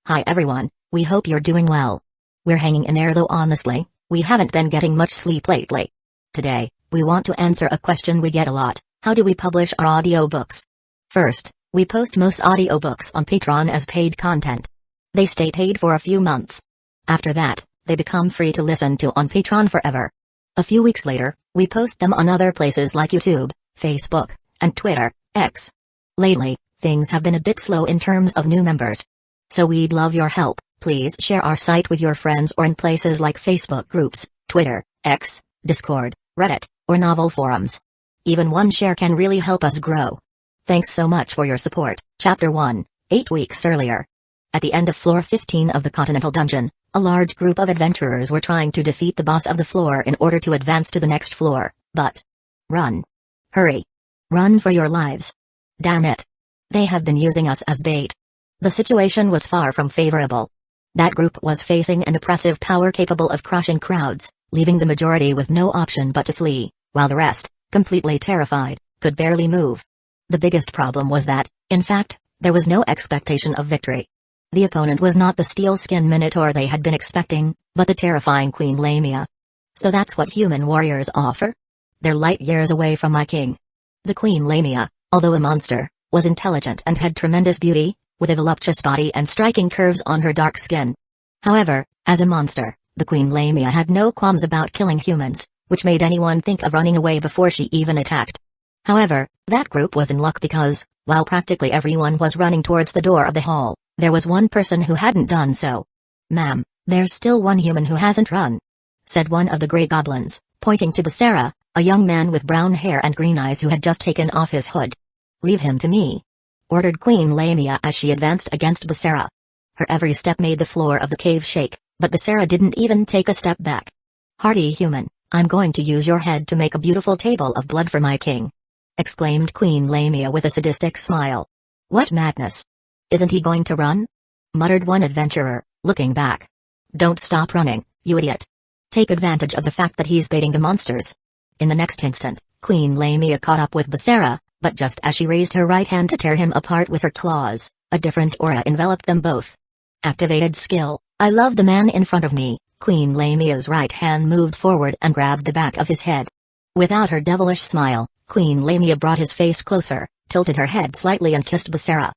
Hi everyone, we hope you're doing well. We're hanging in there though honestly, we haven't been getting much sleep lately. Today, we want to answer a question we get a lot: how do we publish our audiobooks? First, we post most audiobooks on Patreon as paid content. They stay paid for a few months. After that, they become free to listen to on Patreon forever. A few weeks later, we post them on other places like YouTube, Facebook, and Twitter, X. Lately, things have been a bit slow in terms of new members. So we'd love your help. Please share our site with your friends or in places like Facebook groups, Twitter, X, Discord, Reddit, or novel forums. Even one share can really help us grow. Thanks so much for your support. Chapter 1, 8 weeks earlier. At the end of Floor 15 of the Continental Dungeon, a large group of adventurers were trying to defeat the boss of the floor in order to advance to the next floor, but... Run. Hurry. Run for your lives. Damn it. They have been using us as bait. The situation was far from favorable. That group was facing an oppressive power capable of crushing crowds, leaving the majority with no option but to flee, while the rest, completely terrified, could barely move. The biggest problem was that, in fact, there was no expectation of victory. The opponent was not the steel-skin Minotaur they had been expecting, but the terrifying Queen Lamia. So that's what human warriors offer? They're light years away from my king. The Queen Lamia, although a monster, was intelligent and had tremendous beauty, with a voluptuous body and striking curves on her dark skin. However, as a monster, the Queen Lamia had no qualms about killing humans, which made anyone think of running away before she even attacked. However, that group was in luck because, while practically everyone was running towards the door of the hall, there was one person who hadn't done so. "Ma'am, there's still one human who hasn't run," said one of the Grey Goblins, pointing to Basara, a young man with brown hair and green eyes who had just taken off his hood. "Leave him to me," ordered Queen Lamia as she advanced against Basara. Her every step made the floor of the cave shake, but Basara didn't even take a step back. "Hardy human, I'm going to use your head to make a beautiful table of blood for my king," exclaimed Queen Lamia with a sadistic smile. "What madness! Isn't he going to run?" muttered one adventurer, looking back. "Don't stop running, you idiot. Take advantage of the fact that he's baiting the monsters." In the next instant, Queen Lamia caught up with Basara, but just as she raised her right hand to tear him apart with her claws, a different aura enveloped them both. Activated skill, I love the man in front of me. Queen Lamia's right hand moved forward and grabbed the back of his head. Without her devilish smile, Queen Lamia brought his face closer, tilted her head slightly and kissed Basara.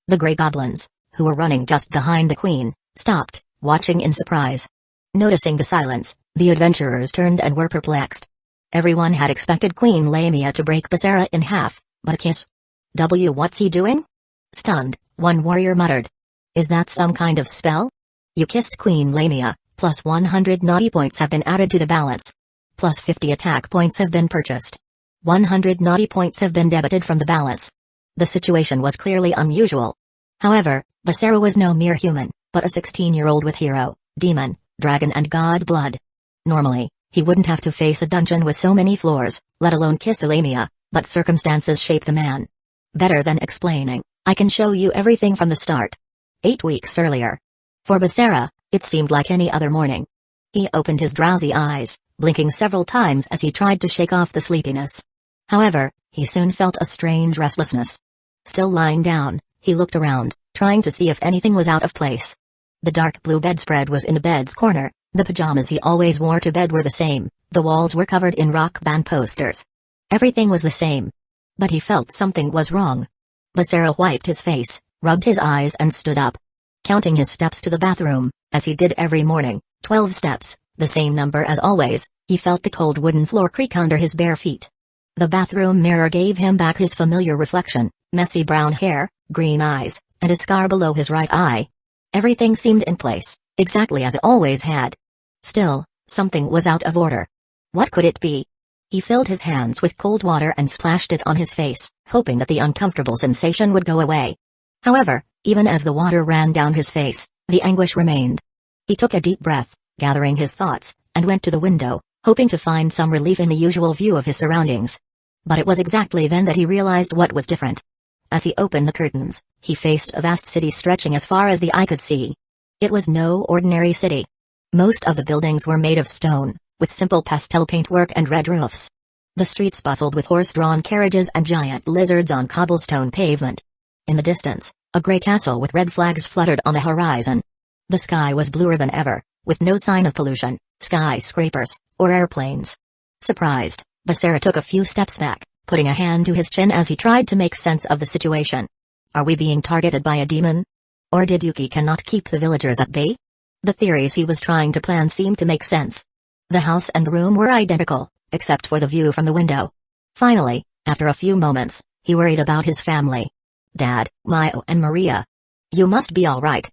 The Grey Goblins, who were running just behind the queen, stopped, watching in surprise. Noticing the silence, the adventurers turned and were perplexed. Everyone had expected Queen Lamia to break Basara in half, but a kiss? What's he doing? Stunned, one warrior muttered. "Is that some kind of spell? You kissed Queen Lamia, plus 100 naughty points have been added to the balance. Plus 50 attack points have been purchased. 100 naughty points have been debited from the balance." The situation was clearly unusual. However, Basara was no mere human, but a 16-year-old with hero, demon, dragon and god blood. Normally, he wouldn't have to face a dungeon with so many floors, let alone kiss a Lamia, but circumstances shape the man. Better than explaining, I can show you everything from the start. 8 weeks earlier. For Basara, it seemed like any other morning. He opened his drowsy eyes, blinking several times as he tried to shake off the sleepiness. However, he soon felt a strange restlessness. Still lying down, he looked around, trying to see if anything was out of place. The dark blue bedspread was in the bed's corner, the pajamas he always wore to bed were the same, the walls were covered in rock band posters. Everything was the same. But he felt something was wrong. Basara wiped his face, rubbed his eyes and stood up. Counting his steps to the bathroom, as he did every morning, 12 steps, the same number as always, he felt the cold wooden floor creak under his bare feet. The bathroom mirror gave him back his familiar reflection, messy brown hair, green eyes, and a scar below his right eye. Everything seemed in place, exactly as it always had. Still, something was out of order. What could it be? He filled his hands with cold water and splashed it on his face, hoping that the uncomfortable sensation would go away. However, even as the water ran down his face, the anguish remained. He took a deep breath, gathering his thoughts, and went to the window, hoping to find some relief in the usual view of his surroundings. But it was exactly then that he realized what was different. As he opened the curtains, he faced a vast city stretching as far as the eye could see. It was no ordinary city. Most of the buildings were made of stone, with simple pastel paintwork and red roofs. The streets bustled with horse-drawn carriages and giant lizards on cobblestone pavement. In the distance, A gray castle with red flags fluttered on the horizon. The sky was bluer than ever, with no sign of pollution, skyscrapers, or airplanes. Surprised, Basara took a few steps back, putting a hand to his chin as he tried to make sense of the situation. Are we being targeted by a demon? Or did Yuki cannot keep the villagers at bay? The theories he was trying to plan seemed to make sense. The house and the room were identical, except for the view from the window. Finally, after a few moments, he worried about his family. Dad, Mio and Maria. You must be all right,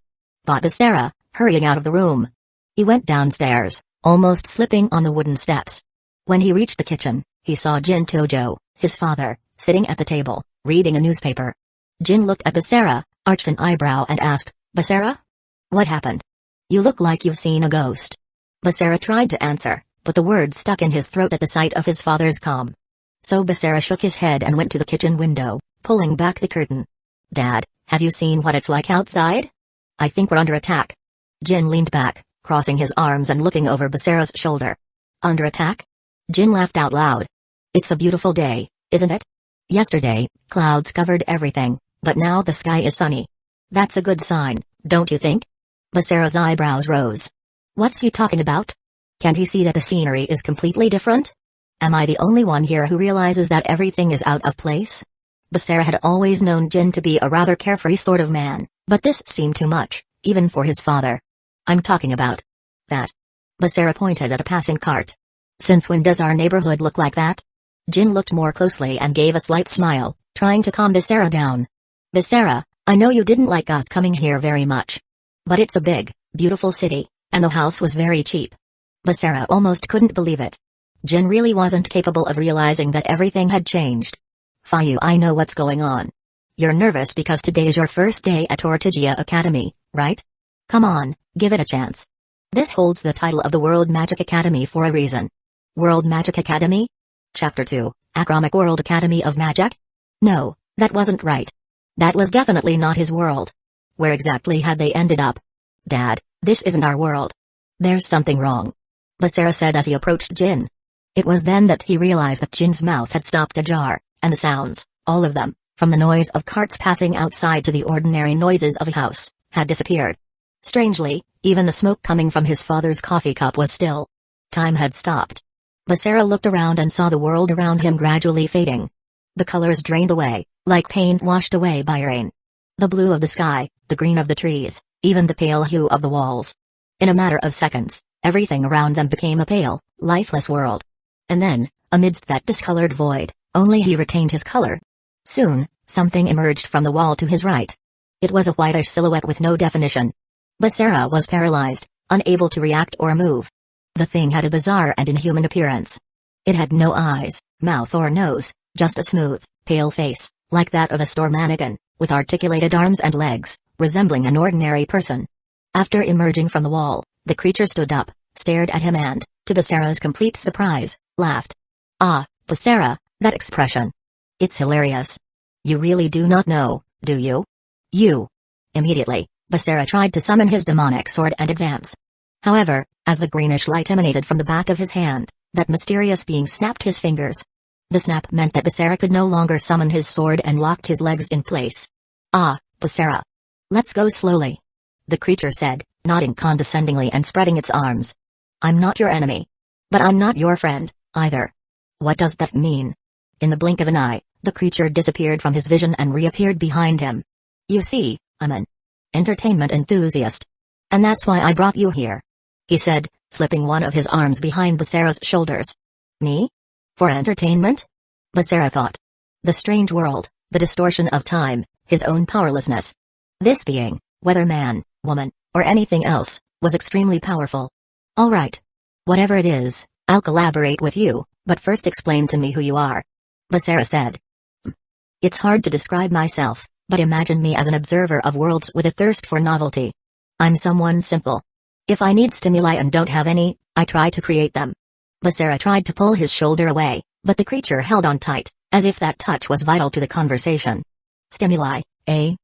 thought Basara, hurrying out of the room. He went downstairs, almost slipping on the wooden steps. When he reached the kitchen, he saw Jin Tojo, his father, sitting at the table, reading a newspaper. Jin looked at Basara, arched an eyebrow and asked, Basara? What happened? You look like you've seen a ghost. Basara tried to answer, but the words stuck in his throat at the sight of his father's calm. So Basara shook his head and went to the kitchen window, pulling back the curtain. Dad, have you seen what it's like outside? I think we're under attack. Jin leaned back, crossing his arms and looking over Basara's shoulder. Under attack? Jin laughed out loud. It's a beautiful day, isn't it? Yesterday, clouds covered everything, but now the sky is sunny. That's a good sign, don't you think? Basara's eyebrows rose. What's he talking about? Can't he see that the scenery is completely different? Am I the only one here who realizes that everything is out of place? Basara had always known Jin to be a rather carefree sort of man, but this seemed too much, even for his father. I'm talking about that. Basara pointed at a passing cart. Since when does our neighborhood look like that? Jin looked more closely and gave a slight smile, trying to calm Basara down. Basara, I know you didn't like us coming here very much. But it's a big, beautiful city, and the house was very cheap. Basara almost couldn't believe it. Jin really wasn't capable of realizing that everything had changed. Fayu, I know what's going on. You're nervous because today is your first day at Ortigia Academy, right? Come on, give it a chance. This holds the title of the World Magic Academy for a reason. World Magic Academy? Chapter 2, Acromic World Academy of Magic? No, that wasn't right. That was definitely not his world. Where exactly had they ended up? Dad, this isn't our world. There's something wrong, Basara said as he approached Jin. It was then that he realized that Jin's mouth had stopped ajar, and the sounds, all of them, from the noise of carts passing outside to the ordinary noises of a house, had disappeared. Strangely, even the smoke coming from his father's coffee cup was still. Time had stopped. Basara looked around and saw the world around him gradually fading. The colors drained away, like paint washed away by rain. The blue of the sky, the green of the trees, even the pale hue of the walls. In a matter of seconds, everything around them became a pale, lifeless world. And then, amidst that discolored void, only he retained his color. Soon, something emerged from the wall to his right. It was a whitish silhouette with no definition. Basara was paralyzed, unable to react or move. The thing had a bizarre and inhuman appearance. It had no eyes, mouth or nose, just a smooth, pale face, like that of a store mannequin, with articulated arms and legs, resembling an ordinary person. After emerging from the wall, the creature stood up, stared at him and, to Basara's complete surprise, laughed. Ah, Basara, that expression. It's hilarious. You really do not know, do you? You. Immediately, Basara tried to summon his demonic sword and advance. However, as the greenish light emanated from the back of his hand, that mysterious being snapped his fingers. The snap meant that Basara could no longer summon his sword and locked his legs in place. Ah, Basara. Let's go slowly, the creature said, nodding condescendingly and spreading its arms. I'm not your enemy. But I'm not your friend, either. What does that mean? In the blink of an eye, the creature disappeared from his vision and reappeared behind him. You see, I'm an entertainment enthusiast. And that's why I brought you here, he said, slipping one of his arms behind Basara's shoulders. Me? For entertainment? Basara thought. The strange world, the distortion of time, his own powerlessness. This being, whether man, woman, or anything else, was extremely powerful. All right. Whatever it is, I'll collaborate with you, but first explain to me who you are, Basara said. It's hard to describe myself, but imagine me as an observer of worlds with a thirst for novelty. I'm someone simple. If I need stimuli and don't have any, I try to create them. Basara tried to pull his shoulder away, but the creature held on tight, as if that touch was vital to the conversation. Stimuli, eh?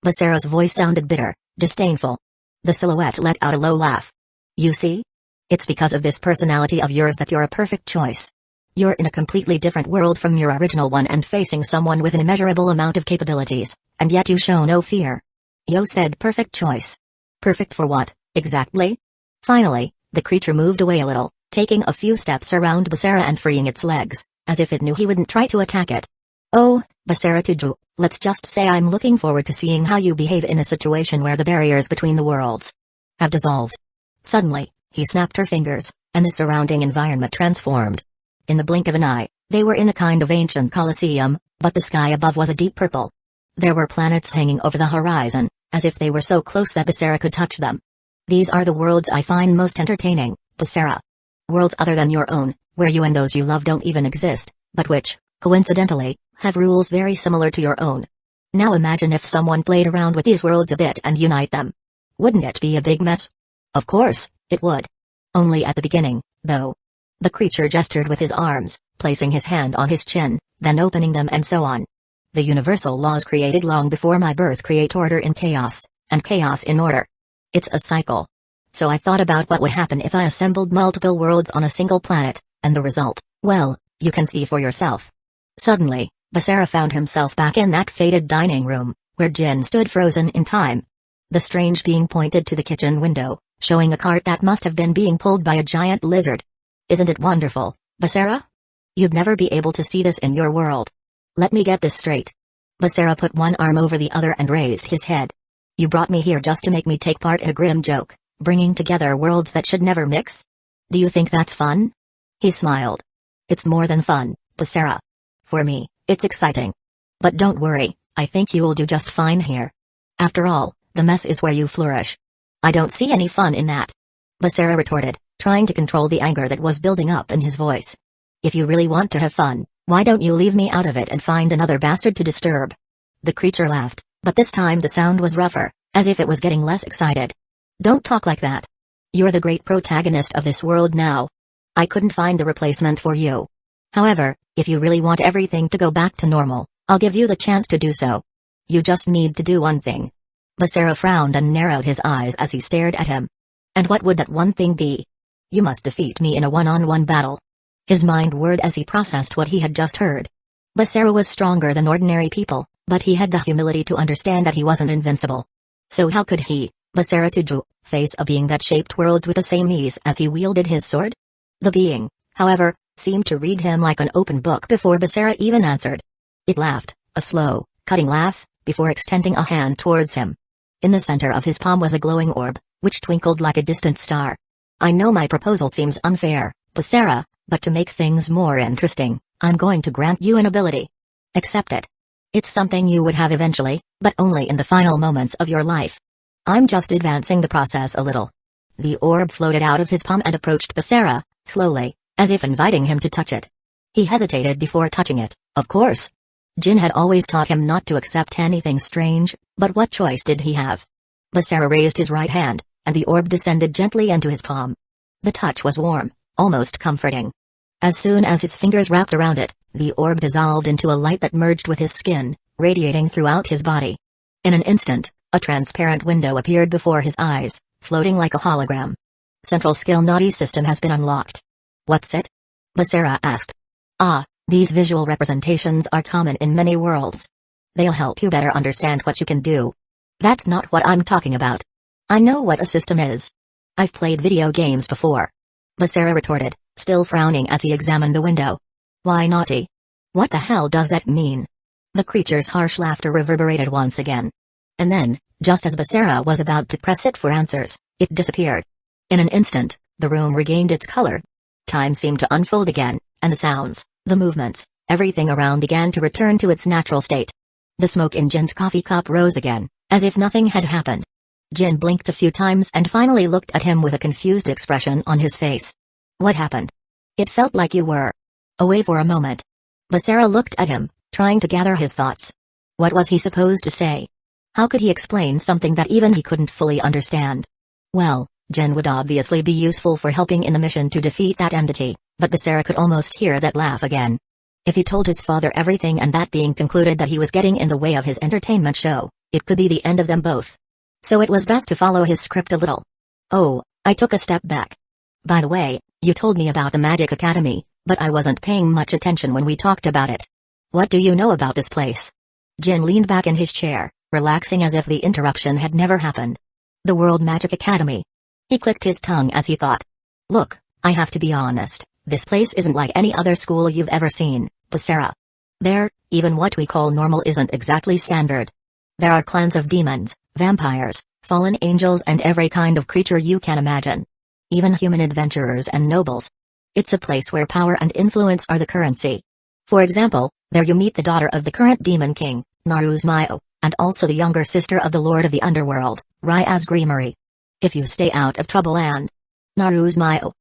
Basara's voice sounded bitter, disdainful. The silhouette let out a low laugh. You see? It's because of this personality of yours that you're a perfect choice. You're in a completely different world from your original one and facing someone with an immeasurable amount of capabilities, and yet you show no fear. Yo said perfect choice. Perfect for what, exactly? Finally, the creature moved away a little, taking a few steps around Basara and freeing its legs, as if it knew he wouldn't try to attack it. Oh, Basara Tuju, let's just say I'm looking forward to seeing how you behave in a situation where the barriers between the worlds have dissolved. Suddenly, he snapped her fingers, and the surrounding environment transformed. In the blink of an eye, they were in a kind of ancient coliseum, but the sky above was a deep purple. There were planets hanging over the horizon, as if they were so close that Basara could touch them. These are the worlds I find most entertaining, Basara. Worlds other than your own, where you and those you love don't even exist, but which, coincidentally, have rules very similar to your own. Now imagine if someone played around with these worlds a bit and unite them. Wouldn't it be a big mess? Of course, it would. Only at the beginning, though. The creature gestured with his arms, placing his hand on his chin, then opening them and so on. The universal laws created long before my birth create order in chaos, and chaos in order. It's a cycle. So I thought about what would happen if I assembled multiple worlds on a single planet, and the result, well, you can see for yourself. Suddenly, Basara found himself back in that faded dining room, where Jin stood frozen in time. The strange being pointed to the kitchen window, showing a cart that must have been being pulled by a giant lizard. Isn't it wonderful, Basara? You'd never be able to see this in your world. Let me get this straight. Basara put one arm over the other and raised his head. You brought me here just to make me take part in a grim joke, bringing together worlds that should never mix? Do you think that's fun? He smiled. It's more than fun, Basara. For me, it's exciting. But don't worry, I think you'll do just fine here. After all, the mess is where you flourish. I don't see any fun in that. Basara retorted, trying to control the anger that was building up in his voice. If you really want to have fun, why don't you leave me out of it and find another bastard to disturb? The creature laughed, but this time the sound was rougher, as if it was getting less excited. Don't talk like that. You're the great protagonist of this world now. I couldn't find a replacement for you. However, if you really want everything to go back to normal, I'll give you the chance to do so. You just need to do one thing. Basara frowned and narrowed his eyes as he stared at him. And what would that one thing be? You must defeat me in a one-on-one battle. His mind whirred as he processed what he had just heard. Basara was stronger than ordinary people, but he had the humility to understand that he wasn't invincible. So how could he, Basara Tuju, face a being that shaped worlds with the same ease as he wielded his sword? The being, however, seemed to read him like an open book before Basara even answered. It laughed, a slow, cutting laugh, before extending a hand towards him. In the center of his palm was a glowing orb, which twinkled like a distant star. I know my proposal seems unfair, Basara, but to make things more interesting, I'm going to grant you an ability. Accept it. It's something you would have eventually, but only in the final moments of your life. I'm just advancing the process a little. The orb floated out of his palm and approached Basara, slowly, as if inviting him to touch it. He hesitated before touching it, of course. Jin had always taught him not to accept anything strange, but what choice did he have? Basara raised his right hand, and the orb descended gently into his palm. The touch was warm, almost comforting. As soon as his fingers wrapped around it, the orb dissolved into a light that merged with his skin, radiating throughout his body. In an instant, a transparent window appeared before his eyes, floating like a hologram. Central skill Naughty system has been unlocked. What's it? Basara asked. These visual representations are common in many worlds. They'll help you better understand what you can do. That's not what I'm talking about. I know what a system is. I've played video games before. Basara retorted, still frowning as he examined the window. Why naughty? What the hell does that mean? The creature's harsh laughter reverberated once again. And then, just as Basara was about to press it for answers, it disappeared. In an instant, the room regained its color. Time seemed to unfold again, and the sounds, the movements, everything around began to return to its natural state. The smoke in Jin's coffee cup rose again, as if nothing had happened. Jin blinked a few times and finally looked at him with a confused expression on his face. What happened? It felt like you were away for a moment. Basara looked at him, trying to gather his thoughts. What was he supposed to say? How could he explain something that even he couldn't fully understand? Well, Jin would obviously be useful for helping in the mission to defeat that entity, but Basara could almost hear that laugh again. If he told his father everything and that being concluded that he was getting in the way of his entertainment show, it could be the end of them both. So it was best to follow his script a little. Oh, I took a step back. By the way, you told me about the Magic Academy, but I wasn't paying much attention when we talked about it. What do you know about this place? Jin leaned back in his chair, relaxing as if the interruption had never happened. The World Magic Academy. He clicked his tongue as he thought. Look, I have to be honest, this place isn't like any other school you've ever seen, Basara. There, even what we call normal isn't exactly standard. There are clans of demons, vampires, fallen angels and every kind of creature you can imagine. Even human adventurers and nobles. It's a place where power and influence are the currency. For example, there you meet the daughter of the current demon king, Naruto, and also the younger sister of the lord of the underworld, Ryaz Greemery. If you stay out of trouble and... Naruto.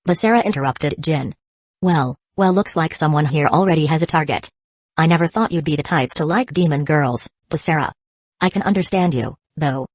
Basara interrupted Jin. Well, looks like someone here already has a target. I never thought you'd be the type to like demon girls, Basara. I can understand you, though.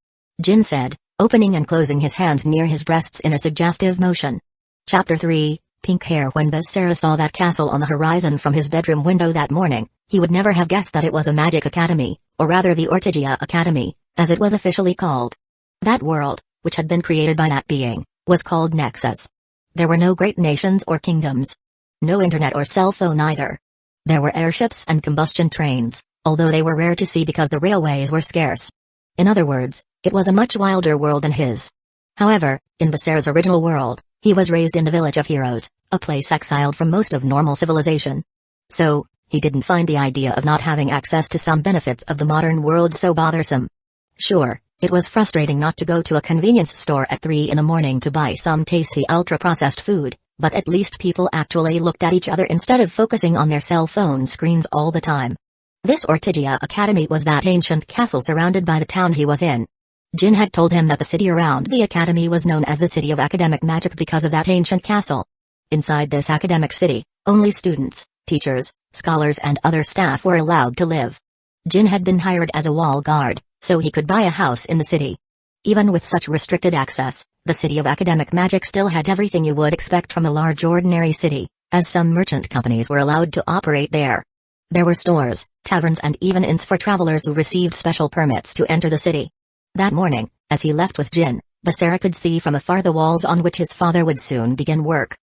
Jin said, opening and closing his hands near his breasts in a suggestive motion. Chapter 3, Pink Hair. When Basara saw that castle on the horizon from his bedroom window that morning, he would never have guessed that it was a magic academy, or rather the Ortigia Academy, as it was officially called. That world, which had been created by that being, was called Nexus. There were no great nations or kingdoms. No internet or cell phone either. There were airships and combustion trains, although they were rare to see because the railways were scarce. In other words, it was a much wilder world than his. However, in Basara's original world, he was raised in the Village of Heroes, a place exiled from most of normal civilization. So, he didn't find the idea of not having access to some benefits of the modern world so bothersome. Sure, it was frustrating not to go to a convenience store at 3 in the morning to buy some tasty ultra-processed food, but at least people actually looked at each other instead of focusing on their cell phone screens all the time. This Ortigia Academy was that ancient castle surrounded by the town he was in. Jin had told him that the city around the academy was known as the City of Academic Magic because of that ancient castle. Inside this academic city, only students, teachers, scholars and other staff were allowed to live. Jin had been hired as a wall guard, so he could buy a house in the city. Even with such restricted access, the City of Academic Magic still had everything you would expect from a large ordinary city, as some merchant companies were allowed to operate there. There were stores, taverns and even inns for travelers who received special permits to enter the city. That morning, as he left with Jin, Basara could see from afar the walls on which his father would soon begin work.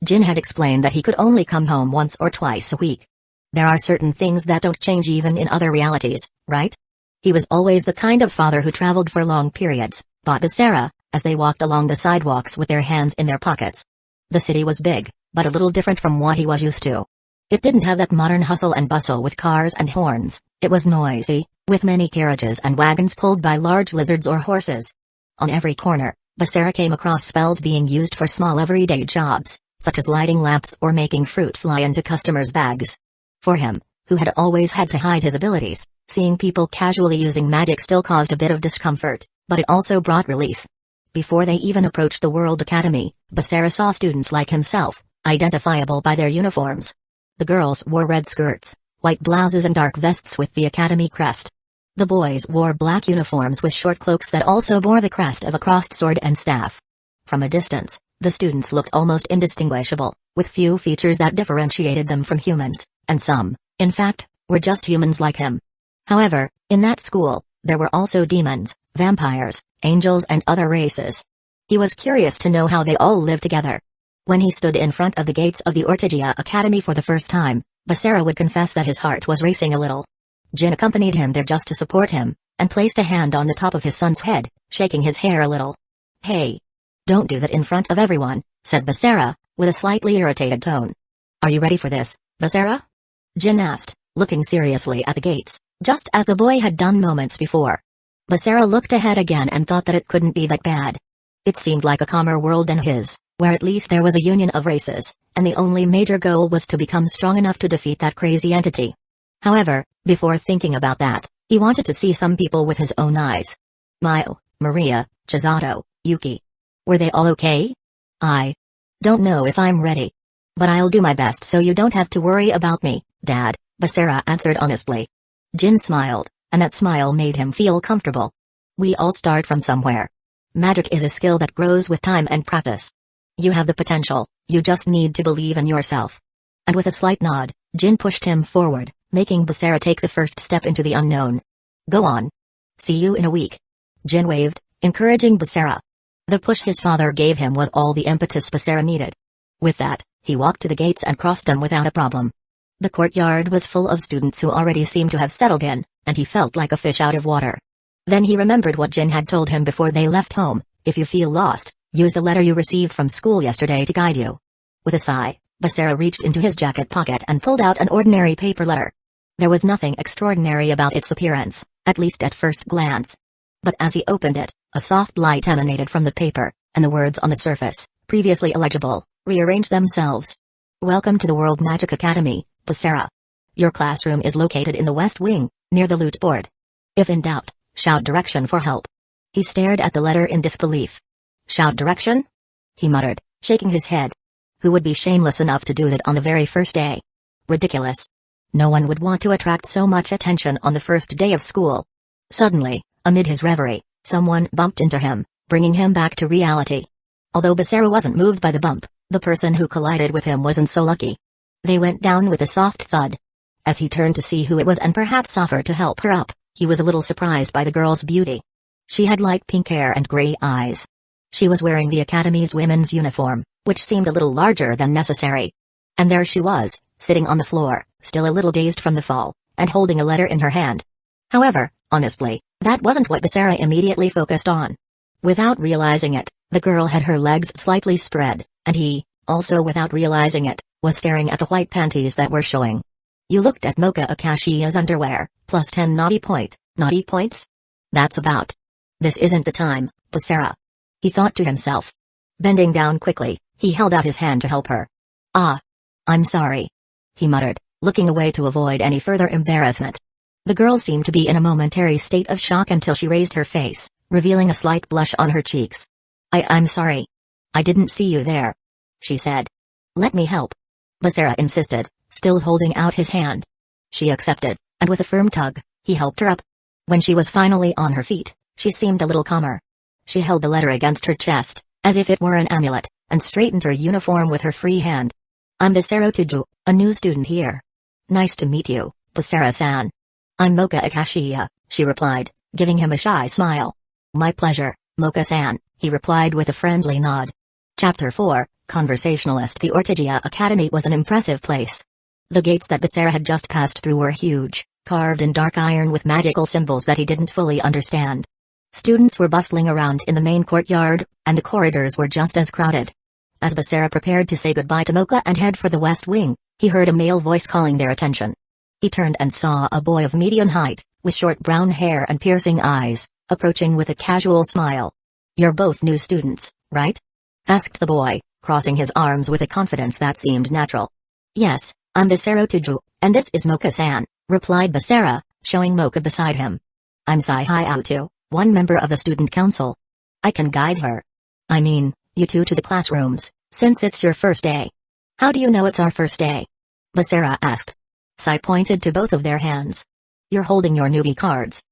Jin had explained that he could only come home once or twice a week. There are certain things that don't change even in other realities, right? He was always the kind of father who traveled for long periods, thought Basara, as they walked along the sidewalks with their hands in their pockets. The city was big, but a little different from what he was used to. It didn't have that modern hustle and bustle with cars and horns. It was noisy, with many carriages and wagons pulled by large lizards or horses. On every corner, Basara came across spells being used for small everyday jobs, such as lighting lamps or making fruit fly into customers' bags. For him, who had always had to hide his abilities, seeing people casually using magic still caused a bit of discomfort, but it also brought relief. Before they even approached the World Academy, Basara saw students like himself, identifiable by their uniforms. The girls wore red skirts, white blouses and dark vests with the academy crest. The boys wore black uniforms with short cloaks that also bore the crest of a crossed sword and staff. From a distance, the students looked almost indistinguishable, with few features that differentiated them from humans, and some, in fact, were just humans like him. However, in that school, there were also demons, vampires, angels and other races. He was curious to know how they all lived together. When he stood in front of the gates of the Ortigia Academy for the first time, Basara would confess that his heart was racing a little. Jin accompanied him there just to support him, and placed a hand on the top of his son's head, shaking his hair a little. "Hey! Don't do that in front of everyone," said Basara, with a slightly irritated tone. "Are you ready for this, Basara?" Jin asked, looking seriously at the gates, just as the boy had done moments before. Basara looked ahead again and thought that it couldn't be that bad. It seemed like a calmer world than his, where at least there was a union of races, and the only major goal was to become strong enough to defeat that crazy entity. However, before thinking about that, he wanted to see some people with his own eyes. Mio, Maria, Chisato, Yuki. Were they all okay? I don't know if I'm ready. But I'll do my best so you don't have to worry about me, Dad, Basara answered honestly. Jin smiled, and that smile made him feel comfortable. We all start from somewhere. Magic is a skill that grows with time and practice. You have the potential, you just need to believe in yourself. And with a slight nod, Jin pushed him forward, making Basara take the first step into the unknown. Go on. See you in a week. Jin waved, encouraging Basara. The push his father gave him was all the impetus Basara needed. With that, he walked to the gates and crossed them without a problem. The courtyard was full of students who already seemed to have settled in, and he felt like a fish out of water. Then he remembered what Jin had told him before they left home: if you feel lost, use the letter you received from school yesterday to guide you. With a sigh, Basara reached into his jacket pocket and pulled out an ordinary paper letter. There was nothing extraordinary about its appearance, at least at first glance. But as he opened it, a soft light emanated from the paper, and the words on the surface, previously illegible, rearranged themselves. Welcome to the World Magic Academy, Basara. Your classroom is located in the west wing, near the loot board. If in doubt, shout direction for help. He stared at the letter in disbelief. Shout direction? He muttered, shaking his head. Who would be shameless enough to do that on the very first day? Ridiculous. No one would want to attract so much attention on the first day of school. Suddenly, amid his reverie, someone bumped into him, bringing him back to reality. Although Basara wasn't moved by the bump, the person who collided with him wasn't so lucky. They went down with a soft thud. As he turned to see who it was and perhaps offer to help her up, he was a little surprised by the girl's beauty. She had light pink hair and gray eyes. She was wearing the Academy's women's uniform, which seemed a little larger than necessary. And there she was, sitting on the floor, still a little dazed from the fall, and holding a letter in her hand. However, honestly, that wasn't what Basara immediately focused on. Without realizing it, the girl had her legs slightly spread, and he, also without realizing it, was staring at the white panties that were showing. You looked at Mocha Akashiya's underwear, plus 10 naughty points? That's about. This isn't the time, Basara. He thought to himself. Bending down quickly, he held out his hand to help her. Ah. I'm sorry. He muttered, looking away to avoid any further embarrassment. The girl seemed to be in a momentary state of shock until she raised her face, revealing a slight blush on her cheeks. I'm sorry. I didn't see you there. She said. Let me help. Basara insisted, still holding out his hand. She accepted, and with a firm tug, he helped her up. When she was finally on her feet, she seemed a little calmer. She held the letter against her chest, as if it were an amulet, and straightened her uniform with her free hand. I'm Basara Tuju, a new student here. Nice to meet you, Basara-san. I'm Mocha Akashiya, she replied, giving him a shy smile. My pleasure, Mocha-san, he replied with a friendly nod. Chapter 4, Conversationalist. The Ortigia Academy was an impressive place. The gates that Basara had just passed through were huge, carved in dark iron with magical symbols that he didn't fully understand. Students were bustling around in the main courtyard, and the corridors were just as crowded. As Basara prepared to say goodbye to Mocha and head for the west wing, he heard a male voice calling their attention. He turned and saw a boy of medium height, with short brown hair and piercing eyes, approaching with a casual smile. You're both new students, right? Asked the boy, crossing his arms with a confidence that seemed natural. Yes, I'm Basara Tuju, and this is Mocha-san, replied Basara, showing Mocha beside him. I'm Sai Hyuga, one member of the student council. I can guide her. I mean, you two to the classrooms, since it's your first day. How do you know it's our first day? Basara asked. Sai pointed to both of their hands. You're holding your newbie cards.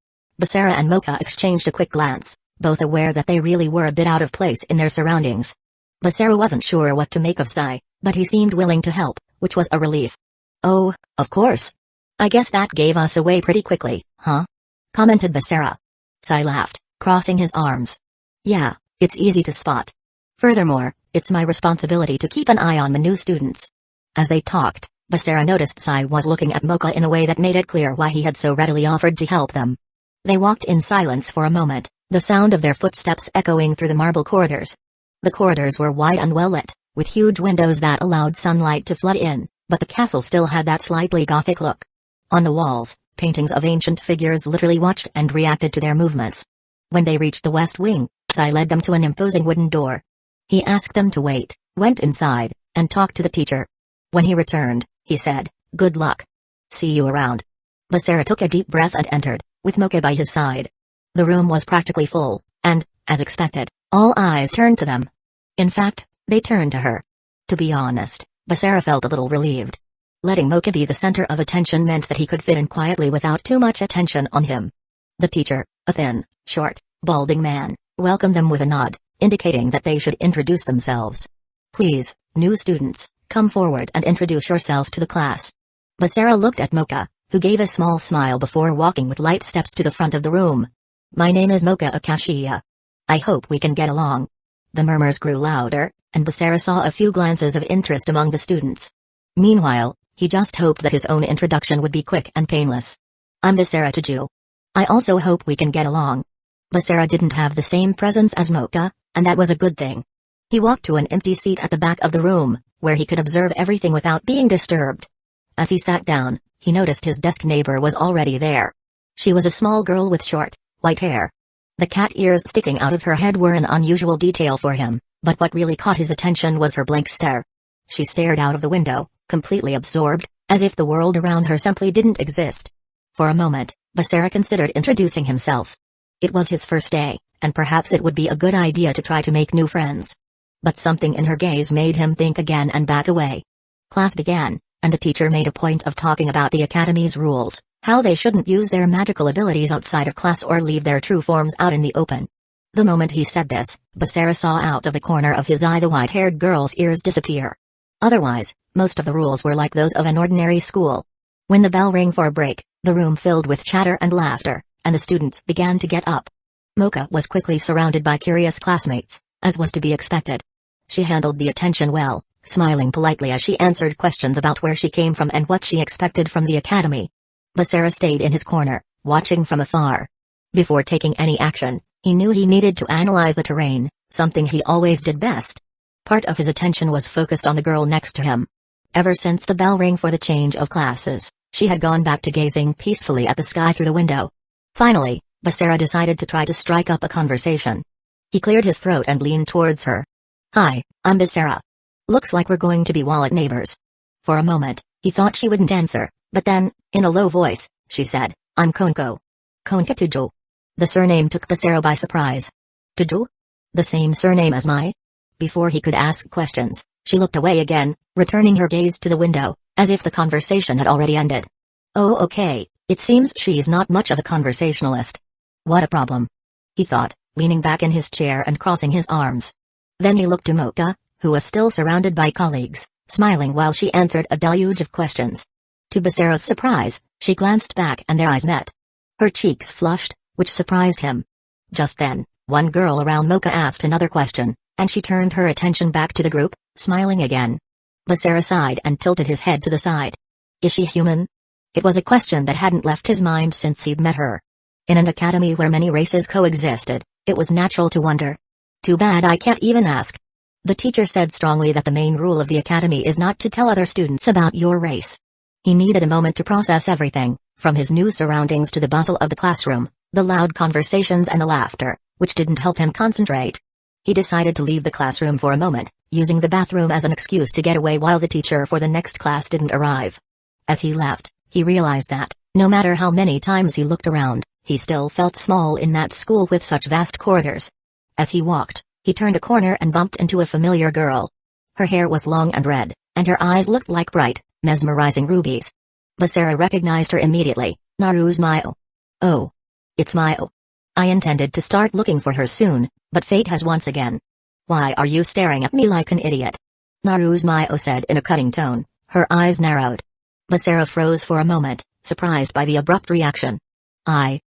Basara and Mocha exchanged a quick glance, both aware that they really were a bit out of place in their surroundings. Basara wasn't sure what to make of Sai, but he seemed willing to help, which was a relief. Oh, of course. I guess that gave us away pretty quickly, huh? Commented Basara. Sai laughed, crossing his arms. Yeah, it's easy to spot. Furthermore, it's my responsibility to keep an eye on the new students. As they talked, Basara noticed Sai was looking at Mocha in a way that made it clear why he had so readily offered to help them. They walked in silence for a moment, the sound of their footsteps echoing through the marble corridors. The corridors were wide and well lit, with huge windows that allowed sunlight to flood in, but the castle still had that slightly gothic look. On the walls, paintings of ancient figures literally watched and reacted to their movements. When they reached the west wing, Sai led them to an imposing wooden door. He asked them to wait, went inside, and talked to the teacher. When he returned, he said, "Good luck. See you around." Basara took a deep breath and entered, with Mocha by his side. The room was practically full, and, as expected, all eyes turned to them. In fact, they turned to her. To be honest, Basara felt a little relieved. Letting Mocha be the center of attention meant that he could fit in quietly without too much attention on him. The teacher, a thin, short, balding man, welcomed them with a nod, indicating that they should introduce themselves. Please, new students, come forward and introduce yourself to the class. Basara looked at Mocha, who gave a small smile before walking with light steps to the front of the room. My name is Mocha Akashiya. I hope we can get along. The murmurs grew louder, and Basara saw a few glances of interest among the students. Meanwhile, he just hoped that his own introduction would be quick and painless. I'm Basara Tuju. I also hope we can get along. Basara didn't have the same presence as Mocha, and that was a good thing. He walked to an empty seat at the back of the room, where he could observe everything without being disturbed. As he sat down, he noticed his desk neighbor was already there. She was a small girl with short, white hair. The cat ears sticking out of her head were an unusual detail for him, but what really caught his attention was her blank stare. She stared out of the window, completely absorbed, as if the world around her simply didn't exist. For a moment, Basara considered introducing himself. It was his first day, and perhaps it would be a good idea to try to make new friends. But something in her gaze made him think again and back away. Class began, and the teacher made a point of talking about the academy's rules, how they shouldn't use their magical abilities outside of class or leave their true forms out in the open. The moment he said this, Basara saw out of the corner of his eye the white-haired girl's ears disappear. Otherwise, most of the rules were like those of an ordinary school. When the bell rang for a break, the room filled with chatter and laughter, and the students began to get up. Mocha was quickly surrounded by curious classmates, as was to be expected. She handled the attention well, smiling politely as she answered questions about where she came from and what she expected from the academy. Basara stayed in his corner, watching from afar. Before taking any action, he knew he needed to analyze the terrain, something he always did best. Part of his attention was focused on the girl next to him. Ever since the bell rang for the change of classes, she had gone back to gazing peacefully at the sky through the window. Finally, Basara decided to try to strike up a conversation. He cleared his throat and leaned towards her. "Hi, I'm Basara. Looks like we're going to be wallet neighbors." For a moment, he thought she wouldn't answer, but then, in a low voice, she said, "I'm Konko. Konka Tujo." The surname took Basara by surprise. Tujo? The same surname as my? Before he could ask questions, she looked away again, returning her gaze to the window, as if the conversation had already ended. Oh okay, it seems she's not much of a conversationalist. What a problem. He thought, leaning back in his chair and crossing his arms. Then he looked to Mocha, who was still surrounded by colleagues, smiling while she answered a deluge of questions. To Basara's surprise, she glanced back and their eyes met. Her cheeks flushed, which surprised him. Just then, one girl around Mocha asked another question, and she turned her attention back to the group, smiling again. Basara sighed and tilted his head to the side. Is she human? It was a question that hadn't left his mind since he'd met her. In an academy where many races coexisted, it was natural to wonder. Too bad I can't even ask. The teacher said strongly that the main rule of the academy is not to tell other students about your race. He needed a moment to process everything, from his new surroundings to the bustle of the classroom, the loud conversations and the laughter, which didn't help him concentrate. He decided to leave the classroom for a moment, using the bathroom as an excuse to get away while the teacher for the next class didn't arrive. As he left, he realized that, no matter how many times he looked around, he still felt small in that school with such vast corridors. As he walked, he turned a corner and bumped into a familiar girl. Her hair was long and red, and her eyes looked like bright, mesmerizing rubies. Basara recognized her immediately. Naru's Mio. Oh. It's Mio. I intended to start looking for her soon, but fate has once again. Why are you staring at me like an idiot? Naru's Mio said in a cutting tone, her eyes narrowed. Basara froze for a moment, surprised by the abrupt reaction. I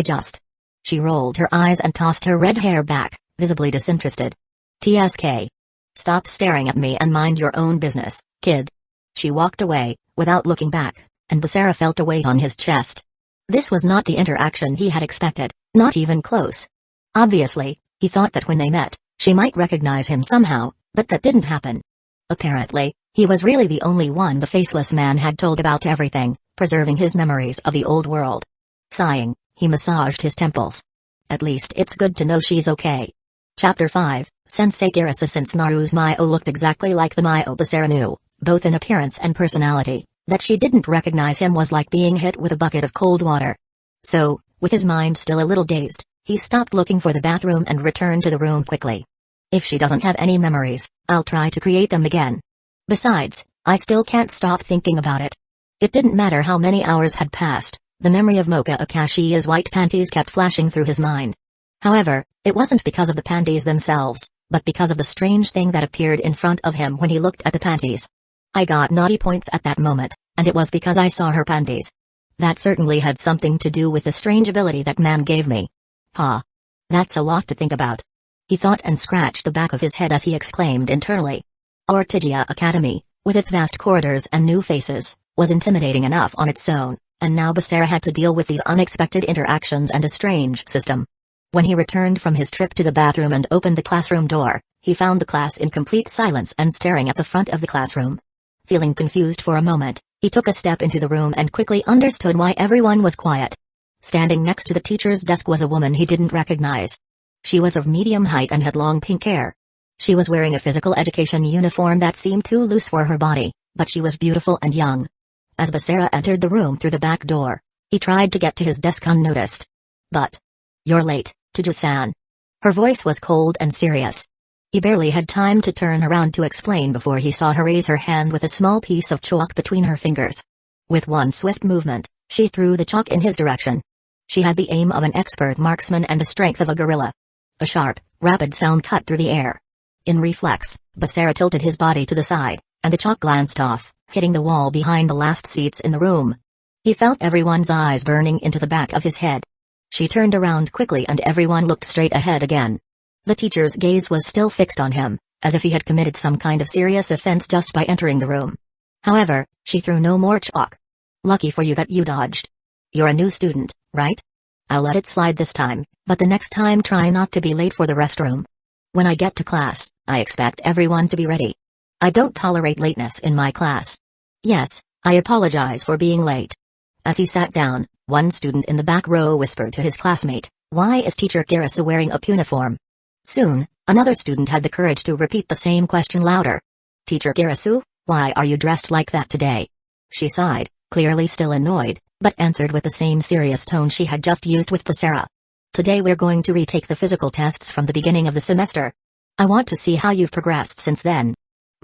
just. She rolled her eyes and tossed her red hair back, visibly disinterested. TSK. Stop staring at me and mind your own business, kid. She walked away, without looking back, and Basara felt a weight on his chest. This was not the interaction he had expected, not even close. Obviously, he thought that when they met, she might recognize him somehow, but that didn't happen. Apparently, he was really the only one the faceless man had told about everything, preserving his memories of the old world. Sighing, he massaged his temples. At least it's good to know she's okay. Chapter 5, Sensei Kirasa. Since Naru's Mio looked exactly like the Mio Basara knew, both in appearance and personality, that she didn't recognize him was like being hit with a bucket of cold water. So, with his mind still a little dazed, he stopped looking for the bathroom and returned to the room quickly. If she doesn't have any memories, I'll try to create them again. Besides, I still can't stop thinking about it. It didn't matter how many hours had passed, the memory of Mocha Akashia's white panties kept flashing through his mind. However, it wasn't because of the panties themselves, but because of the strange thing that appeared in front of him when he looked at the panties. I got naughty points at that moment, and it was because I saw her panties. That certainly had something to do with the strange ability that man gave me. That's a lot to think about. He thought and scratched the back of his head as he exclaimed internally. Ortigia Academy, with its vast corridors and new faces, was intimidating enough on its own, and now Basara had to deal with these unexpected interactions and a strange system. When he returned from his trip to the bathroom and opened the classroom door, he found the class in complete silence and staring at the front of the classroom. Feeling confused for a moment, he took a step into the room and quickly understood why everyone was quiet. Standing next to the teacher's desk was a woman he didn't recognize. She was of medium height and had long pink hair. She was wearing a physical education uniform that seemed too loose for her body, but she was beautiful and young. As Basara entered the room through the back door, he tried to get to his desk unnoticed. But, "You're late, Tuju-san." Her voice was cold and serious. He barely had time to turn around to explain before he saw her raise her hand with a small piece of chalk between her fingers. With one swift movement, she threw the chalk in his direction. She had the aim of an expert marksman and the strength of a gorilla. A sharp, rapid sound cut through the air. In reflex, Basara tilted his body to the side, and the chalk glanced off, hitting the wall behind the last seats in the room. He felt everyone's eyes burning into the back of his head. She turned around quickly and everyone looked straight ahead again. The teacher's gaze was still fixed on him, as if he had committed some kind of serious offense just by entering the room. However, she threw no more chalk. "Lucky for you that you dodged. You're a new student, right? I'll let it slide this time, but the next time try not to be late for the restroom. When I get to class, I expect everyone to be ready. I don't tolerate lateness in my class. Yes, I apologize for being late." As he sat down, one student in the back row whispered to his classmate, "Why is Teacher Kirisu wearing a uniform?" Soon, another student had the courage to repeat the same question louder. "Teacher Kirisu, why are you dressed like that today?" She sighed, clearly still annoyed, but answered with the same serious tone she had just used with Basara. "Today we're going to retake the physical tests from the beginning of the semester. I want to see how you've progressed since then."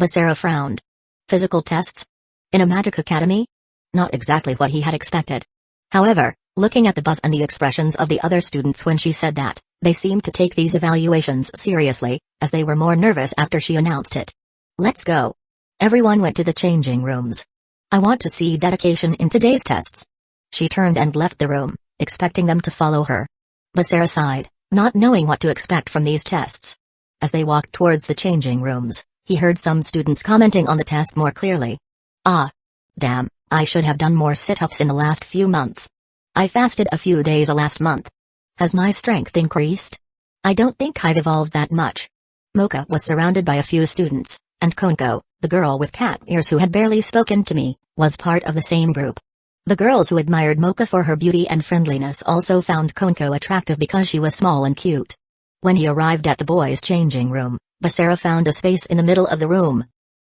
Basara frowned. Physical tests? In a magic academy? Not exactly what he had expected. However, looking at the buzz and the expressions of the other students when she said that, they seemed to take these evaluations seriously, as they were more nervous after she announced it. "Let's go." Everyone went to the changing rooms. "I want to see dedication in today's tests." She turned and left the room, expecting them to follow her. Basara sighed, not knowing what to expect from these tests. As they walked towards the changing rooms, he heard some students commenting on the test more clearly. "Ah. Damn, I should have done more sit-ups in the last few months. I fasted a few days last month. Has my strength increased? I don't think I've evolved that much." Mocha was surrounded by a few students, and Konko, the girl with cat ears who had barely spoken to me, was part of the same group. The girls who admired Mocha for her beauty and friendliness also found Konko attractive because she was small and cute. When he arrived at the boys' changing room, Basara found a space in the middle of the room.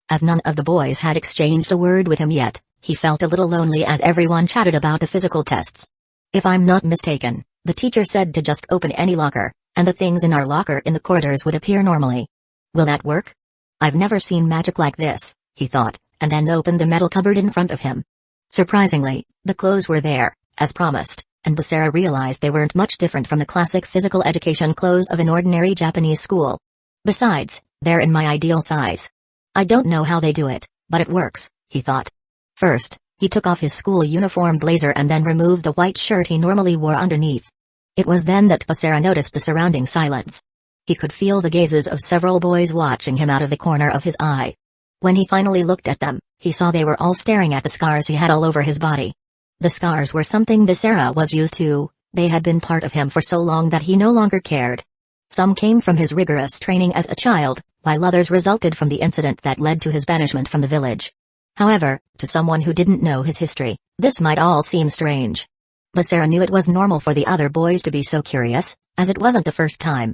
As none of the boys had exchanged a word with him yet, he felt a little lonely as everyone chatted about the physical tests. "If I'm not mistaken, the teacher said to just open any locker, and the things in our locker in the corridors would appear normally. Will that work? I've never seen magic like this," he thought, and then opened the metal cupboard in front of him. Surprisingly, the clothes were there, as promised, and Basara realized they weren't much different from the classic physical education clothes of an ordinary Japanese school. Besides, they're in my ideal size. I don't know how they do it, but it works, he thought. First, he took off his school uniform blazer and then removed the white shirt he normally wore underneath. It was then that Basara noticed the surrounding silence. He could feel the gazes of several boys watching him out of the corner of his eye. When he finally looked at them, he saw they were all staring at the scars he had all over his body. The scars were something Basara was used to, they had been part of him for so long that he no longer cared. Some came from his rigorous training as a child, while others resulted from the incident that led to his banishment from the village. However, to someone who didn't know his history, this might all seem strange. Basara knew it was normal for the other boys to be so curious, as it wasn't the first time.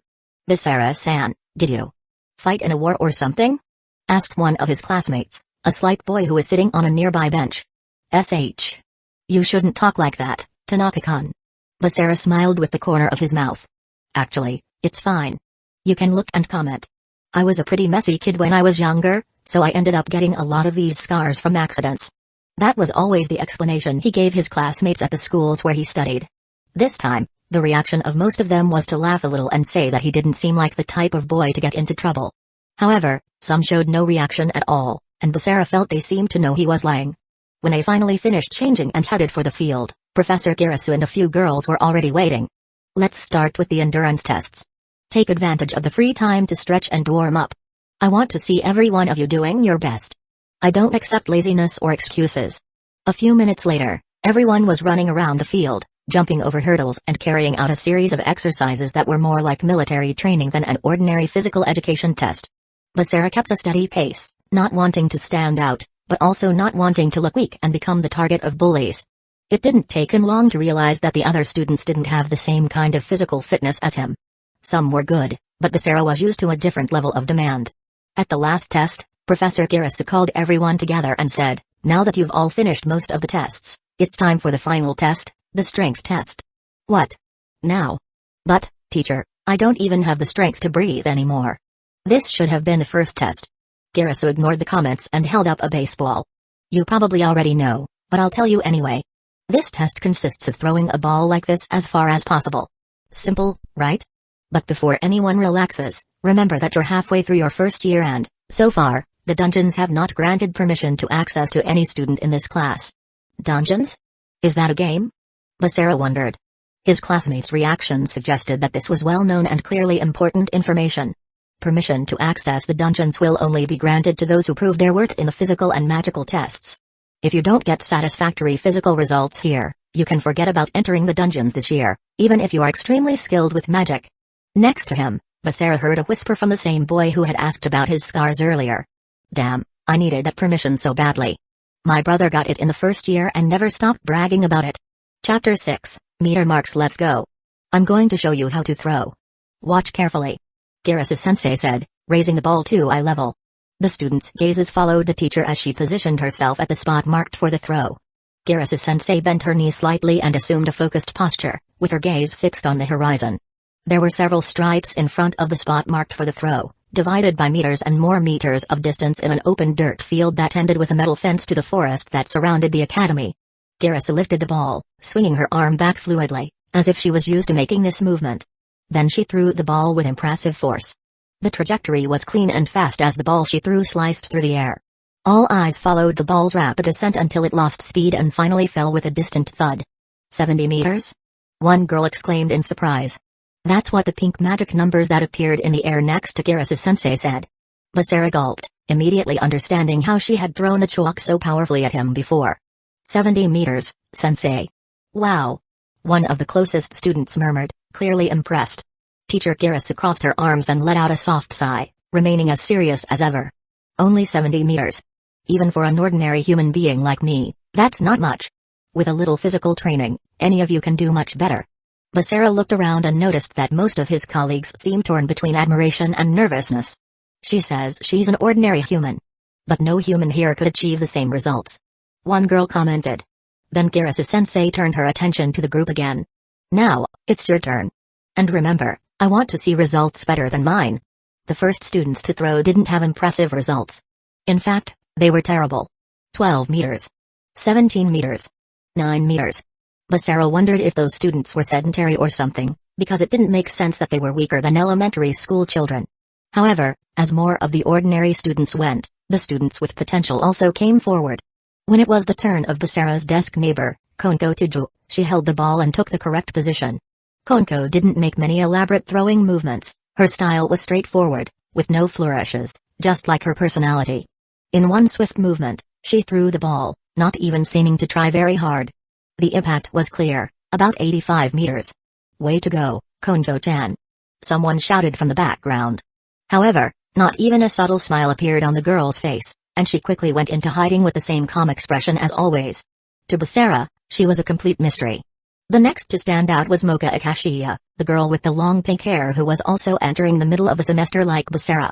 "Basara-san, did you fight in a war or something?" asked one of his classmates, a slight boy who was sitting on a nearby bench. "SH. You shouldn't talk like that, Tanaka-kun." Basara smiled with the corner of his mouth. "Actually, it's fine. You can look and comment. I was a pretty messy kid when I was younger, so I ended up getting a lot of these scars from accidents." That was always the explanation he gave his classmates at the schools where he studied. This time, the reaction of most of them was to laugh a little and say that he didn't seem like the type of boy to get into trouble. However, some showed no reaction at all, and Basara felt they seemed to know he was lying. When they finally finished changing and headed for the field, Professor Kirisu and a few girls were already waiting. "Let's start with the endurance tests. Take advantage of the free time to stretch and warm up. I want to see every one of you doing your best. I don't accept laziness or excuses." A few minutes later, Everyone was running around the field, jumping over hurdles and carrying out a series of exercises that were more like military training than an ordinary physical education test. Basara kept a steady pace, not wanting to stand out, but also not wanting to look weak and become the target of bullies. It didn't take him long to realize that the other students didn't have the same kind of physical fitness as him. Some were good, but Basara was used to a different level of demand. At the last test, Professor Kirisu called everyone together and said, "Now that you've all finished most of the tests, it's time for the final test, the strength test." "What? Now?" "But, teacher, I don't even have the strength to breathe anymore." "This should have been the first test." Kirisu ignored the comments and held up a baseball. "You probably already know, but I'll tell you anyway. This test consists of throwing a ball like this as far as possible. Simple, right? But before anyone relaxes, remember that you're halfway through your first year and, so far, the dungeons have not granted permission to access to any student in this class." "Dungeons? Is that a game?" Basara wondered. His classmates' reactions suggested that this was well-known and clearly important information. Permission to access the dungeons will only be granted to those who prove their worth in the physical and magical tests. If you don't get satisfactory physical results here, you can forget about entering the dungeons this year, even if you are extremely skilled with magic. Next to him, Basara heard a whisper from the same boy who had asked about his scars earlier. "Damn, I needed that permission so badly. My brother got it in the first year and never stopped bragging about it." Chapter 6, Meter Marks. Let's go. "I'm going to show you how to throw. Watch carefully," Kirisu-sensei said, raising the ball to eye level. The students' gazes followed the teacher as she positioned herself at the spot marked for the throw. Kirisu-sensei bent her knees slightly and assumed a focused posture, with her gaze fixed on the horizon. There were several stripes in front of the spot marked for the throw, divided by meters and more meters of distance in an open dirt field that ended with a metal fence to the forest that surrounded the academy. Kirisu lifted the ball, swinging her arm back fluidly, as if she was used to making this movement. Then she threw the ball with impressive force. The trajectory was clean and fast as the ball she threw sliced through the air. All eyes followed the ball's rapid ascent until it lost speed and finally fell with a distant thud. 70 meters? One girl exclaimed in surprise. That's what the pink magic numbers that appeared in the air next to Kirisu-sensei said. Basara gulped, immediately understanding how she had thrown the chalk so powerfully at him before. 70 meters, sensei. Wow. One of the closest students murmured, clearly impressed. Teacher Kirisu crossed her arms and let out a soft sigh, remaining as serious as ever. Only 70 meters. Even for an ordinary human being like me, that's not much. With a little physical training, any of you can do much better. Basara looked around and noticed that most of his colleagues seemed torn between admiration and nervousness. She says she's an ordinary human. But no human here could achieve the same results. One girl commented. Then Kirisu-sensei turned her attention to the group again. Now, it's your turn. And remember, I want to see results better than mine. The first students to throw didn't have impressive results. In fact, they were terrible. 12 meters. 17 meters. 9 meters. Basara wondered if those students were sedentary or something, because it didn't make sense that they were weaker than elementary school children. However, as more of the ordinary students went, the students with potential also came forward. When it was the turn of Basara's desk neighbor, Konko Tuju, she held the ball and took the correct position. Konko didn't make many elaborate throwing movements, her style was straightforward, with no flourishes, just like her personality. In one swift movement, she threw the ball, not even seeming to try very hard. The impact was clear, about 85 meters. Way to go, Konko-chan. Someone shouted from the background. However, not even a subtle smile appeared on the girl's face, and she quickly went into hiding with the same calm expression as always. To Basara, she was a complete mystery. The next to stand out was Mocha Akashiya, the girl with the long pink hair who was also entering the middle of the semester like Basara.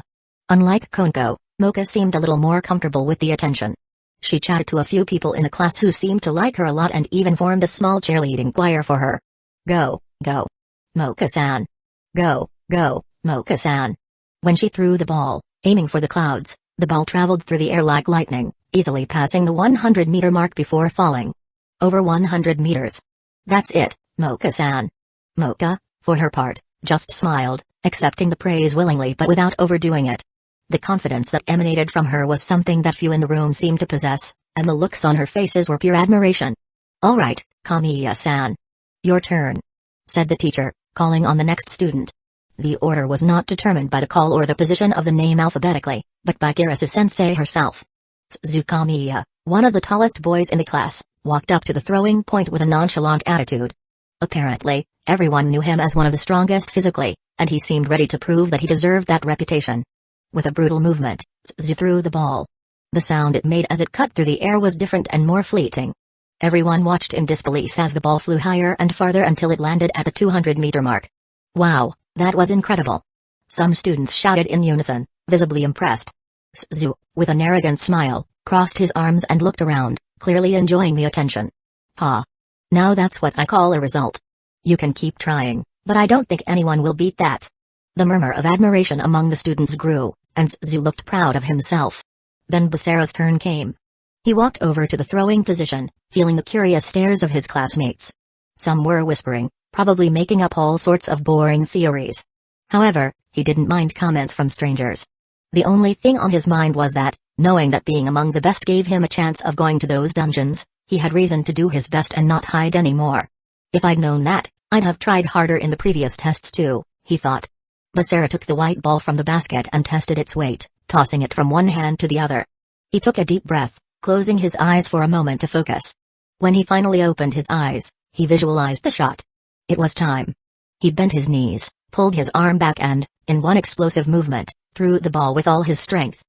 Unlike Konko, Mocha seemed a little more comfortable with the attention. She chatted to a few people in the class who seemed to like her a lot and even formed a small cheerleading choir for her. Go, go. Mocha-san. Go, go, Mocha-san. When she threw the ball, aiming for the clouds, the ball traveled through the air like lightning, easily passing the 100-meter mark before falling. Over 100 meters. That's it, Mocha-san. Mocha, for her part, just smiled, accepting the praise willingly but without overdoing it. The confidence that emanated from her was something that few in the room seemed to possess, and the looks on her faces were pure admiration. All right, Kamiya-san. Your turn, said the teacher, calling on the next student. The order was not determined by the call or the position of the name alphabetically, but by Kirisu-sensei herself. Tsuzukamiya, one of the tallest boys in the class, walked up to the throwing point with a nonchalant attitude. Apparently, everyone knew him as one of the strongest physically, and he seemed ready to prove that he deserved that reputation. With a brutal movement, Tzu threw the ball. The sound it made as it cut through the air was different and more fleeting. Everyone watched in disbelief as the ball flew higher and farther until it landed at the 200-meter mark. Wow, that was incredible! Some students shouted in unison, visibly impressed. Tzu, with an arrogant smile, crossed his arms and looked around, clearly enjoying the attention. Ha! Now that's what I call a result. You can keep trying, but I don't think anyone will beat that. The murmur of admiration among the students grew, and Tzu looked proud of himself. Then Basara's turn came. He walked over to the throwing position, feeling the curious stares of his classmates. Some were whispering, probably making up all sorts of boring theories. However, he didn't mind comments from strangers. The only thing on his mind was that, knowing that being among the best gave him a chance of going to those dungeons, he had reason to do his best and not hide anymore. If I'd known that, I'd have tried harder in the previous tests too, he thought. Basara took the white ball from the basket and tested its weight, tossing it from one hand to the other. He took a deep breath, closing his eyes for a moment to focus. When he finally opened his eyes, he visualized the shot. It was time. He bent his knees, pulled his arm back and, in one explosive movement, threw the ball with all his strength.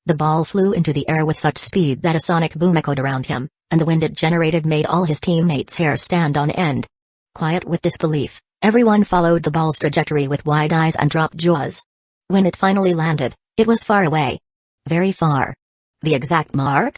The ball flew into the air with such speed that a sonic boom echoed around him, and the wind it generated made all his teammates' hair stand on end. Quiet with disbelief, everyone followed the ball's trajectory with wide eyes and dropped jaws. When it finally landed, it was far away. Very far. The exact mark?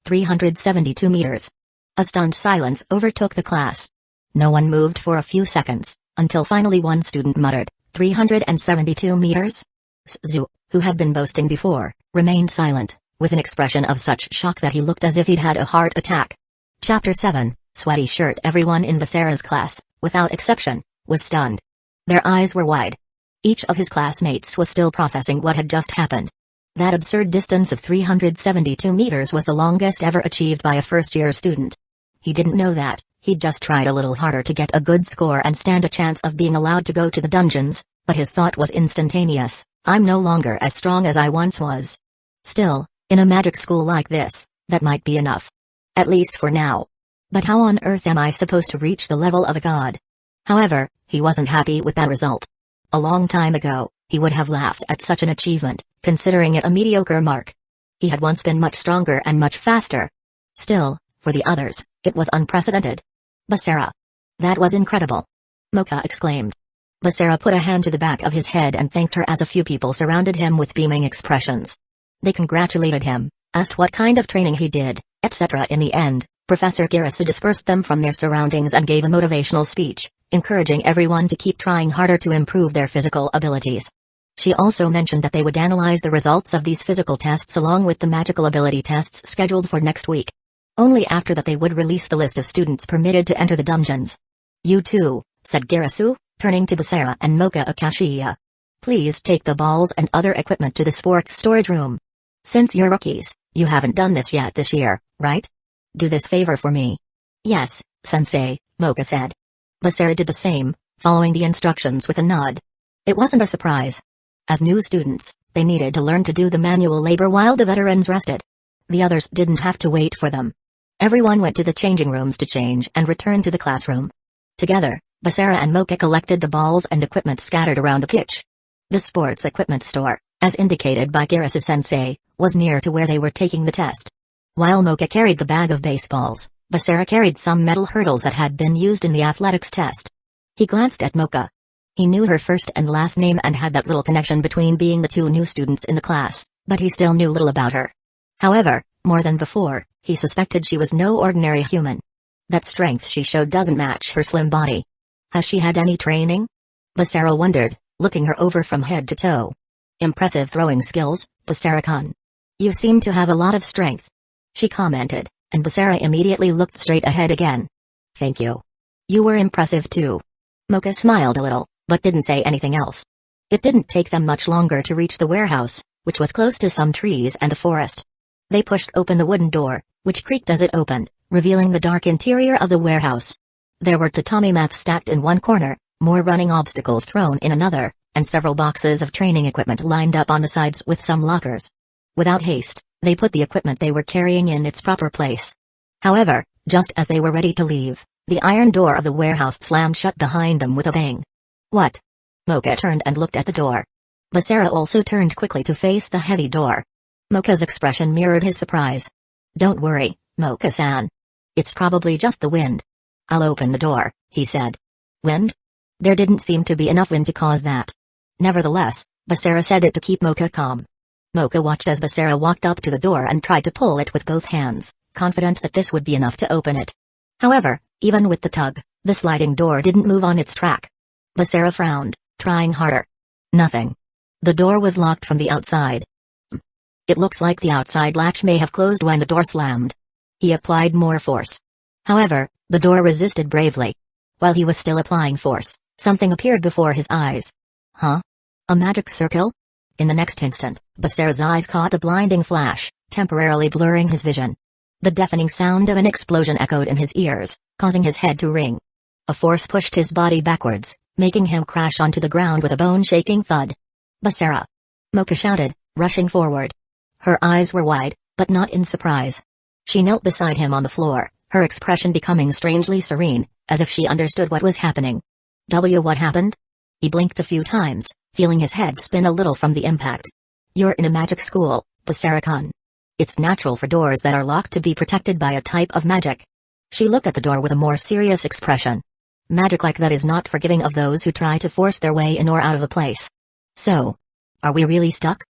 372 meters. A stunned silence overtook the class. No one moved for a few seconds, until finally one student muttered, 372 meters? Tzu, who had been boasting before, remained silent, with an expression of such shock that he looked as if he'd had a heart attack. Chapter 7, Sweaty Shirt. Everyone in Basara's class, without exception, was stunned. Their eyes were wide. Each of his classmates was still processing what had just happened. That absurd distance of 372 meters was the longest ever achieved by a first-year student. He didn't know that, he'd just tried a little harder to get a good score and stand a chance of being allowed to go to the dungeons, but his thought was instantaneous, I'm no longer as strong as I once was. Still, in a magic school like this, that might be enough. At least for now. But how on earth am I supposed to reach the level of a god? However, he wasn't happy with that result. A long time ago, he would have laughed at such an achievement, considering it a mediocre mark. He had once been much stronger and much faster. Still, for the others, it was unprecedented. Basara. That was incredible. Mocha exclaimed. Basara put a hand to the back of his head and thanked her as a few people surrounded him with beaming expressions. They congratulated him, asked what kind of training he did, etc. In the end, Professor Girasu dispersed them from their surroundings and gave a motivational speech, encouraging everyone to keep trying harder to improve their physical abilities. She also mentioned that they would analyze the results of these physical tests along with the magical ability tests scheduled for next week. Only after that they would release the list of students permitted to enter the dungeons. You too, said Girasu, turning to Basara and Mocha Akashiya. Please take the balls and other equipment to the sports storage room. Since you're rookies, you haven't done this yet this year, right? Do this favor for me. Yes, Sensei, Mocha said. Basara did the same, following the instructions with a nod. It wasn't a surprise. As new students, they needed to learn to do the manual labor while the veterans rested. The others didn't have to wait for them. Everyone went to the changing rooms to change and returned to the classroom. Together, Basara and Mocha collected the balls and equipment scattered around the pitch. The sports equipment store, as indicated by Girasu-sensei, was near to where they were taking the test. While Mocha carried the bag of baseballs, Basara carried some metal hurdles that had been used in the athletics test. He glanced at Mocha. He knew her first and last name and had that little connection between being the two new students in the class, but he still knew little about her. However, more than before, he suspected she was no ordinary human. That strength she showed doesn't match her slim body. Has she had any training? Basara wondered, looking her over from head to toe. Impressive throwing skills, Basara-kun. You seem to have a lot of strength. She commented, and Basara immediately looked straight ahead again. Thank you. You were impressive too. Mocha smiled a little, but didn't say anything else. It didn't take them much longer to reach the warehouse, which was close to some trees and the forest. They pushed open the wooden door, which creaked as it opened, revealing the dark interior of the warehouse. There were tatami mats stacked in one corner, more running obstacles thrown in another, and several boxes of training equipment lined up on the sides with some lockers. Without haste, they put the equipment they were carrying in its proper place. However, Just as they were ready to leave, the iron door of the warehouse slammed shut behind them with a bang. What? Mocha turned and looked at the door. Basara also turned quickly to face the heavy door. Mocha's expression mirrored his surprise. Don't worry, Mocha-san. It's probably just the wind. I'll open the door, he said. Wind? There didn't seem to be enough wind to cause that. Nevertheless, Basara said it to keep Mocha calm. Mocha watched as Basara walked up to the door and tried to pull it with both hands, confident that this would be enough to open it. However, even with the tug, the sliding door didn't move on its track. Basara frowned, trying harder. Nothing. The door was locked from the outside. It looks like the outside latch may have closed when the door slammed. He applied more force. However, the door resisted bravely. While he was still applying force, something appeared before his eyes. Huh? A magic circle? In the next instant, Basara's eyes caught a blinding flash, temporarily blurring his vision. The deafening sound of an explosion echoed in his ears, causing his head to ring. A force pushed his body backwards, making him crash onto the ground with a bone-shaking thud. Basara! Mocha shouted, rushing forward. Her eyes were wide, but not in surprise. She knelt beside him on the floor, her expression becoming strangely serene, as if she understood what was happening. What happened? He blinked a few times, feeling his head spin a little from the impact. You're in a magic school, Basara-kun. It's natural for doors that are locked to be protected by a type of magic. She looked at the door with a more serious expression. Magic like that is not forgiving of those who try to force their way in or out of a place. So, are we really stuck?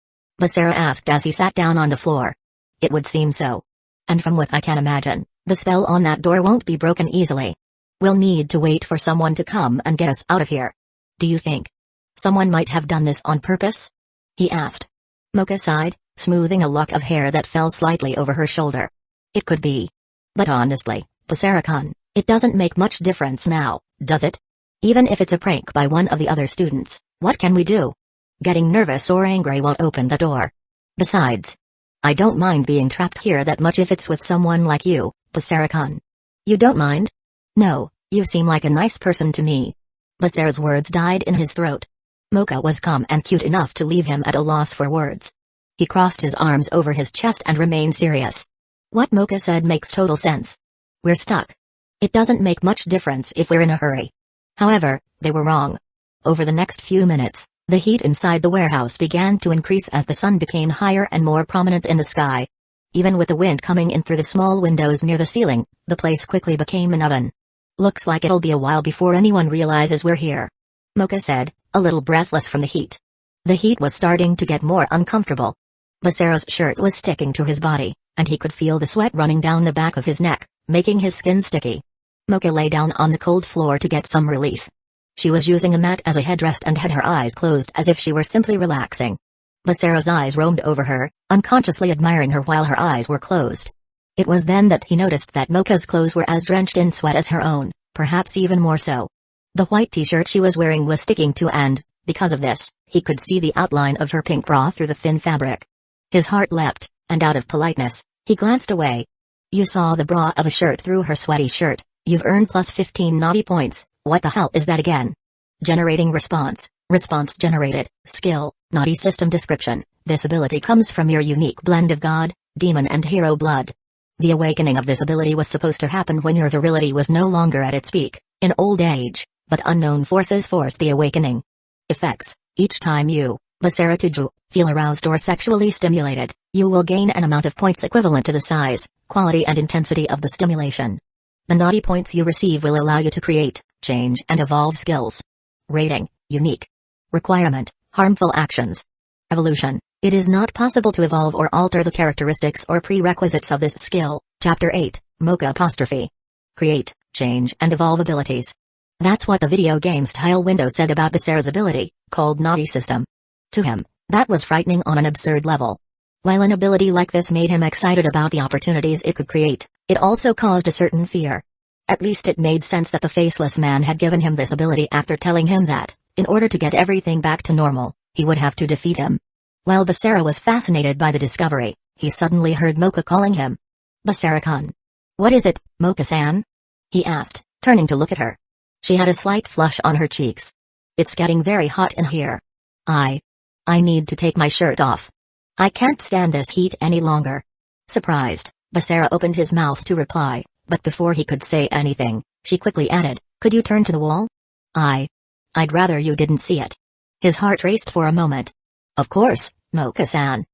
Basara asked as he sat down on the floor. It would seem so. And from what I can imagine, the spell on that door won't be broken easily. We'll need to wait for someone to come and get us out of here. Do you think someone might have done this on purpose? He asked. Mocha sighed, smoothing a lock of hair that fell slightly over her shoulder. It could be. But honestly, Basara-kun, it doesn't make much difference now, does it? Even if it's a prank by one of the other students, what can we do? Getting nervous or angry won't open the door. Besides, I don't mind being trapped here that much if it's with someone like you, Basara-kun. You don't mind? No, you seem like a nice person to me. Basara's words died in his throat. Mocha was calm and cute enough to leave him at a loss for words. He crossed his arms over his chest and remained serious. What Mocha said makes total sense. We're stuck. It doesn't make much difference if we're in a hurry. However, they were wrong. Over the next few minutes, the heat inside the warehouse began to increase as the sun became higher and more prominent in the sky. Even with the wind coming in through the small windows near the ceiling, the place quickly became an oven. Looks like it'll be a while before anyone realizes we're here, Mocha said, a little breathless from the heat. The heat was starting to get more uncomfortable. Basara's shirt was sticking to his body, and he could feel the sweat running down the back of his neck, making his skin sticky. Mocha lay down on the cold floor to get some relief. She was using a mat as a headrest and had her eyes closed as if she were simply relaxing. Basara's eyes roamed over her, unconsciously admiring her while her eyes were closed. It was then that he noticed that Mocha's clothes were as drenched in sweat as her own, perhaps even more so. The white t-shirt she was wearing was sticking to and, because of this, he could see the outline of her pink bra through the thin fabric. His heart leapt, and out of politeness, he glanced away. You saw the bra of a shirt through her sweaty shirt. You've earned plus 15 naughty points. What the hell is that again? Generating response. Response generated. Skill, naughty system description. This ability comes from your unique blend of god, demon and hero blood. The awakening of this ability was supposed to happen when your virility was no longer at its peak, in old age, but unknown forces forced the awakening. Effects. Each time you, Basara Tuju, feel aroused or sexually stimulated, you will gain an amount of points equivalent to the size, quality and intensity of the stimulation. The naughty points you receive will allow you to create, change and evolve skills. Rating, unique. Requirement, harmful actions. Evolution, it is not possible to evolve or alter the characteristics or prerequisites of this skill. Chapter 8, Mocha apostrophe. Create, change and evolve abilities. That's what the video game style window said about Basara's ability, called Naughty System. To him, that was frightening on an absurd level. While an ability like this made him excited about the opportunities it could create, it also caused a certain fear. At least it made sense that the faceless man had given him this ability after telling him that, in order to get everything back to normal, he would have to defeat him. While Basara was fascinated by the discovery, he suddenly heard Mocha calling him. Basara-kun. What is it, Mocha-san? He asked, turning to look at her. She had a slight flush on her cheeks. It's getting very hot in here. I need to take my shirt off. I can't stand this heat any longer. Surprised, Basara opened his mouth to reply, But before he could say anything, she quickly added, "Could you turn to the wall?" I'd rather you didn't see it." His heart raced for a moment. "Of course, Mocha-san."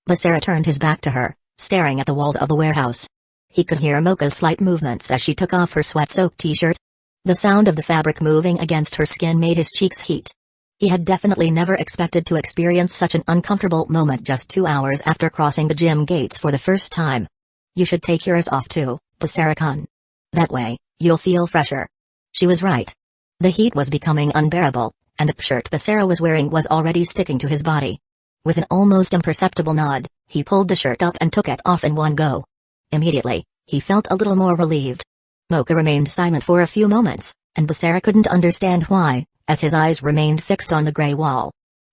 Basara turned his back to her, staring at the walls of the warehouse. He could hear Mocha's slight movements as she took off her sweat-soaked t-shirt. The sound of the fabric moving against her skin made his cheeks heat. He had definitely never expected to experience such an uncomfortable moment just 2 hours after crossing the gym gates for the first time. "You should take yours off too, Basara-kun. That way, you'll feel fresher." She was right. The heat was becoming unbearable, and the shirt Basara was wearing was already sticking to his body. With an almost imperceptible nod, he pulled the shirt up and took it off in one go. Immediately, he felt a little more relieved. Mocha remained silent for a few moments, and Basara couldn't understand why, as his eyes remained fixed on the gray wall.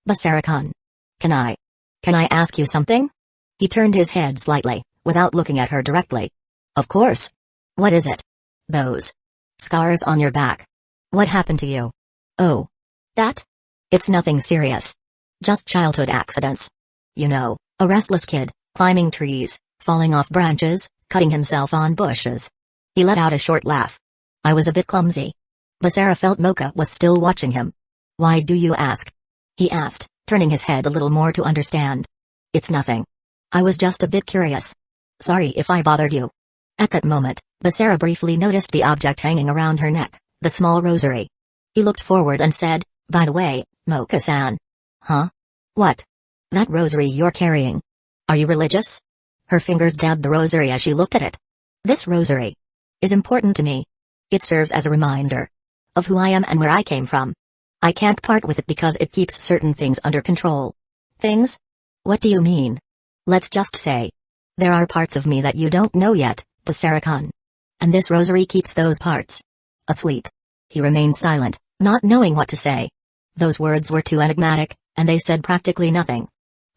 "Basara-kun. Can I ask you something?" He turned his head slightly, without looking at her directly. "Of course. What is it?" "Those scars on your back. What happened to you?" "Oh. That? It's nothing serious. Just childhood accidents. You know, a restless kid, climbing trees, falling off branches, cutting himself on bushes." He let out a short laugh. "I was a bit clumsy." Basara felt Mocha was still watching him. "Why do you ask?" he asked, turning his head a little more to understand. "It's nothing. I was just a bit curious. Sorry if I bothered you." At that moment, Basara briefly noticed the object hanging around her neck, the small rosary. He looked forward and said, "By the way, Mocha-san." "Huh? What?" "That rosary you're carrying. Are you religious?" Her fingers dabbed the rosary as she looked at it. "This rosary is important to me. It serves as a reminder of who I am and where I came from. I can't part with it because it keeps certain things under control." "Things? What do you mean?" "Let's just say there are parts of me that you don't know yet, Basara-kun. And this rosary keeps those parts asleep." He remained silent, not knowing what to say. Those words were too enigmatic, and they said practically nothing.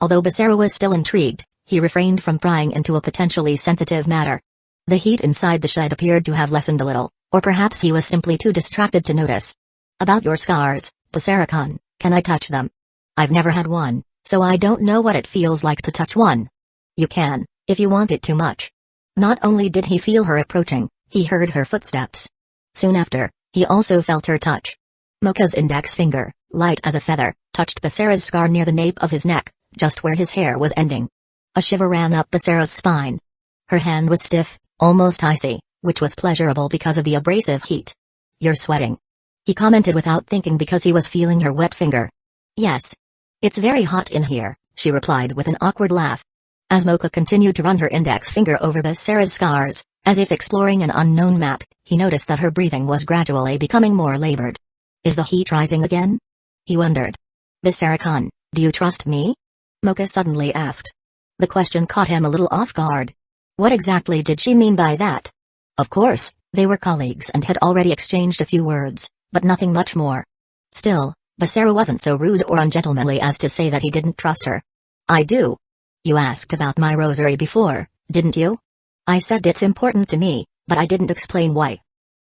Although Basara was still intrigued, he refrained from prying into a potentially sensitive matter. The heat inside the shed appeared to have lessened a little, or perhaps he was simply too distracted to notice. "About your scars, Basara-kun, can I touch them? I've never had one, so I don't know what it feels like to touch one." "You can, if you want it too much." Not only did he feel her approaching, he heard her footsteps. Soon after, he also felt her touch. Mocha's index finger, light as a feather, touched Basara's scar near the nape of his neck, just where his hair was ending. A shiver ran up Basara's spine. Her hand was stiff, almost icy, which was pleasurable because of the abrasive heat. "You're sweating," he commented without thinking because he was feeling her wet finger. "Yes. It's very hot in here," she replied with an awkward laugh. As Mocha continued to run her index finger over Basara's scars, as if exploring an unknown map, he noticed that her breathing was gradually becoming more labored. "Is the heat rising again?" he wondered. "Basara-kun, do you trust me?" Mocha suddenly asked. The question caught him a little off guard. What exactly did she mean by that? Of course, they were colleagues and had already exchanged a few words, but nothing much more. Still, Basara wasn't so rude or ungentlemanly as to say that he didn't trust her. "I do." "You asked about my rosary before, didn't you?" "I said it's important to me, but I didn't explain why."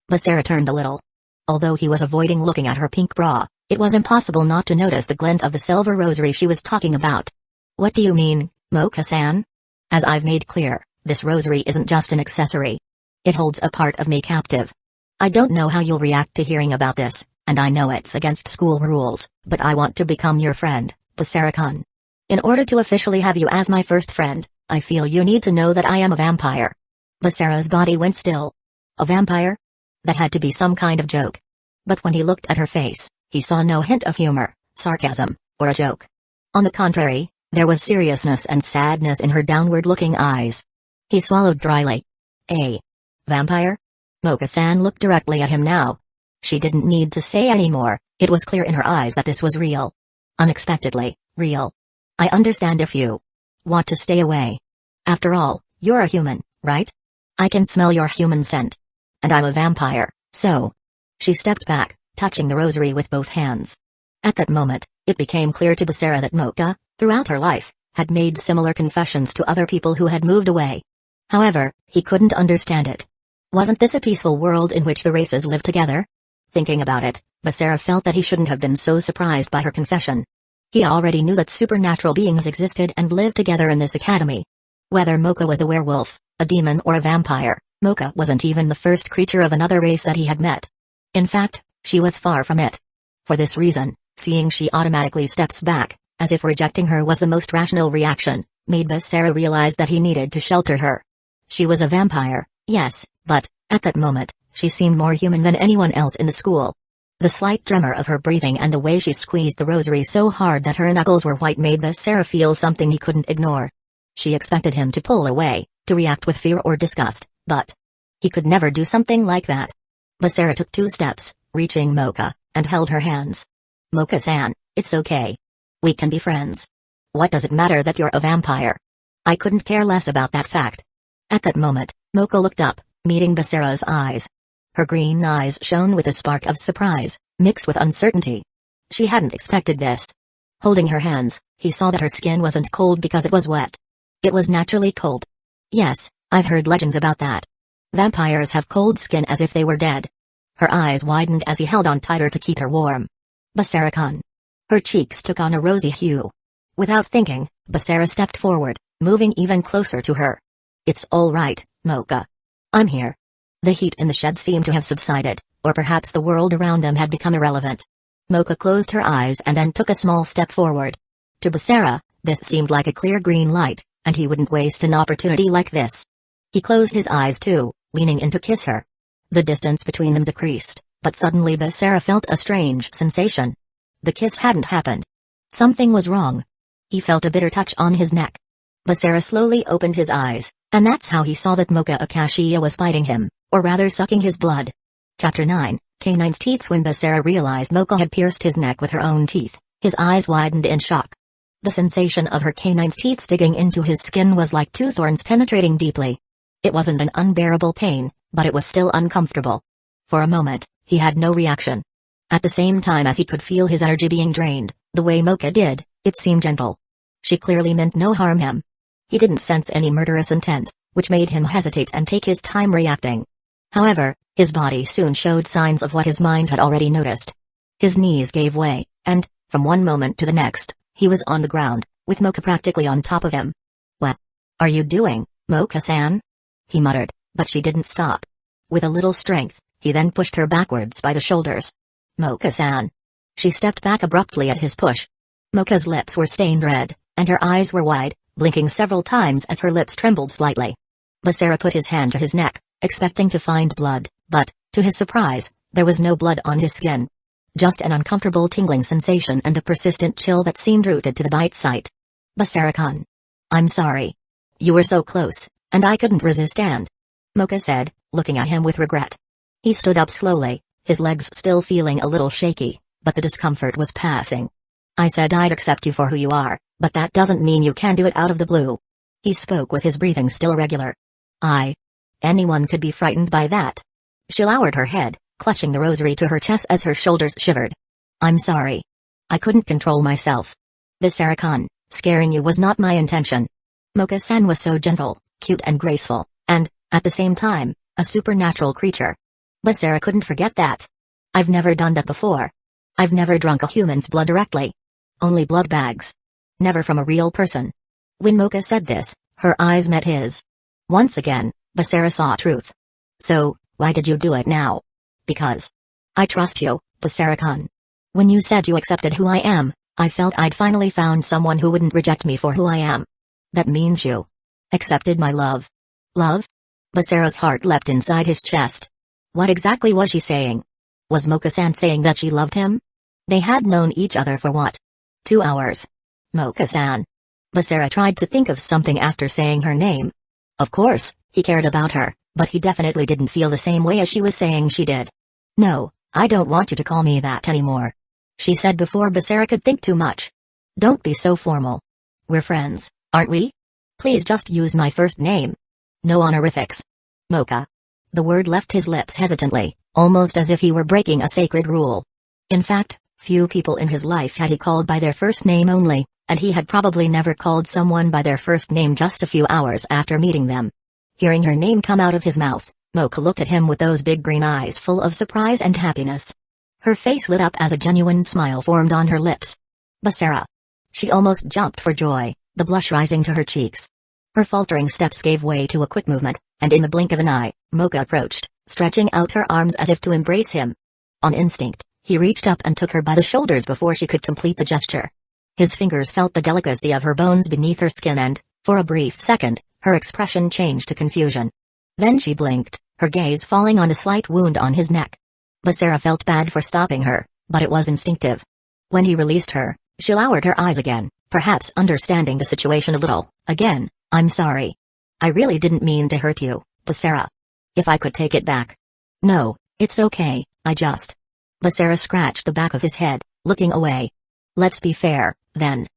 Basara turned a little. Although he was avoiding looking at her pink bra, it was impossible not to notice the glint of the silver rosary she was talking about. "What do you mean, Mocha-san?" "As I've made clear, this rosary isn't just an accessory. It holds a part of me captive. I don't know how you'll react to hearing about this, and I know it's against school rules, but I want to become your friend, Basara-kun. In order to officially have you as my first friend, I feel you need to know that I am a vampire." Basara's body went still. A vampire? That had to be some kind of joke. But when he looked at her face, he saw no hint of humor, sarcasm, or a joke. On the contrary, there was seriousness and sadness in her downward-looking eyes. He swallowed dryly. "A vampire?" Mocha-san looked directly at him now. She didn't need to say any more, it was clear in her eyes that this was real. Unexpectedly, real. "I understand if you want to stay away. After all, you're a human, right? I can smell your human scent. And I'm a vampire, so..." She stepped back, touching the rosary with both hands. At that moment, it became clear to Basara that Mocha, throughout her life, had made similar confessions to other people who had moved away. However, he couldn't understand it. Wasn't this a peaceful world in which the races lived together? Thinking about it, Basara felt that he shouldn't have been so surprised by her confession. He already knew that supernatural beings existed and lived together in this academy. Whether Mocha was a werewolf, a demon or a vampire, Mocha wasn't even the first creature of another race that he had met. In fact, she was far from it. For this reason, seeing she automatically steps back, as if rejecting her was the most rational reaction, made Basara realize that he needed to shelter her. She was a vampire, yes, but, at that moment, she seemed more human than anyone else in the school. The slight tremor of her breathing and the way she squeezed the rosary so hard that her knuckles were white made Basara feel something he couldn't ignore. She expected him to pull away, to react with fear or disgust, but he could never do something like that. Basara took 2 steps, reaching Mocha, and held her hands. Mocha-san, it's okay. We can be friends. What does it matter that you're a vampire? I couldn't care less about that fact. At that moment, Mocha looked up, meeting Basara's eyes. Her green eyes shone with a spark of surprise, mixed with uncertainty. She hadn't expected this. Holding her hands, he saw that her skin wasn't cold because it was wet. It was naturally cold. Yes, I've heard legends about that. Vampires have cold skin as if they were dead. Her eyes widened as he held on tighter to keep her warm. Basara-kun. Her cheeks took on a rosy hue. Without thinking, Basara stepped forward, moving even closer to her. It's all right, Mocha. I'm here. The heat in the shed seemed to have subsided, or perhaps the world around them had become irrelevant. Mocha closed her eyes and then took a small step forward. To Basara, this seemed like a clear green light, and he wouldn't waste an opportunity like this. He closed his eyes too, leaning in to kiss her. The distance between them decreased, but suddenly Basara felt a strange sensation. The kiss hadn't happened. Something was wrong. He felt a bitter touch on his neck. Basara slowly opened his eyes, and that's how he saw that Mocha Akashiya was biting him, or rather sucking his blood. Chapter 9, K9's teeth. When Basara realized Mocha had pierced his neck with her own teeth, his eyes widened in shock. The sensation of her K9's teeth digging into his skin was like 2 thorns penetrating deeply. It wasn't an unbearable pain, but it was still uncomfortable. For a moment, he had no reaction. At the same time as he could feel his energy being drained, the way Mocha did, it seemed gentle. She clearly meant no harm him. He didn't sense any murderous intent, which made him hesitate and take his time reacting. However, his body soon showed signs of what his mind had already noticed. His knees gave way, and, from one moment to the next, he was on the ground, with Mocha practically on top of him. What are you doing, Mocha-san? He muttered, but she didn't stop. With a little strength, he then pushed her backwards by the shoulders. Mocha-san. She stepped back abruptly at his push. Mocha's lips were stained red, and her eyes were wide, blinking several times as her lips trembled slightly. Basara put his hand to his neck, expecting to find blood, but, to his surprise, there was no blood on his skin. Just an uncomfortable tingling sensation and a persistent chill that seemed rooted to the bite site. Basara-kun. I'm sorry. You were so close, and I couldn't resist Mocha said, looking at him with regret. He stood up slowly, his legs still feeling a little shaky, but the discomfort was passing. I said I'd accept you for who you are, but that doesn't mean you can do it out of the blue. He spoke with his breathing still regular. Anyone could be frightened by that. She lowered her head, clutching the rosary to her chest as her shoulders shivered. I'm sorry. I couldn't control myself. Basara-kun, scaring you was not my intention. Mocha-san was so gentle, cute and graceful, and, at the same time, a supernatural creature. Basara couldn't forget that. I've never done that before. I've never drunk a human's blood directly. Only blood bags. Never from a real person. When Mocha said this, her eyes met his. Once again, Basara saw truth. So, why did you do it now? Because I trust you, Basara-kun. When you said you accepted who I am, I felt I'd finally found someone who wouldn't reject me for who I am. That means you accepted my love. Love? Basara's heart leapt inside his chest. What exactly was she saying? Was Mocha-san saying that she loved him? They had known each other for what? 2 hours. Mocha-san. Basara tried to think of something after saying her name. Of course, he cared about her, but he definitely didn't feel the same way as she was saying she did. No, I don't want you to call me that anymore. She said before Basara could think too much. Don't be so formal. We're friends, aren't we? Please just use my first name. No honorifics. Mocha. The word left his lips hesitantly, almost as if he were breaking a sacred rule. In fact, few people in his life had he called by their first name only, and he had probably never called someone by their first name just a few hours after meeting them. Hearing her name come out of his mouth, Mocha looked at him with those big green eyes full of surprise and happiness. Her face lit up as a genuine smile formed on her lips. Basara. She almost jumped for joy, the blush rising to her cheeks. Her faltering steps gave way to a quick movement, and in the blink of an eye, Mocha approached, stretching out her arms as if to embrace him. On instinct, he reached up and took her by the shoulders before she could complete the gesture. His fingers felt the delicacy of her bones beneath her skin and, for a brief second, her expression changed to confusion. Then she blinked, her gaze falling on a slight wound on his neck. Basara felt bad for stopping her, but it was instinctive. When he released her, she lowered her eyes again, perhaps understanding the situation a little. Again, I'm sorry. I really didn't mean to hurt you, Basara. If I could take it back. No, it's okay, I just... Basara scratched the back of his head, looking away. Let's be fair, then.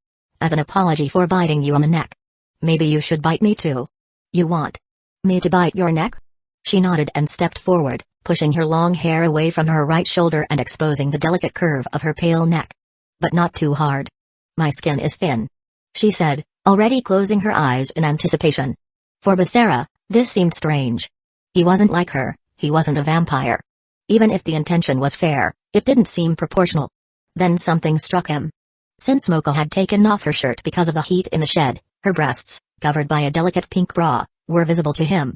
As an apology for biting you on the neck. Maybe you should bite me too. You want me to bite your neck? She nodded and stepped forward, pushing her long hair away from her right shoulder and exposing the delicate curve of her pale neck. But not too hard. My skin is thin, she said, already closing her eyes in anticipation. For Basara, this seemed strange. He wasn't like her, he wasn't a vampire. Even if the intention was fair, it didn't seem proportional. Then something struck him. Since Mocha had taken off her shirt because of the heat in the shed, her breasts, covered by a delicate pink bra, were visible to him.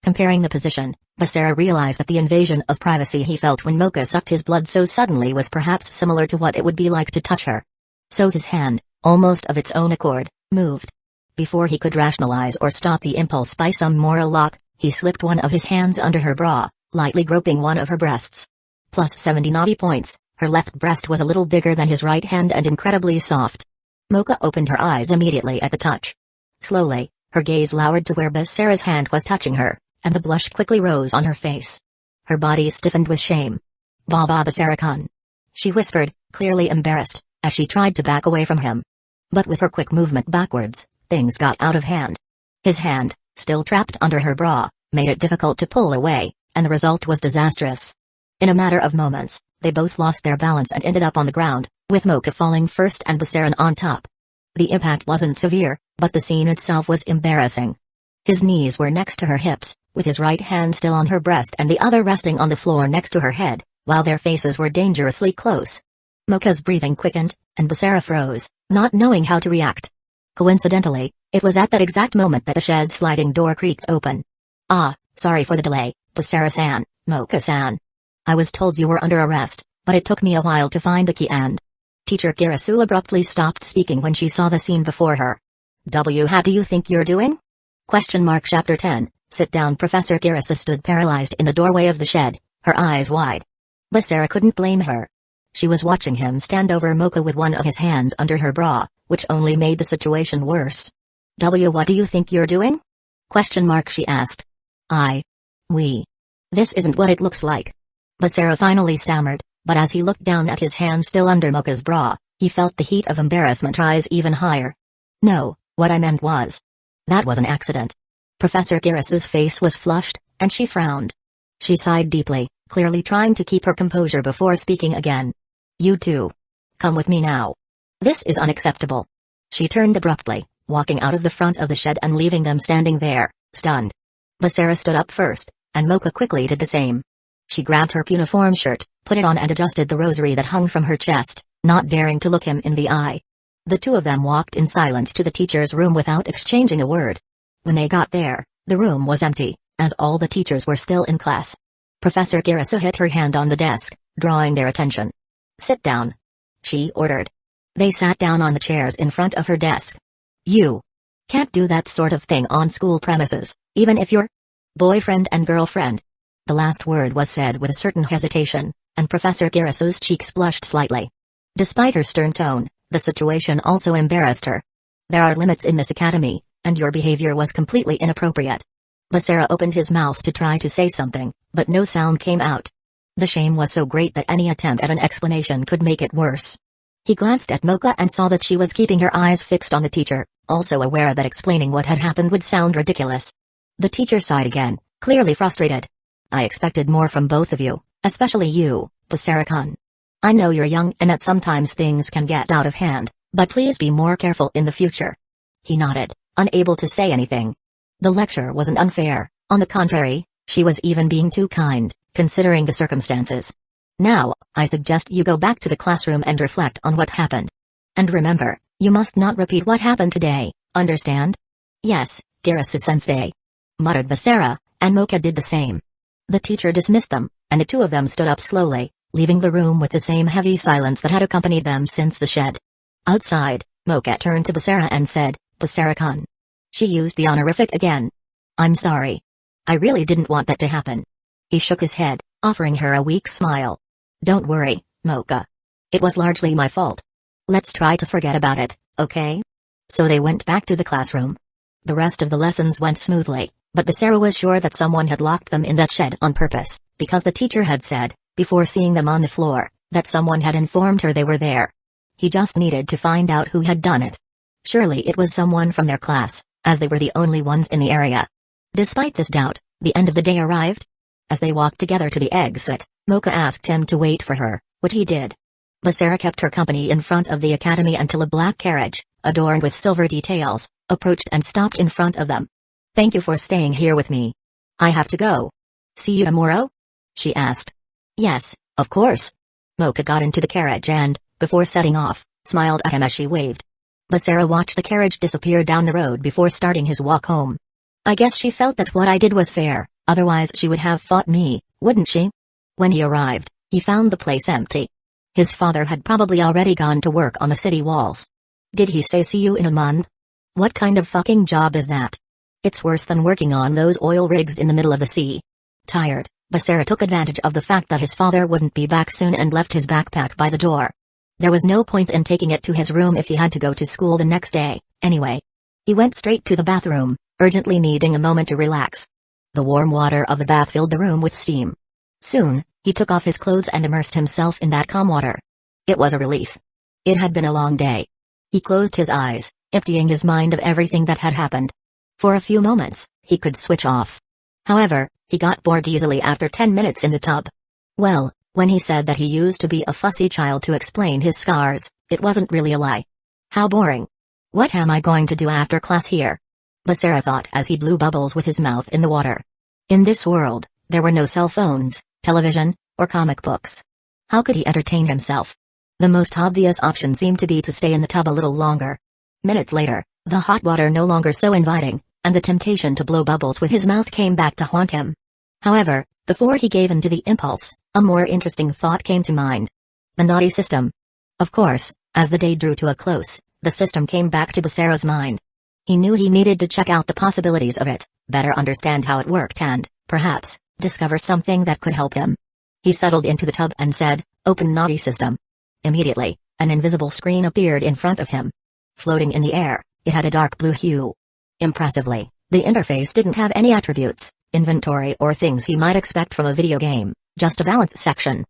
Comparing the position, Basara realized that the invasion of privacy he felt when Mocha sucked his blood so suddenly was perhaps similar to what it would be like to touch her. So his hand, almost of its own accord, moved. Before he could rationalize or stop the impulse by some moral lock, he slipped one of his hands under her bra, lightly groping one of her breasts. Plus 70 naughty points, her left breast was a little bigger than his right hand and incredibly soft. Mocha opened her eyes immediately at the touch. Slowly, her gaze lowered to where Basara's hand was touching her, and the blush quickly rose on her face. Her body stiffened with shame. Baba Basara-kun, she whispered, clearly embarrassed, as she tried to back away from him. But with her quick movement backwards, things got out of hand. His hand, still trapped under her bra, made it difficult to pull away, and the result was disastrous. In a matter of moments, they both lost their balance and ended up on the ground, with Mocha falling first and Basara on top. The impact wasn't severe, but the scene itself was embarrassing. His knees were next to her hips, with his right hand still on her breast and the other resting on the floor next to her head, while their faces were dangerously close. Mocha's breathing quickened, and Basara froze, not knowing how to react. Coincidentally, it was at that exact moment that the shed sliding door creaked open. Ah, sorry for the delay, Basara-san, Mocha-san. I was told you were under arrest, but it took me a while to find the key and... Teacher Kirisu abruptly stopped speaking when she saw the scene before her. How do you think you're doing? Chapter 10, Sit down. Professor Kirisu stood paralyzed in the doorway of the shed, her eyes wide. Basara couldn't blame her. She was watching him stand over Mocha with one of his hands under her bra, which only made the situation worse. What do you think you're doing? She asked. This isn't what it looks like. Basara finally stammered, but as he looked down at his hand still under Mocha's bra, he felt the heat of embarrassment rise even higher. No, what I meant was... That was an accident. Professor Kirisu's face was flushed, and she frowned. She sighed deeply, clearly trying to keep her composure before speaking again. You two. Come with me now. This is unacceptable. She turned abruptly, walking out of the front of the shed and leaving them standing there, stunned. Basara stood up first, and Mocha quickly did the same. She grabbed her uniform shirt, put it on and adjusted the rosary that hung from her chest, not daring to look him in the eye. The two of them walked in silence to the teacher's room without exchanging a word. When they got there, the room was empty, as all the teachers were still in class. Professor Kirisu hit her hand on the desk, drawing their attention. Sit down, she ordered. They sat down on the chairs in front of her desk. You can't do that sort of thing on school premises, even if you're boyfriend and girlfriend. The last word was said with a certain hesitation, and Professor Kirisu's cheeks blushed slightly. Despite her stern tone, the situation also embarrassed her. There are limits in this academy, and your behavior was completely inappropriate. Basara opened his mouth to try to say something, but no sound came out. The shame was so great that any attempt at an explanation could make it worse. He glanced at Mocha and saw that she was keeping her eyes fixed on the teacher, also aware that explaining what had happened would sound ridiculous. The teacher sighed again, clearly frustrated. I expected more from both of you, especially you, Basara-kun. I know you're young and that sometimes things can get out of hand, but please be more careful in the future. He nodded, unable to say anything. The lecture wasn't unfair, on the contrary, she was even being too kind, considering the circumstances. Now, I suggest you go back to the classroom and reflect on what happened. And remember, you must not repeat what happened today, understand? Yes, Kirisu-sensei, muttered Basara, and Mocha did the same. The teacher dismissed them, and the two of them stood up slowly, leaving the room with the same heavy silence that had accompanied them since the shed. Outside, Mocha turned to Basara and said, "Basara-kun." She used the honorific again. "I'm sorry. I really didn't want that to happen." He shook his head, offering her a weak smile. "Don't worry, Mocha. It was largely my fault. Let's try to forget about it, okay?" So they went back to the classroom. The rest of the lessons went smoothly, but Basara was sure that someone had locked them in that shed on purpose, because the teacher had said, before seeing them on the floor, that someone had informed her they were there. He just needed to find out who had done it. Surely it was someone from their class, as they were the only ones in the area. Despite this doubt, the end of the day arrived. As they walked together to the exit, Mocha asked him to wait for her, which he did. Basara kept her company in front of the academy until a black carriage, adorned with silver details, approached and stopped in front of them. "Thank you for staying here with me. I have to go. See you tomorrow?" she asked. "Yes, of course." Mocha got into the carriage and, before setting off, smiled at him as she waved. Basara watched the carriage disappear down the road before starting his walk home. "I guess she felt that what I did was fair, otherwise she would have fought me, wouldn't she?" When he arrived, he found the place empty. His father had probably already gone to work on the city walls. Did he say see you in a month? What kind of fucking job is that? It's worse than working on those oil rigs in the middle of the sea. Tired, Basara took advantage of the fact that his father wouldn't be back soon and left his backpack by the door. There was no point in taking it to his room if he had to go to school the next day, anyway. He went straight to the bathroom, urgently needing a moment to relax. The warm water of the bath filled the room with steam. Soon, he took off his clothes and immersed himself in that calm water. It was a relief. It had been a long day. He closed his eyes, emptying his mind of everything that had happened. For a few moments, he could switch off. However, he got bored easily after 10 minutes in the tub. Well, when he said that he used to be a fussy child to explain his scars, it wasn't really a lie. How boring. What am I going to do after class here? Basara thought as he blew bubbles with his mouth in the water. In this world, there were no cell phones, television, or comic books. How could he entertain himself? The most obvious option seemed to be to stay in the tub a little longer. Minutes later, the hot water no longer so inviting, and the temptation to blow bubbles with his mouth came back to haunt him. However, before he gave in to the impulse, a more interesting thought came to mind. The naughty system. Of course, as the day drew to a close, the system came back to Basara's mind. He knew he needed to check out the possibilities of it, better understand how it worked and, perhaps, discover something that could help him. He settled into the tub and said, "Open naughty system." Immediately, an invisible screen appeared in front of him. Floating in the air, it had a dark blue hue. Impressively, the interface didn't have any attributes, inventory or things he might expect from a video game, just a balance section.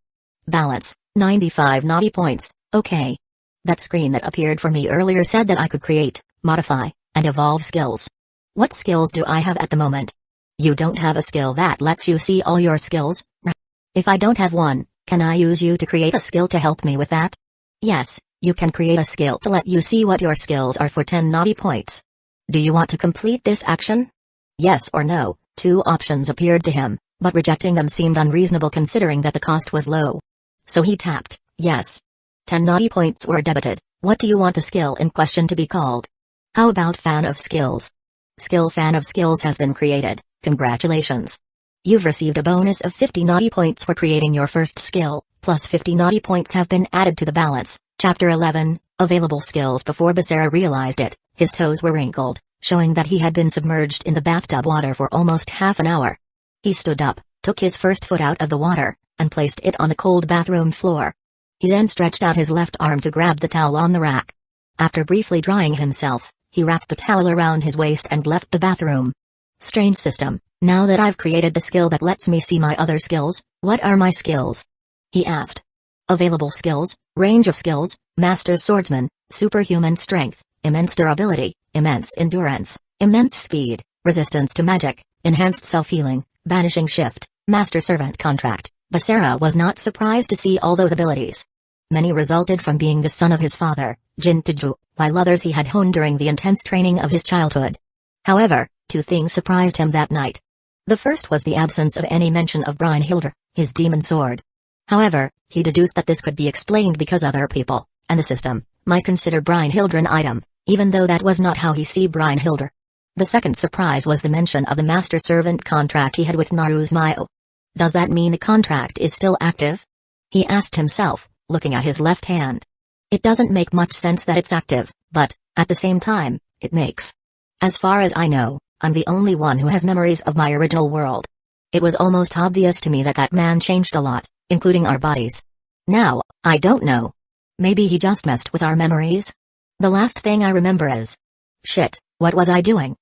Balance, 95 naughty points, okay. That screen that appeared for me earlier said that I could create, modify, and evolve skills. What skills do I have at the moment? You don't have a skill that lets you see all your skills, right? If I don't have one, can I use you to create a skill to help me with that? Yes, you can create a skill to let you see what your skills are for 10 naughty points. Do you want to complete this action? Yes or no, two options appeared to him, but rejecting them seemed unreasonable considering that the cost was low. So he tapped, yes. 10 naughty points were debited. What do you want the skill in question to be called? How about Fan of Skills? Skill Fan of Skills has been created, congratulations. You've received a bonus of 50 naughty points for creating your first skill, plus 50 naughty points have been added to the balance. Chapter 11, Available Skills. Before Basara realized it, his toes were wrinkled, showing that he had been submerged in the bathtub water for almost half an hour. He stood up, took his first foot out of the water, and placed it on the cold bathroom floor. He then stretched out his left arm to grab the towel on the rack. After briefly drying himself, he wrapped the towel around his waist and left the bathroom. Strange system, now that I've created the skill that lets me see my other skills, what are my skills? He asked. Available skills, range of skills, Master Swordsman, superhuman strength, immense durability, immense endurance, immense speed, resistance to magic, enhanced self-healing, banishing shift, Master Servant contract. Basara was not surprised to see all those abilities. Many resulted from being the son of his father, Jin Taiju, while others he had honed during the intense training of his childhood. However, two things surprised him that night. The first was the absence of any mention of Brynhildr, his demon sword. However, he deduced that this could be explained because other people, and the system, might consider Brynhildr an item, even though that was not how he see Brynhildr. The second surprise was the mention of the master-servant contract he had with Naruto. Does that mean the contract is still active? He asked himself, looking at his left hand. It doesn't make much sense that it's active, but, at the same time, it makes. As far as I know, I'm the only one who has memories of my original world. It was almost obvious to me that that man changed a lot, including our bodies. Now, I don't know. Maybe he just messed with our memories? The last thing I remember is... Shit, what was I doing?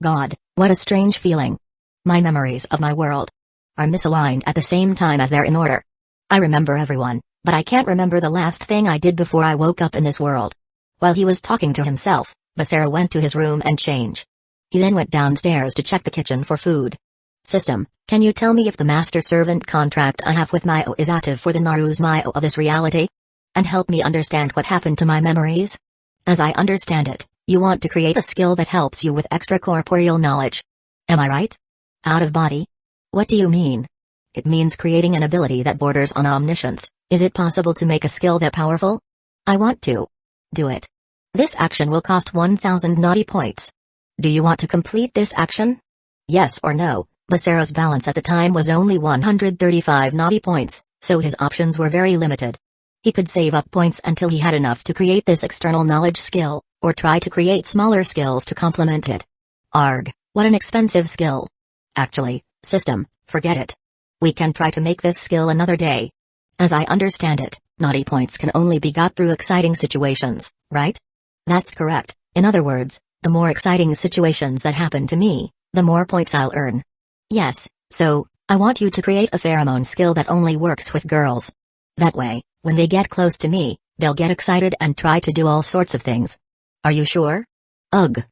God, what a strange feeling. My memories of my world are misaligned at the same time as they're in order. I remember everyone, but I can't remember the last thing I did before I woke up in this world. While he was talking to himself, Basara went to his room and changed. He then went downstairs to check the kitchen for food. System, can you tell me if the master-servant contract I have with Mio is active for the Naruto of this reality? And help me understand what happened to my memories? As I understand it, you want to create a skill that helps you with extracorporeal knowledge. Am I right? Out of body? What do you mean? It means creating an ability that borders on omniscience. Is it possible to make a skill that powerful? I want to. Do it. This action will cost 1,000 naughty points. Do you want to complete this action? Yes or no? Basara's balance at the time was only 135 naughty points, so his options were very limited. He could save up points until he had enough to create this external knowledge skill, or try to create smaller skills to complement it. Arg, what an expensive skill. Actually, system, forget it. We can try to make this skill another day. As I understand it, naughty points can only be got through exciting situations, right? That's correct. In other words, the more exciting situations that happen to me, the more points I'll earn. Yes, so, I want you to create a pheromone skill that only works with girls. That way, when they get close to me, they'll get excited and try to do all sorts of things. Are you sure? Ugh.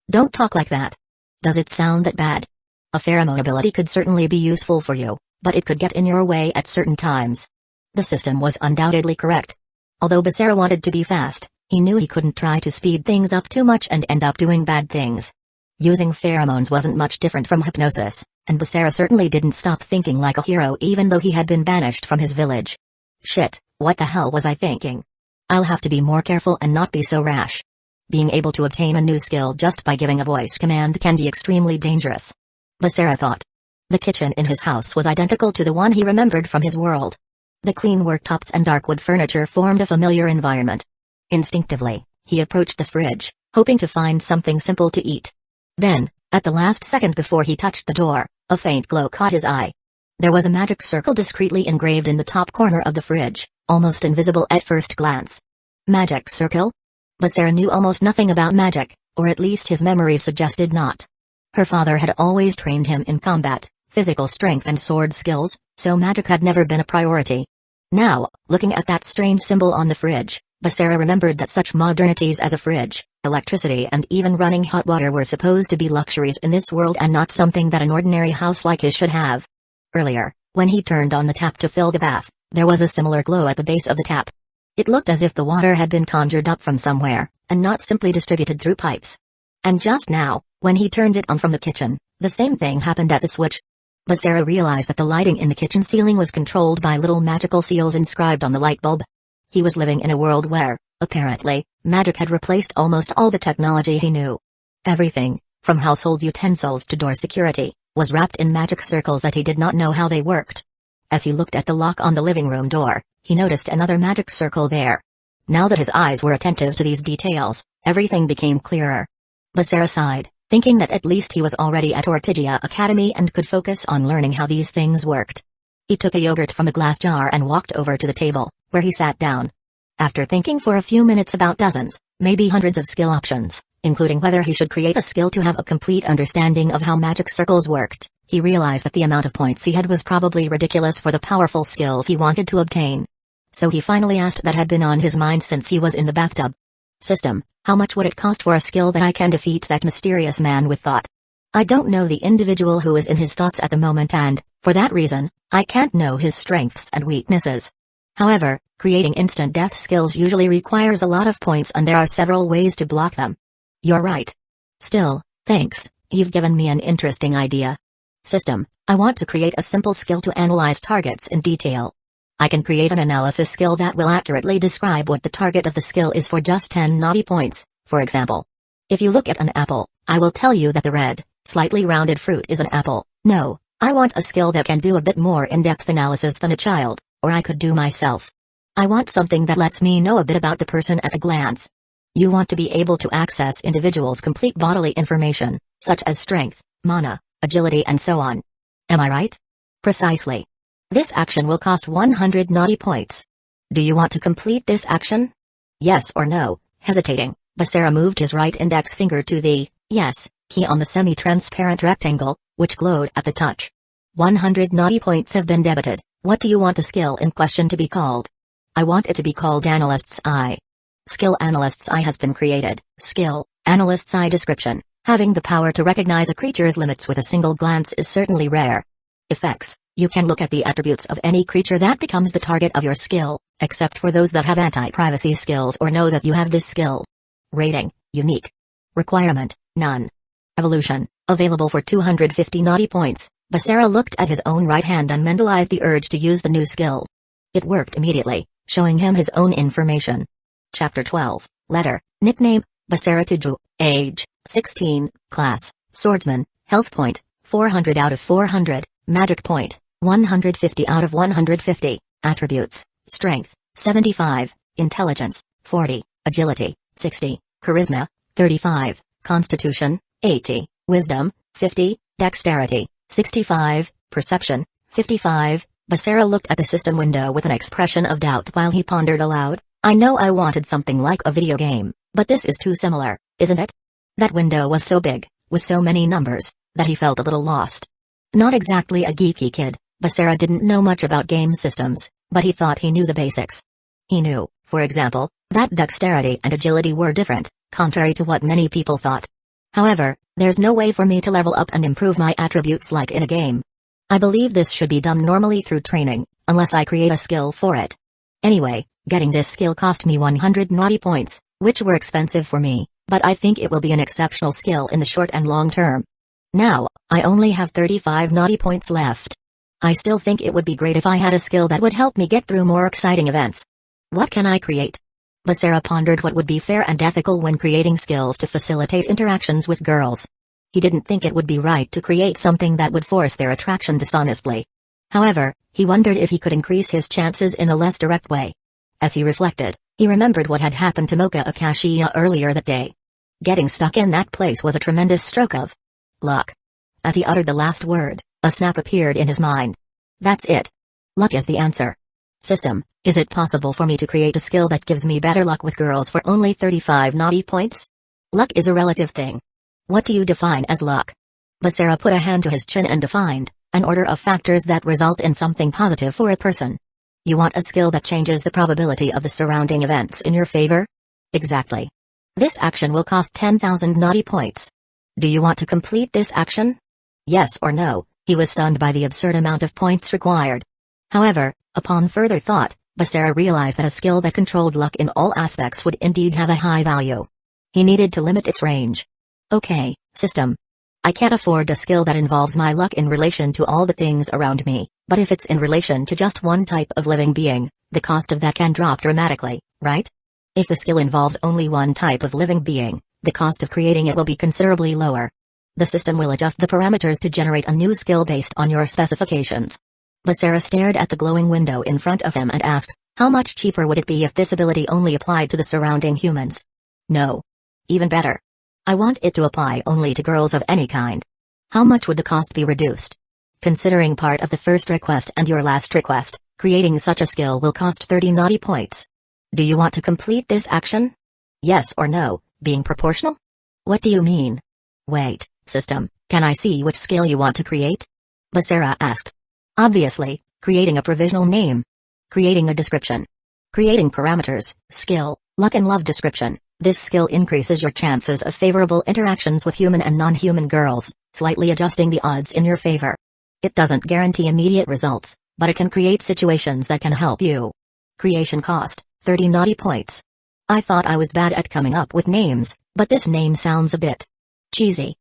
Don't talk like that. Does it sound that bad? A pheromone ability could certainly be useful for you, but it could get in your way at certain times. The system was undoubtedly correct. Although Basara wanted to be fast, he knew he couldn't try to speed things up too much and end up doing bad things. Using pheromones wasn't much different from hypnosis, and Basara certainly didn't stop thinking like a hero even though he had been banished from his village. Shit, what the hell was I thinking? I'll have to be more careful and not be so rash. Being able to obtain a new skill just by giving a voice command can be extremely dangerous. Basara thought. The kitchen in his house was identical to the one he remembered from his world. The clean worktops and dark wood furniture formed a familiar environment. Instinctively, he approached the fridge, hoping to find something simple to eat. Then, at the last second before he touched the door, a faint glow caught his eye. There was a magic circle discreetly engraved in the top corner of the fridge, almost invisible at first glance. Magic circle? Basara knew almost nothing about magic, or at least his memories suggested not. Her father had always trained him in combat, physical strength and sword skills, so magic had never been a priority. Now, looking at that strange symbol on the fridge, Basara remembered that such modernities as a fridge, electricity and even running hot water were supposed to be luxuries in this world and not something that an ordinary house like his should have. Earlier, when he turned on the tap to fill the bath, there was a similar glow at the base of the tap. It looked as if the water had been conjured up from somewhere, and not simply distributed through pipes. And just now, when he turned it on from the kitchen, the same thing happened at the switch. Basara realized that the lighting in the kitchen ceiling was controlled by little magical seals inscribed on the light bulb. He was living in a world where, apparently, magic had replaced almost all the technology he knew. Everything, from household utensils to door security, was wrapped in magic circles that he did not know how they worked. As he looked at the lock on the living room door, he noticed another magic circle there. Now that his eyes were attentive to these details, everything became clearer. Basara sighed, thinking that at least he was already at Ortigia Academy and could focus on learning how these things worked. He took a yogurt from a glass jar and walked over to the table, where he sat down. After thinking for a few minutes about dozens, maybe hundreds of skill options, including whether he should create a skill to have a complete understanding of how magic circles worked, he realized that the amount of points he had was probably ridiculous for the powerful skills he wanted to obtain. So he finally asked that had been on his mind since he was in the bathtub. System, how much would it cost for a skill that I can defeat that mysterious man with thought? I don't know the individual who is in his thoughts at the moment and, for that reason, I can't know his strengths and weaknesses. However, creating instant death skills usually requires a lot of points and there are several ways to block them. You're right. Still, thanks, you've given me an interesting idea. System, I want to create a simple skill to analyze targets in detail. I can create an analysis skill that will accurately describe what the target of the skill is for just 10 naughty points, for example. If you look at an apple, I will tell you that the red, slightly rounded fruit is an apple. No, I want a skill that can do a bit more in-depth analysis than a child, or I could do myself. I want something that lets me know a bit about the person at a glance. You want to be able to access individuals' complete bodily information, such as strength, mana, agility and so on. Am I right? Precisely. This action will cost 100 naughty points. Do you want to complete this action? Yes or no? Hesitating, Basara moved his right index finger to the yes key on the semi-transparent rectangle, which glowed at the touch. 100 naughty points have been debited. What do you want the skill in question to be called? I want it to be called Analyst's Eye. Skill Analyst's Eye has been created. Skill, Analyst's Eye description. Having the power to recognize a creature's limits with a single glance is certainly rare. Effects. You can look at the attributes of any creature that becomes the target of your skill, except for those that have anti-privacy skills or know that you have this skill. Rating, unique. Requirement, none. Evolution, available for 250 naughty points. Basara looked at his own right hand and mentalized the urge to use the new skill. It worked immediately, showing him his own information. Chapter 12, Letter, Nickname, Basara Tuju, Age, 16, Class, Swordsman, Health Point, 400 out of 400, Magic Point, 150 out of 150, Attributes, Strength, 75, Intelligence, 40, Agility, 60, Charisma, 35, Constitution, 80, Wisdom, 50, Dexterity, 65, Perception, 55. Basara looked at the system window with an expression of doubt while he pondered aloud. I know I wanted something like a video game, but this is too similar, isn't it? That window was so big, with so many numbers, that he felt a little lost. Not exactly a geeky kid, Basara didn't know much about game systems, but he thought he knew the basics. He knew, for example, that dexterity and agility were different, contrary to what many people thought. However, there's no way for me to level up and improve my attributes like in a game. I believe this should be done normally through training, unless I create a skill for it. Anyway, getting this skill cost me 100 naughty points, which were expensive for me, but I think it will be an exceptional skill in the short and long term. Now, I only have 35 naughty points left. I still think it would be great if I had a skill that would help me get through more exciting events. What can I create? Basara pondered what would be fair and ethical when creating skills to facilitate interactions with girls. He didn't think it would be right to create something that would force their attraction dishonestly. However, he wondered if he could increase his chances in a less direct way. As he reflected, he remembered what had happened to Mocha Akashiya earlier that day. Getting stuck in that place was a tremendous stroke of luck. As he uttered the last word, a snap appeared in his mind. That's it. Luck is the answer. System, is it possible for me to create a skill that gives me better luck with girls for only 35 naughty points? Luck is a relative thing. What do you define as luck? Basara put a hand to his chin and defined an order of factors that result in something positive for a person. You want a skill that changes the probability of the surrounding events in your favor? Exactly. This action will cost 10,000 naughty points. Do you want to complete this action? Yes or no? He was stunned by the absurd amount of points required. However, upon further thought, Basara realized that a skill that controlled luck in all aspects would indeed have a high value. He needed to limit its range. Okay, system. I can't afford a skill that involves my luck in relation to all the things around me, but if it's in relation to just one type of living being, the cost of that can drop dramatically, right? If the skill involves only one type of living being, the cost of creating it will be considerably lower. The system will adjust the parameters to generate a new skill based on your specifications. Basara stared at the glowing window in front of him and asked, how much cheaper would it be if this ability only applied to the surrounding humans? No. Even better. I want it to apply only to girls of any kind. How much would the cost be reduced? Considering part of the first request and your last request, creating such a skill will cost 30 naughty points. Do you want to complete this action? Yes or no, being proportional? What do you mean? Wait, system, can I see which skill you want to create? Basara asked. Obviously, creating a provisional name. Creating a description. Creating parameters, skill, luck and love description. This skill increases your chances of favorable interactions with human and non-human girls, slightly adjusting the odds in your favor. It doesn't guarantee immediate results, but it can create situations that can help you. Creation cost, 30 naughty points. I thought I was bad at coming up with names, but this name sounds a bit cheesy.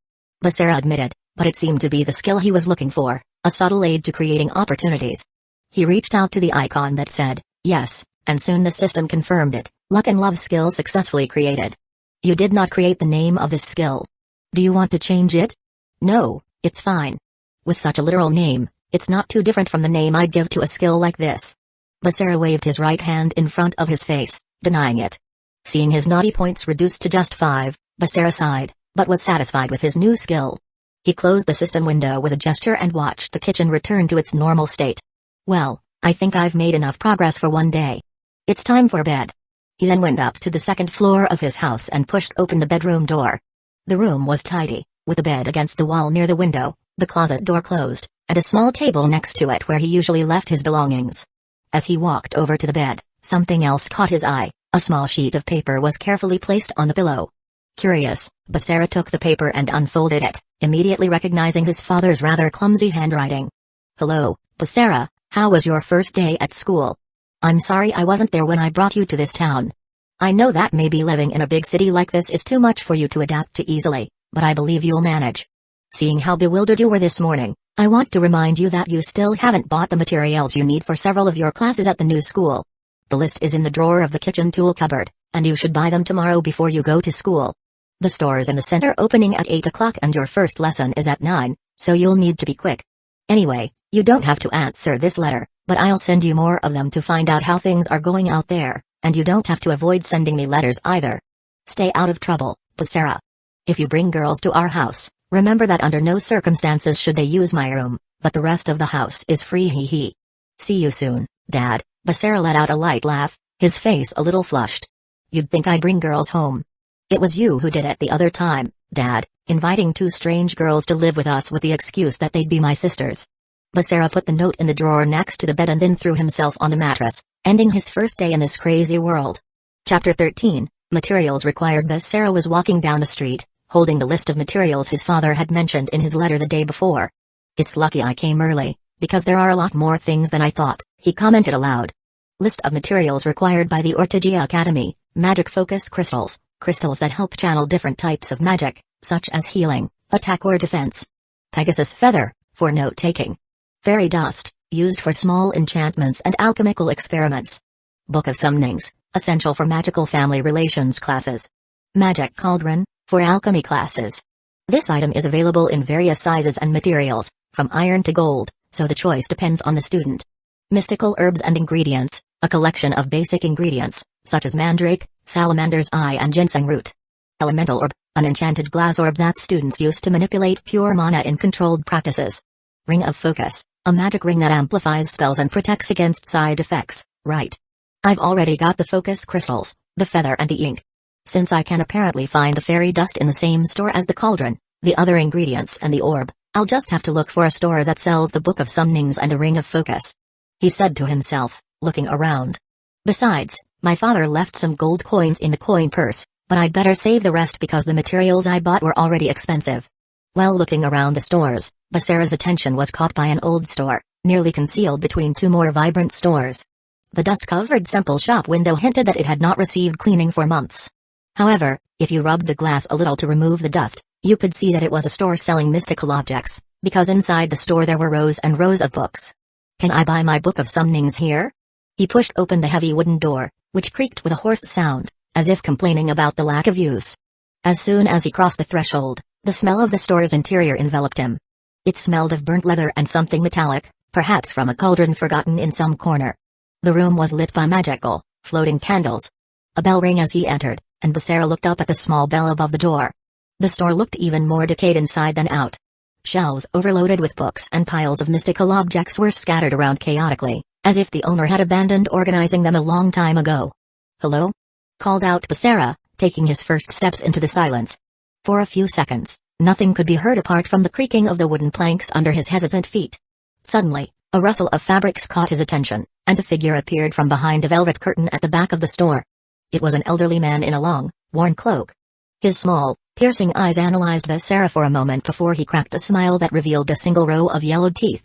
Basara admitted, but it seemed to be the skill he was looking for, a subtle aid to creating opportunities. He reached out to the icon that said, yes, and soon the system confirmed it. Luck and love skill successfully created. You did not create the name of this skill. Do you want to change it? No, it's fine. With such a literal name, it's not too different from the name I'd give to a skill like this. Basara waved his right hand in front of his face, denying it. Seeing his naughty points reduced to just 5, Basara sighed, but was satisfied with his new skill. He closed the system window with a gesture and watched the kitchen return to its normal state. Well, I think I've made enough progress for one day. It's time for bed. He then went up to the second floor of his house and pushed open the bedroom door. The room was tidy, with a bed against the wall near the window, the closet door closed, and a small table next to it where he usually left his belongings. As he walked over to the bed, something else caught his eye. A small sheet of paper was carefully placed on the pillow. Curious, Basara took the paper and unfolded it, immediately recognizing his father's rather clumsy handwriting. Hello, Basara, how was your first day at school? I'm sorry I wasn't there when I brought you to this town. I know that maybe living in a big city like this is too much for you to adapt to easily, but I believe you'll manage. Seeing how bewildered you were this morning, I want to remind you that you still haven't bought the materials you need for several of your classes at the new school. The list is in the drawer of the kitchen tool cupboard, and you should buy them tomorrow before you go to school. The store's in the center opening at 8 o'clock and your first lesson is at 9, so you'll need to be quick. Anyway, you don't have to answer this letter, but I'll send you more of them to find out how things are going out there, and you don't have to avoid sending me letters either. Stay out of trouble, Basara. If you bring girls to our house, remember that under no circumstances should they use my room, but the rest of the house is free. Hee. See you soon, Dad. Basara let out a light laugh, his face a little flushed. You'd think I'd bring girls home. It was you who did it the other time, Dad, inviting 2 strange girls to live with us with the excuse that they'd be my sisters. Basara put the note in the drawer next to the bed and then threw himself on the mattress, ending his first day in this crazy world. Chapter 13, Materials Required. Basara was walking down the street, holding the list of materials his father had mentioned in his letter the day before. It's lucky I came early, because there are a lot more things than I thought, he commented aloud. List of materials required by the Ortigia Academy: magic focus crystals, crystals that help channel different types of magic, such as healing, attack or defense. Pegasus feather, for note-taking. Fairy dust, used for small enchantments and alchemical experiments. Book of Summonings, essential for magical family relations classes. Magic cauldron, for alchemy classes. This item is available in various sizes and materials, from iron to gold, so the choice depends on the student. Mystical herbs and ingredients, a collection of basic ingredients, such as mandrake, salamander's eye and ginseng root. Elemental orb, an enchanted glass orb that students use to manipulate pure mana in controlled practices. Ring of Focus, a magic ring that amplifies spells and protects against side effects. Right. I've already got the focus crystals, the feather and the ink. Since I can apparently find the fairy dust in the same store as the cauldron, the other ingredients and the orb, I'll just have to look for a store that sells the Book of Summonings and the Ring of Focus. He said to himself, looking around. Besides, my father left some gold coins in the coin purse, but I'd better save the rest because the materials I bought were already expensive. While looking around the stores, Basara's attention was caught by an old store, nearly concealed between 2 more vibrant stores. The dust-covered simple shop window hinted that it had not received cleaning for months. However, if you rubbed the glass a little to remove the dust, you could see that it was a store selling mystical objects, because inside the store there were rows and rows of books. Can I buy my Book of Summonings here? He pushed open the heavy wooden door, which creaked with a hoarse sound, as if complaining about the lack of use. As soon as he crossed the threshold, the smell of the store's interior enveloped him. It smelled of burnt leather and something metallic, perhaps from a cauldron forgotten in some corner. The room was lit by magical, floating candles. A bell rang as he entered, and Basara looked up at the small bell above the door. The store looked even more decayed inside than out. Shelves overloaded with books and piles of mystical objects were scattered around chaotically, as if the owner had abandoned organizing them a long time ago. Hello? Called out Basara, taking his first steps into the silence. For a few seconds, nothing could be heard apart from the creaking of the wooden planks under his hesitant feet. Suddenly, a rustle of fabrics caught his attention, and a figure appeared from behind a velvet curtain at the back of the store. It was an elderly man in a long, worn cloak. His small, piercing eyes analyzed Basara for a moment before he cracked a smile that revealed a single row of yellowed teeth.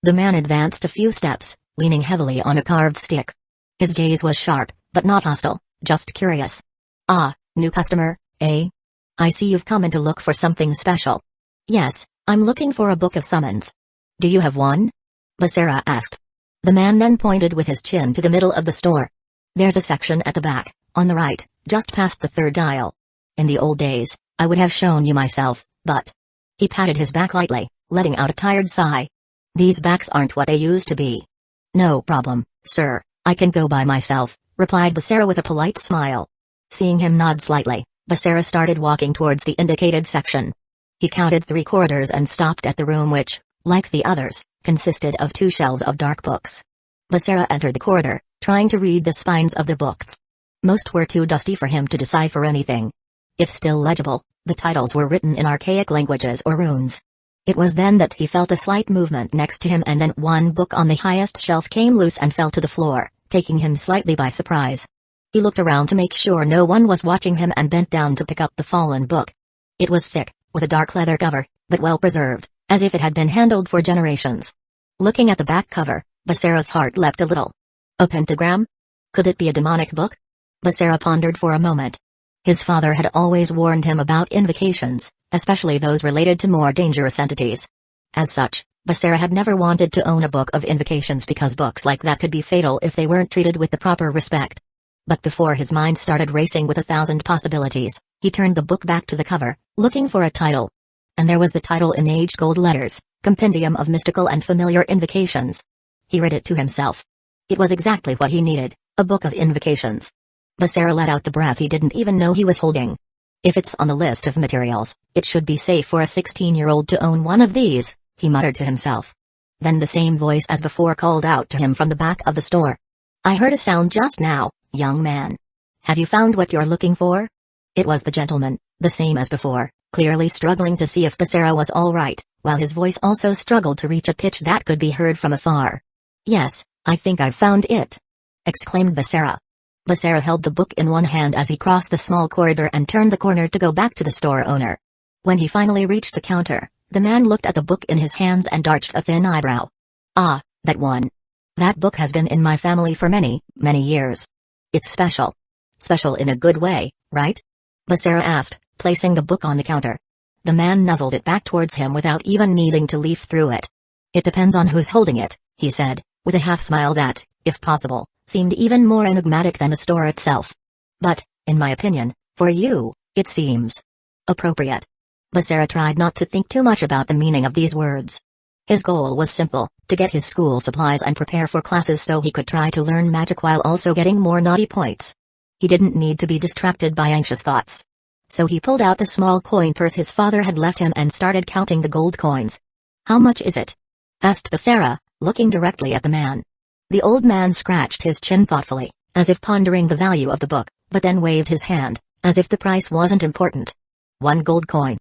The man advanced a few steps, leaning heavily on a carved stick. His gaze was sharp, but not hostile, just curious. Ah, new customer, eh? I see you've come in to look for something special. Yes, I'm looking for a Book of Summons. Do you have one? Basara asked. The man then pointed with his chin to the middle of the store. There's a section at the back, on the right, just past the third aisle. In the old days, I would have shown you myself, but... He patted his back lightly, letting out a tired sigh. These backs aren't what they used to be. No problem, sir, I can go by myself, replied Basara with a polite smile. Seeing him nod slightly, Basara started walking towards the indicated section. He counted 3 corridors and stopped at the room which, like the others, consisted of 2 shelves of dark books. Basara entered the corridor, trying to read the spines of the books. Most were too dusty for him to decipher anything. If still legible, the titles were written in archaic languages or runes. It was then that he felt a slight movement next to him, and then one book on the highest shelf came loose and fell to the floor, taking him slightly by surprise. He looked around to make sure no one was watching him and bent down to pick up the fallen book. It was thick, with a dark leather cover, but well preserved, as if it had been handled for generations. Looking at the back cover, Basara's heart leapt a little. A pentagram? Could it be a demonic book? Basara pondered for a moment. His father had always warned him about invocations, especially those related to more dangerous entities. As such, Basara had never wanted to own a book of invocations because books like that could be fatal if they weren't treated with the proper respect. But before his mind started racing with 1,000 possibilities, he turned the book back to the cover, looking for a title. And there was the title in aged gold letters, Compendium of Mystical and Familiar Invocations. He read it to himself. It was exactly what he needed, a book of invocations. Basara let out the breath he didn't even know he was holding. If it's on the list of materials, it should be safe for a 16-year-old to own one of these, he muttered to himself. Then the same voice as before called out to him from the back of the store. I heard a sound just now, young man. Have you found what you're looking for? It was the gentleman, the same as before, clearly struggling to see if Basara was all right, while his voice also struggled to reach a pitch that could be heard from afar. Yes, I think I've found it, exclaimed Basara. Basara held the book in one hand as he crossed the small corridor and turned the corner to go back to the store owner. When he finally reached the counter, the man looked at the book in his hands and arched a thin eyebrow. Ah, that one. That book has been in my family for many, many years. It's special. Special in a good way, right? Basara asked, placing the book on the counter. The man nuzzled it back towards him without even needing to leaf through it. It depends on who's holding it, he said, with a half-smile that, if possible, seemed even more enigmatic than the store itself. But, in my opinion, for you, it seems appropriate. Basara tried not to think too much about the meaning of these words. His goal was simple, to get his school supplies and prepare for classes so he could try to learn magic while also getting more naughty points. He didn't need to be distracted by anxious thoughts. So he pulled out the small coin purse his father had left him and started counting the gold coins. How much is it? Asked Basara, looking directly at the man. The old man scratched his chin thoughtfully, as if pondering the value of the book, but then waved his hand, as if the price wasn't important. 1 gold coin.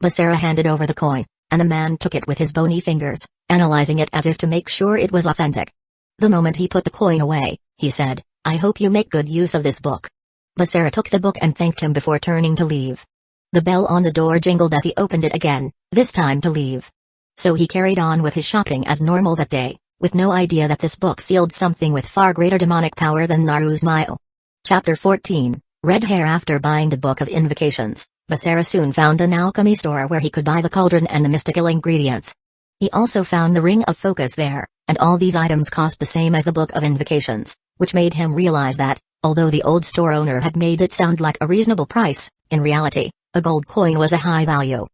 Basara handed over the coin, and the man took it with his bony fingers, analyzing it as if to make sure it was authentic. The moment he put the coin away, he said, I hope you make good use of this book. Basara took the book and thanked him before turning to leave. The bell on the door jingled as he opened it again, this time to leave. So he carried on with his shopping as normal that day, with no idea that this book sealed something with far greater demonic power than Naruto's Mile. Chapter 14, Red Hair. After buying the Book of Invocations, Basara soon found an alchemy store where he could buy the cauldron and the mystical ingredients. He also found the Ring of Focus there, and all these items cost the same as the Book of Invocations, which made him realize that, although the old store owner had made it sound like a reasonable price, in reality, a gold coin was a high value.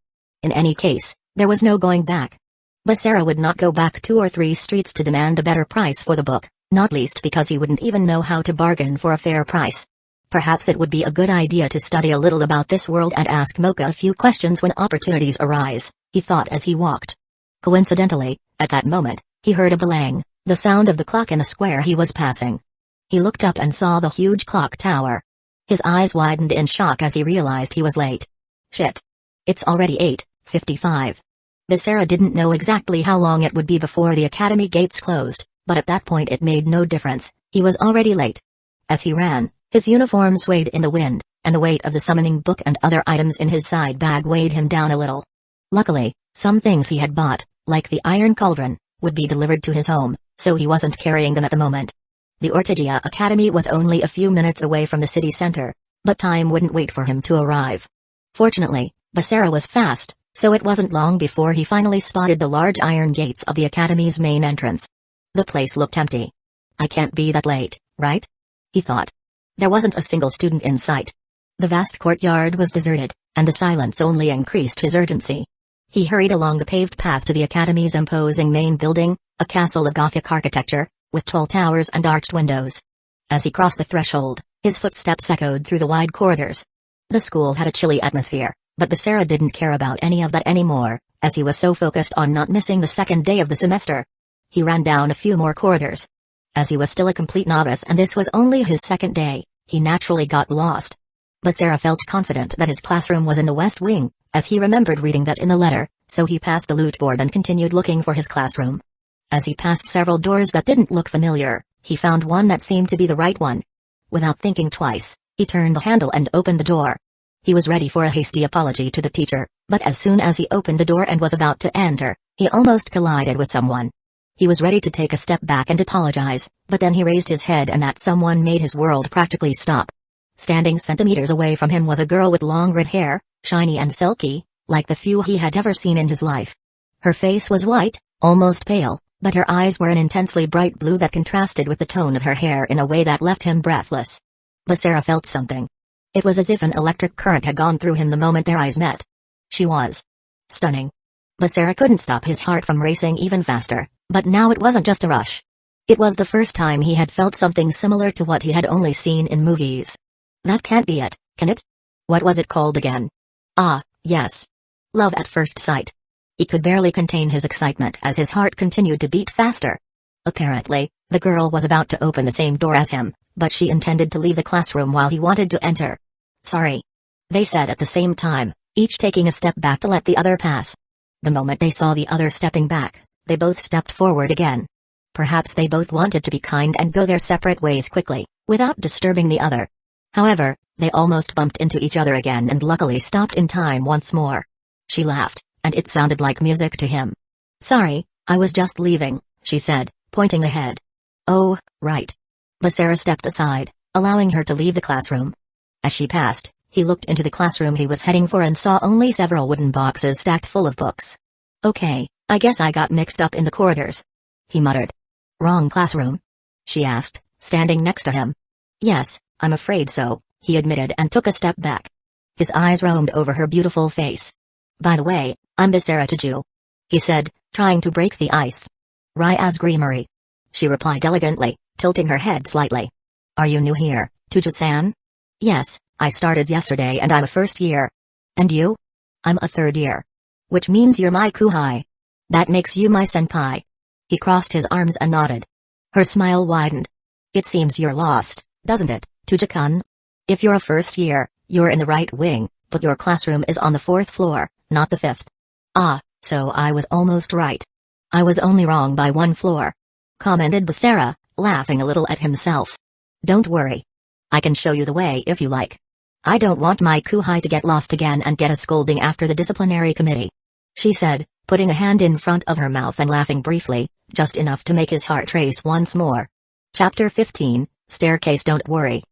In any case, there was no going back. Basara would not go back 2 or 3 streets to demand a better price for the book, not least because he wouldn't even know how to bargain for a fair price. Perhaps it would be a good idea to study a little about this world and ask Mocha a few questions when opportunities arise, he thought as he walked. Coincidentally, at that moment, he heard a belang, the sound of the clock in the square he was passing. He looked up and saw the huge clock tower. His eyes widened in shock as he realized he was late. Shit. It's already 8:55. Basara didn't know exactly how long it would be before the academy gates closed, but at that point it made no difference, he was already late. As he ran, his uniform swayed in the wind, and the weight of the summoning book and other items in his side bag weighed him down a little. Luckily, some things he had bought, like the iron cauldron, would be delivered to his home, so he wasn't carrying them at the moment. The Ortigia Academy was only a few minutes away from the city center, but time wouldn't wait for him to arrive. Fortunately, Basara was fast, so it wasn't long before he finally spotted the large iron gates of the academy's main entrance. The place looked empty. I can't be that late, right? He thought. There wasn't a single student in sight. The vast courtyard was deserted, and the silence only increased his urgency. He hurried along the paved path to the academy's imposing main building, a castle of Gothic architecture, with tall towers and arched windows. As he crossed the threshold, his footsteps echoed through the wide corridors. The school had a chilly atmosphere, but Basara didn't care about any of that anymore, as he was so focused on not missing the second day of the semester. He ran down a few more corridors. As he was still a complete novice and this was only his second day, he naturally got lost. Basara felt confident that his classroom was in the west wing, as he remembered reading that in the letter, so he passed the loot board and continued looking for his classroom. As he passed several doors that didn't look familiar, he found one that seemed to be the right one. Without thinking twice, he turned the handle and opened the door. He was ready for a hasty apology to the teacher, but as soon as he opened the door and was about to enter, he almost collided with someone. He was ready to take a step back and apologize, but then he raised his head and that someone made his world practically stop. Standing centimeters away from him was a girl with long red hair, shiny and silky, like the few he had ever seen in his life. Her face was white, almost pale, but her eyes were an intensely bright blue that contrasted with the tone of her hair in a way that left him breathless. Basara felt something. It was as if an electric current had gone through him the moment their eyes met. She was stunning. Basara couldn't stop his heart from racing even faster, but now it wasn't just a rush. It was the first time he had felt something similar to what he had only seen in movies. That can't be it, can it? What was it called again? Ah, yes. Love at first sight. He could barely contain his excitement as his heart continued to beat faster. Apparently, the girl was about to open the same door as him, but she intended to leave the classroom while he wanted to enter. Sorry. They said at the same time, each taking a step back to let the other pass. The moment they saw the other stepping back, they both stepped forward again. Perhaps they both wanted to be kind and go their separate ways quickly, without disturbing the other. However, they almost bumped into each other again and luckily stopped in time once more. She laughed, and it sounded like music to him. Sorry, I was just leaving, she said, pointing ahead. Oh, right. Basara stepped aside, allowing her to leave the classroom. As she passed, he looked into the classroom he was heading for and saw only several wooden boxes stacked full of books. Okay, I guess I got mixed up in the corridors. He muttered. Wrong classroom? She asked, standing next to him. Yes, I'm afraid so, he admitted and took a step back. His eyes roamed over her beautiful face. By the way, I'm Basara Taju, he said, trying to break the ice. Rya's Creamery. She replied elegantly, tilting her head slightly. Are you new here, Taju-san? Yes, I started yesterday and I'm a first year. And you? I'm a third year. Which means you're my kuhai. That makes you my senpai. He crossed his arms and nodded. Her smile widened. It seems you're lost, doesn't it, Taju-kun? If you're a first year, you're in the right wing, but your classroom is on the 4th floor, not the 5th. Ah, so I was almost right. I was only wrong by 1 floor. Commented Basara, laughing a little at himself. Don't worry. I can show you the way if you like. I don't want my kuhai to get lost again and get a scolding after the disciplinary committee, she said, putting a hand in front of her mouth and laughing briefly, just enough to make his heart race once more. Chapter 15, Staircase. Don't worry.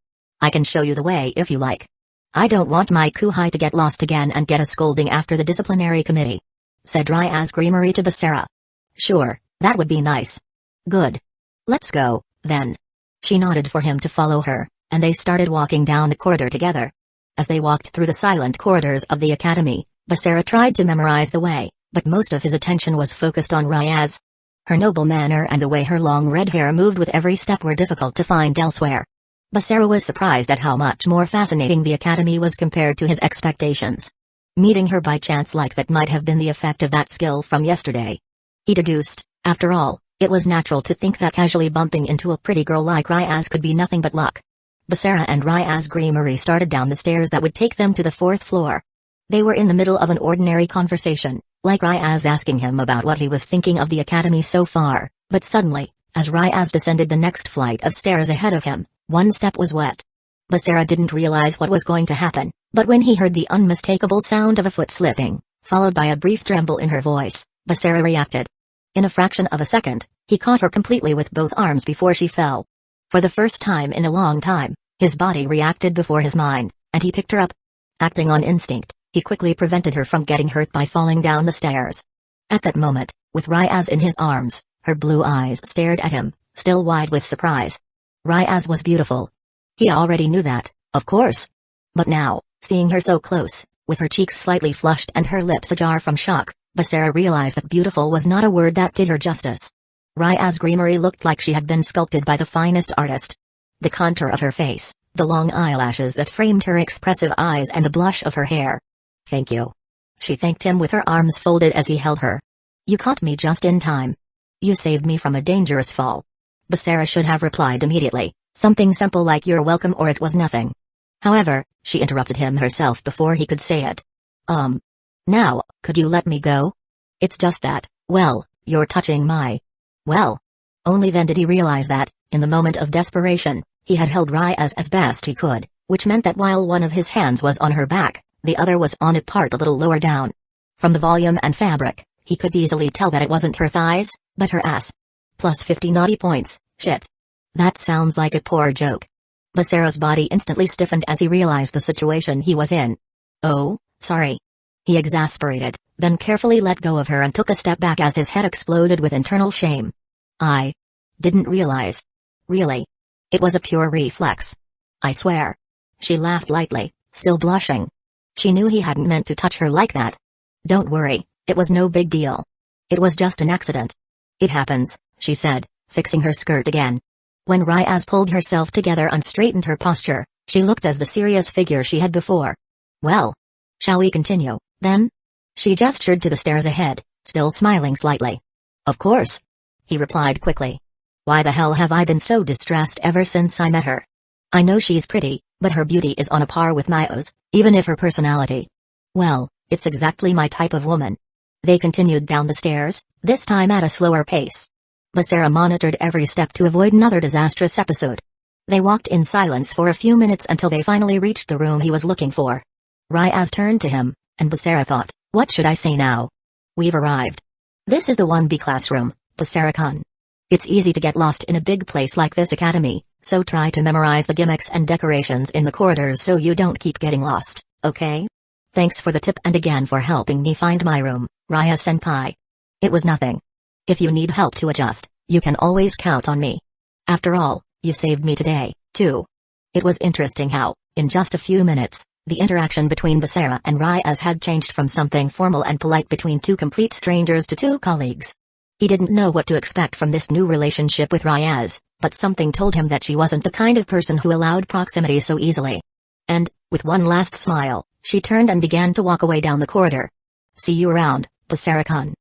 I can show you the way if you like. I don't want my kuhai to get lost again and get a scolding after the disciplinary committee, said Rya's Creamery to Basara. Sure, that would be nice. Good. Let's go, then. She nodded for him to follow her, and they started walking down the corridor together. As they walked through the silent corridors of the academy, Basara tried to memorize the way, but most of his attention was focused on Rya's. Her noble manner and the way her long red hair moved with every step were difficult to find elsewhere. Basara was surprised at how much more fascinating the academy was compared to his expectations. Meeting her by chance like that might have been the effect of that skill from yesterday. He deduced, after all, it was natural to think that casually bumping into a pretty girl like Rya's could be nothing but luck. Basara and Rya's Creamery started down the stairs that would take them to the 4th floor. They were in the middle of an ordinary conversation, like Rya's asking him about what he was thinking of the academy so far, but suddenly, as Rya's descended the next flight of stairs ahead of him, one step was wet. Basara didn't realize what was going to happen, but when he heard the unmistakable sound of a foot slipping, followed by a brief tremble in her voice, Basara reacted. In a fraction of a second, he caught her completely with both arms before she fell. For the first time in a long time, his body reacted before his mind, and he picked her up. Acting on instinct, he quickly prevented her from getting hurt by falling down the stairs. At that moment, with Rya's in his arms, her blue eyes stared at him, still wide with surprise. Rya's was beautiful. He already knew that, of course. But now, seeing her so close, with her cheeks slightly flushed and her lips ajar from shock, Basara realized that beautiful was not a word that did her justice. Rya's greenery looked like she had been sculpted by the finest artist. The contour of her face, the long eyelashes that framed her expressive eyes and the blush of her hair. "Thank you." She thanked him with her arms folded as he held her. "You caught me just in time. You saved me from a dangerous fall." Basara should have replied immediately, something simple like "You're welcome" or "It was nothing." However, she interrupted him herself before he could say it. Now, could you let me go? It's just that, well, you're touching my... Well. Only then did he realize that, in the moment of desperation, he had held Rya's as best he could, which meant that while one of his hands was on her back, the other was on a part a little lower down. From the volume and fabric, he could easily tell that it wasn't her thighs, but her ass. Plus 50 naughty points, shit. That sounds like a poor joke. Basara's body instantly stiffened as he realized the situation he was in. "Oh, sorry." He exasperated, then carefully let go of her and took a step back as his head exploded with internal shame. "I didn't realize. Really. It was a pure reflex. I swear." She laughed lightly, still blushing. She knew he hadn't meant to touch her like that. "Don't worry, it was no big deal. It was just an accident. It happens," she said, fixing her skirt again. When Ryaz pulled herself together and straightened her posture, she looked as the serious figure she had before. "Well, shall we continue, then?" She gestured to the stairs ahead, still smiling slightly. "Of course," he replied quickly. "Why the hell have I been so distressed ever since I met her? I know she's pretty, but her beauty is on a par with Mayo's, even if her personality... Well, it's exactly my type of woman." They continued down the stairs, this time at a slower pace. Basara monitored every step to avoid another disastrous episode. They walked in silence for a few minutes until they finally reached the room he was looking for. Ryaz turned to him, and Basara thought, "What should I say now? We've arrived. This is the 1B classroom, Basara-kun. It's easy to get lost in a big place like this academy, so try to memorize the gimmicks and decorations in the corridors so you don't keep getting lost, okay? Thanks for the tip and again for helping me find my room, Rya-senpai. It was nothing. If you need help to adjust, you can always count on me. After all, you saved me today, too." It was interesting how, in just a few minutes, the interaction between Basara and Ryaz had changed from something formal and polite between two complete strangers to two colleagues. He didn't know what to expect from this new relationship with Ryaz, but something told him that she wasn't the kind of person who allowed proximity so easily. And, with one last smile, she turned and began to walk away down the corridor. "See you around, Basara-kun."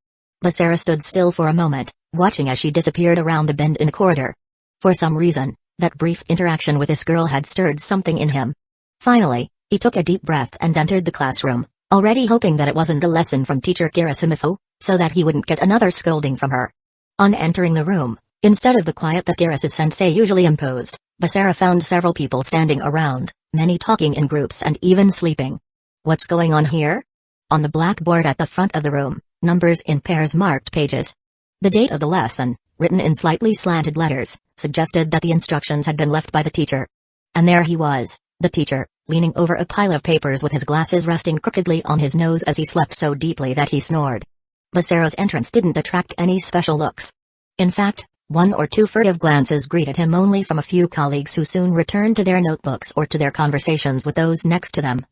Basara stood still for a moment, watching as she disappeared around the bend in the corridor. For some reason, that brief interaction with this girl had stirred something in him. Finally, he took a deep breath and entered the classroom, already hoping that it wasn't a lesson from teacher Garasimifo, so that he wouldn't get another scolding from her. On entering the room, instead of the quiet that Garasu-sensei usually imposed, Basara found several people standing around, many talking in groups and even sleeping. "What's going on here?" On the blackboard at the front of the room, numbers in pairs marked pages. The date of the lesson, written in slightly slanted letters, suggested that the instructions had been left by the teacher. And there he was, the teacher, leaning over a pile of papers with his glasses resting crookedly on his nose as he slept so deeply that he snored. Basara's entrance didn't attract any special looks. In fact, one or two furtive glances greeted him only from a few colleagues who soon returned to their notebooks or to their conversations with those next to them.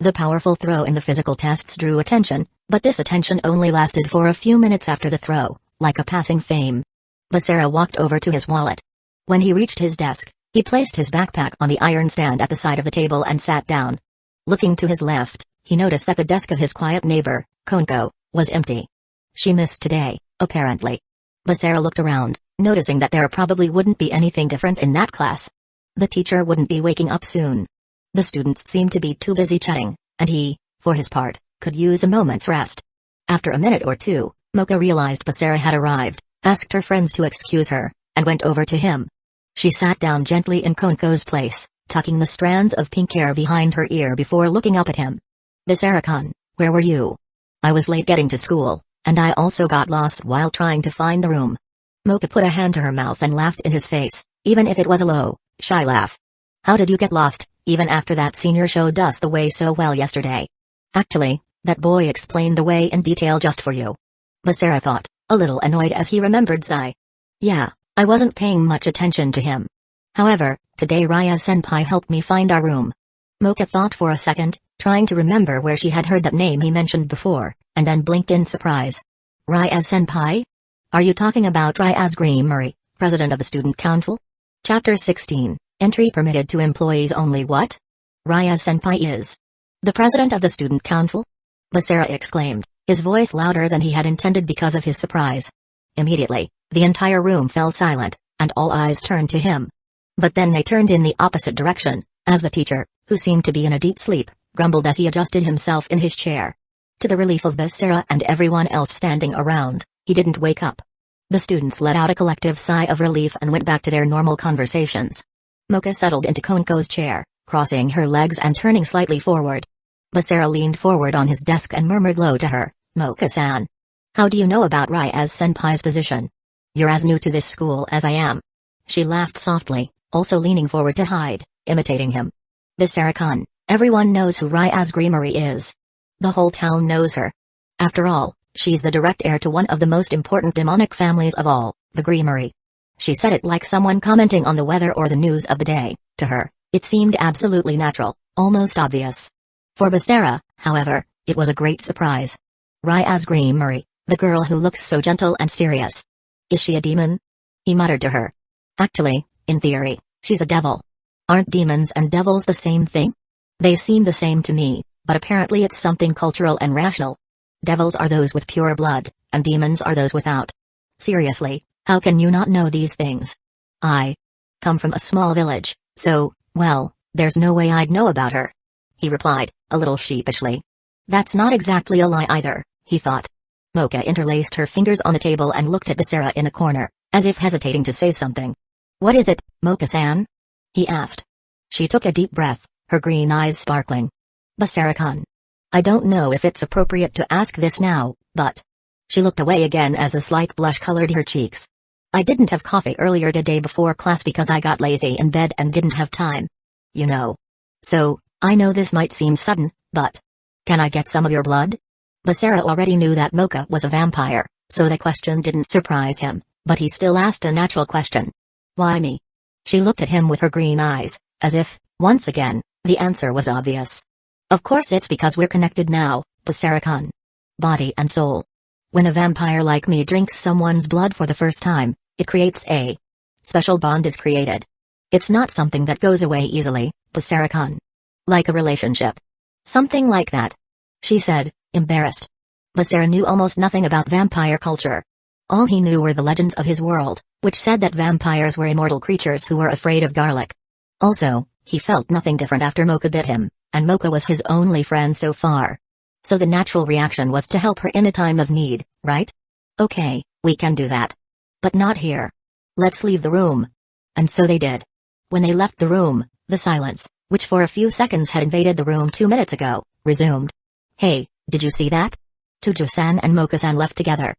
The powerful throw in the physical tests drew attention, but this attention only lasted for a few minutes after the throw, like a passing fame. Basara walked over to his wallet. When he reached his desk, he placed his backpack on the iron stand at the side of the table and sat down. Looking to his left, he noticed that the desk of his quiet neighbor, Konko, was empty. She missed today, apparently. Basara looked around, noticing that there probably wouldn't be anything different in that class. The teacher wouldn't be waking up soon. The students seemed to be too busy chatting, and he, for his part, could use a moment's rest. After a minute or two, Mocha realized Basara had arrived, asked her friends to excuse her, and went over to him. She sat down gently in Konko's place, tucking the strands of pink hair behind her ear before looking up at him. "Basara-kun, where were you? I was late getting to school, and I also got lost while trying to find the room." Mocha put a hand to her mouth and laughed in his face, even if it was a low, shy laugh. "How did you get lost, even after that senior showed us the way so well yesterday? Actually, that boy explained the way in detail just for you." Basara thought, a little annoyed as he remembered Zai. "Yeah, I wasn't paying much attention to him. However, today Rya-senpai helped me find our room. Mocha thought for a second, trying to remember where she had heard that name he mentioned before, and then blinked in surprise. Ryaz-senpai? Are you talking about Ryaz Greemery, president of the student council? Chapter 16, Entry permitted to employees only. What? Ryaz-senpai is the president of the student council? Basara exclaimed, his voice louder than he had intended because of his surprise. Immediately, the entire room fell silent, and all eyes turned to him. But then they turned in the opposite direction, as the teacher, who seemed to be in a deep sleep, grumbled as he adjusted himself in his chair. To the relief of Basara and everyone else standing around, he didn't wake up. The students let out a collective sigh of relief and went back to their normal conversations. Mocha settled into Konko's chair, crossing her legs and turning slightly forward. Basara leaned forward on his desk and murmured low to her, Mocha-san. How do you know about Ryaz-senpai's position? You're as new to this school as I am. She laughed softly, also leaning forward to hide, imitating him. Basara-kun, everyone knows who Ryaz Greemery is. The whole town knows her. After all, she's the direct heir to one of the most important demonic families of all, the Greemery. She said it like someone commenting on the weather or the news of the day. To her, it seemed absolutely natural, almost obvious. For Basara, however, it was a great surprise. Ryaz Greemery, the girl who looks so gentle and serious. Is she a demon? He muttered to her. Actually, in theory, she's a devil. Aren't demons and devils the same thing? They seem the same to me, but apparently it's something cultural and rational. Devils are those with pure blood, and demons are those without. Seriously, how can you not know these things? I come from a small village, so, well, there's no way I'd know about her. He replied, a little sheepishly. That's not exactly a lie either, he thought. Mocha interlaced her fingers on the table and looked at Basara in a corner, as if hesitating to say something. What is it, Mocha-san? He asked. She took a deep breath, her green eyes sparkling. Basara-kun. I don't know if it's appropriate to ask this now, but... She looked away again as a slight blush colored her cheeks. I didn't have coffee earlier today before class because I got lazy in bed and didn't have time. You know. So, I know this might seem sudden, but... Can I get some of your blood? Basara already knew that Mocha was a vampire, so the question didn't surprise him, but he still asked a natural question. Why me? She looked at him with her green eyes, as if, once again, the answer was obvious. Of course it's because we're connected now, Basara-kun. Body and soul. When a vampire like me drinks someone's blood for the first time, it creates a special bond is created. It's not something that goes away easily, Basara-kun. Like a relationship. Something like that. She said, embarrassed. Basara knew almost nothing about vampire culture. All he knew were the legends of his world, which said that vampires were immortal creatures who were afraid of garlic. Also, he felt nothing different after Mocha bit him, and Mocha was his only friend so far. So the natural reaction was to help her in a time of need, right? Okay, we can do that. But not here. Let's leave the room. And so they did. When they left the room, the silence, which for a few seconds had invaded the room 2 minutes ago, resumed. Hey, did you see that? Tujo-san and Mocha-san left together.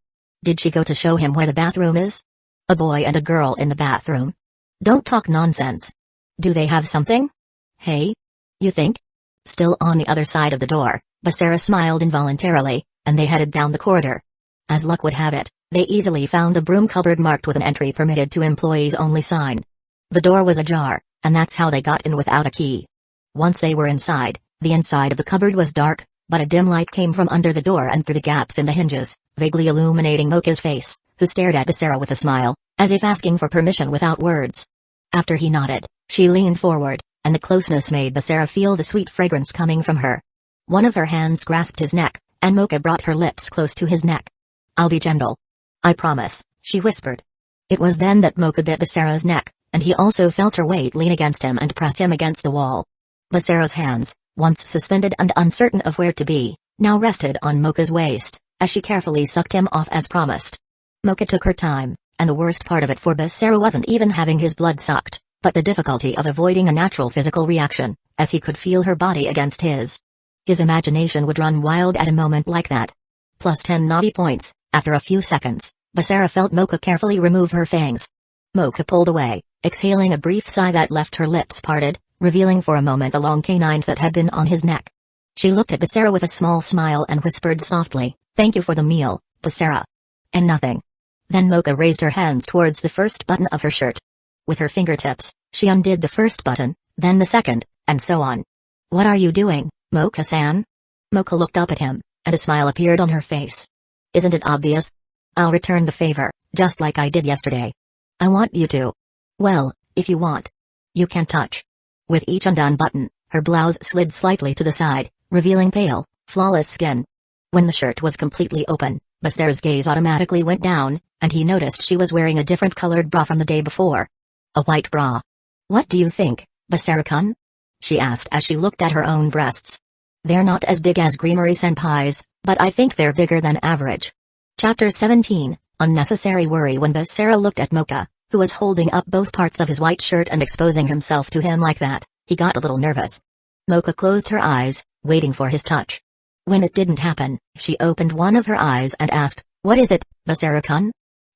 Did she go to show him where the bathroom is? A boy and a girl in the bathroom? Don't talk nonsense. Do they have something? Hey? You think? Still on the other side of the door, Basara smiled involuntarily, and they headed down the corridor. As luck would have it, they easily found a broom cupboard marked with an entry permitted to employees only sign. The door was ajar, and that's how they got in without a key. Once they were inside, the inside of the cupboard was dark, but a dim light came from under the door and through the gaps in the hinges, vaguely illuminating Mocha's face, who stared at Basara with a smile, as if asking for permission without words. After he nodded, she leaned forward, and the closeness made Basara feel the sweet fragrance coming from her. One of her hands grasped his neck, and Mocha brought her lips close to his neck. I'll be gentle. I promise, she whispered. It was then that Mocha bit Basara's neck, and he also felt her weight lean against him and press him against the wall. Basara's hands, once suspended and uncertain of where to be, now rested on Mocha's waist, as she carefully sucked him off as promised. Mocha took her time, and the worst part of it for Basara wasn't even having his blood sucked, but the difficulty of avoiding a natural physical reaction, as he could feel her body against his. His imagination would run wild at a moment like that. Plus 10 naughty points. After a few seconds, Basara felt Mocha carefully remove her fangs. Mocha pulled away, exhaling a brief sigh that left her lips parted, revealing for a moment the long canines that had been on his neck. She looked at Basara with a small smile and whispered softly, "Thank you for the meal, Basara." And nothing. Then Mocha raised her hands towards the first button of her shirt. With her fingertips, she undid the first button, then the second, and so on. What are you doing, Mocha-san? Mocha looked up at him, and a smile appeared on her face. Isn't it obvious? I'll return the favor, just like I did yesterday. I want you to. Well, if you want. You can touch. With each undone button, her blouse slid slightly to the side, revealing pale, flawless skin. When the shirt was completely open, Basara's gaze automatically went down, and he noticed she was wearing a different colored bra from the day before. A white bra. What do you think, Basara-kun? She asked as she looked at her own breasts. They're not as big as Grimoire-senpai's, but I think they're bigger than average. Chapter 17, Unnecessary Worry. When Basara looked at Mocha, who was holding up both parts of his white shirt and exposing himself to him like that, he got a little nervous. Mocha closed her eyes, waiting for his touch. When it didn't happen, she opened one of her eyes and asked, What is it, Basara-kun?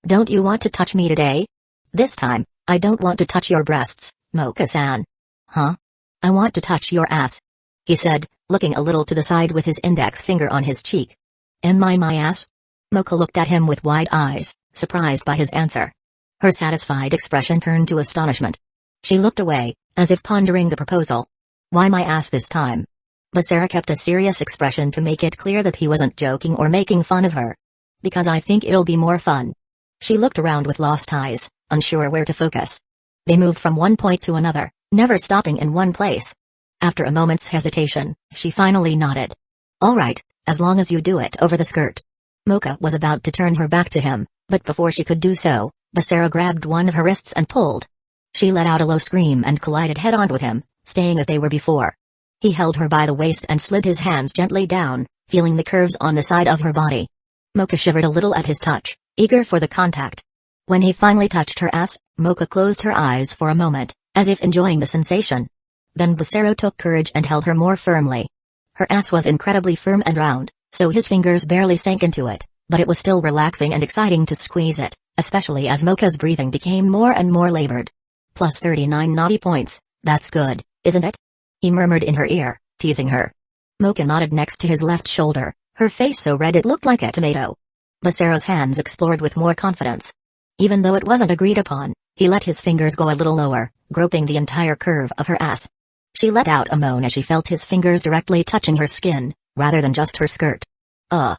Don't you want to touch me today? This time, I don't want to touch your breasts, Mocha-san. Huh? I want to touch your ass, he said, looking a little to the side with his index finger on his cheek. Am I my ass? Mocha looked at him with wide eyes, surprised by his answer. Her satisfied expression turned to astonishment. She looked away, as if pondering the proposal. Why my ass this time? Basara kept a serious expression to make it clear that he wasn't joking or making fun of her. Because I think it'll be more fun. She looked around with lost eyes, unsure where to focus. They moved from one point to another, never stopping in one place. After a moment's hesitation, she finally nodded. All right, as long as you do it over the skirt. Mocha was about to turn her back to him, but before she could do so, Basara grabbed one of her wrists and pulled. She let out a low scream and collided head-on with him, staying as they were before. He held her by the waist and slid his hands gently down, feeling the curves on the side of her body. Mocha shivered a little at his touch, eager for the contact. When he finally touched her ass, Mocha closed her eyes for a moment, as if enjoying the sensation. Then Basara took courage and held her more firmly. Her ass was incredibly firm and round, so his fingers barely sank into it, but it was still relaxing and exciting to squeeze it, especially as Mocha's breathing became more and more labored. Plus 39 naughty points, that's good, isn't it? He murmured in her ear, teasing her. Mocha nodded next to his left shoulder, her face so red it looked like a tomato. Basara's hands explored with more confidence. Even though it wasn't agreed upon, he let his fingers go a little lower, groping the entire curve of her ass. She let out a moan as she felt his fingers directly touching her skin, rather than just her skirt. Her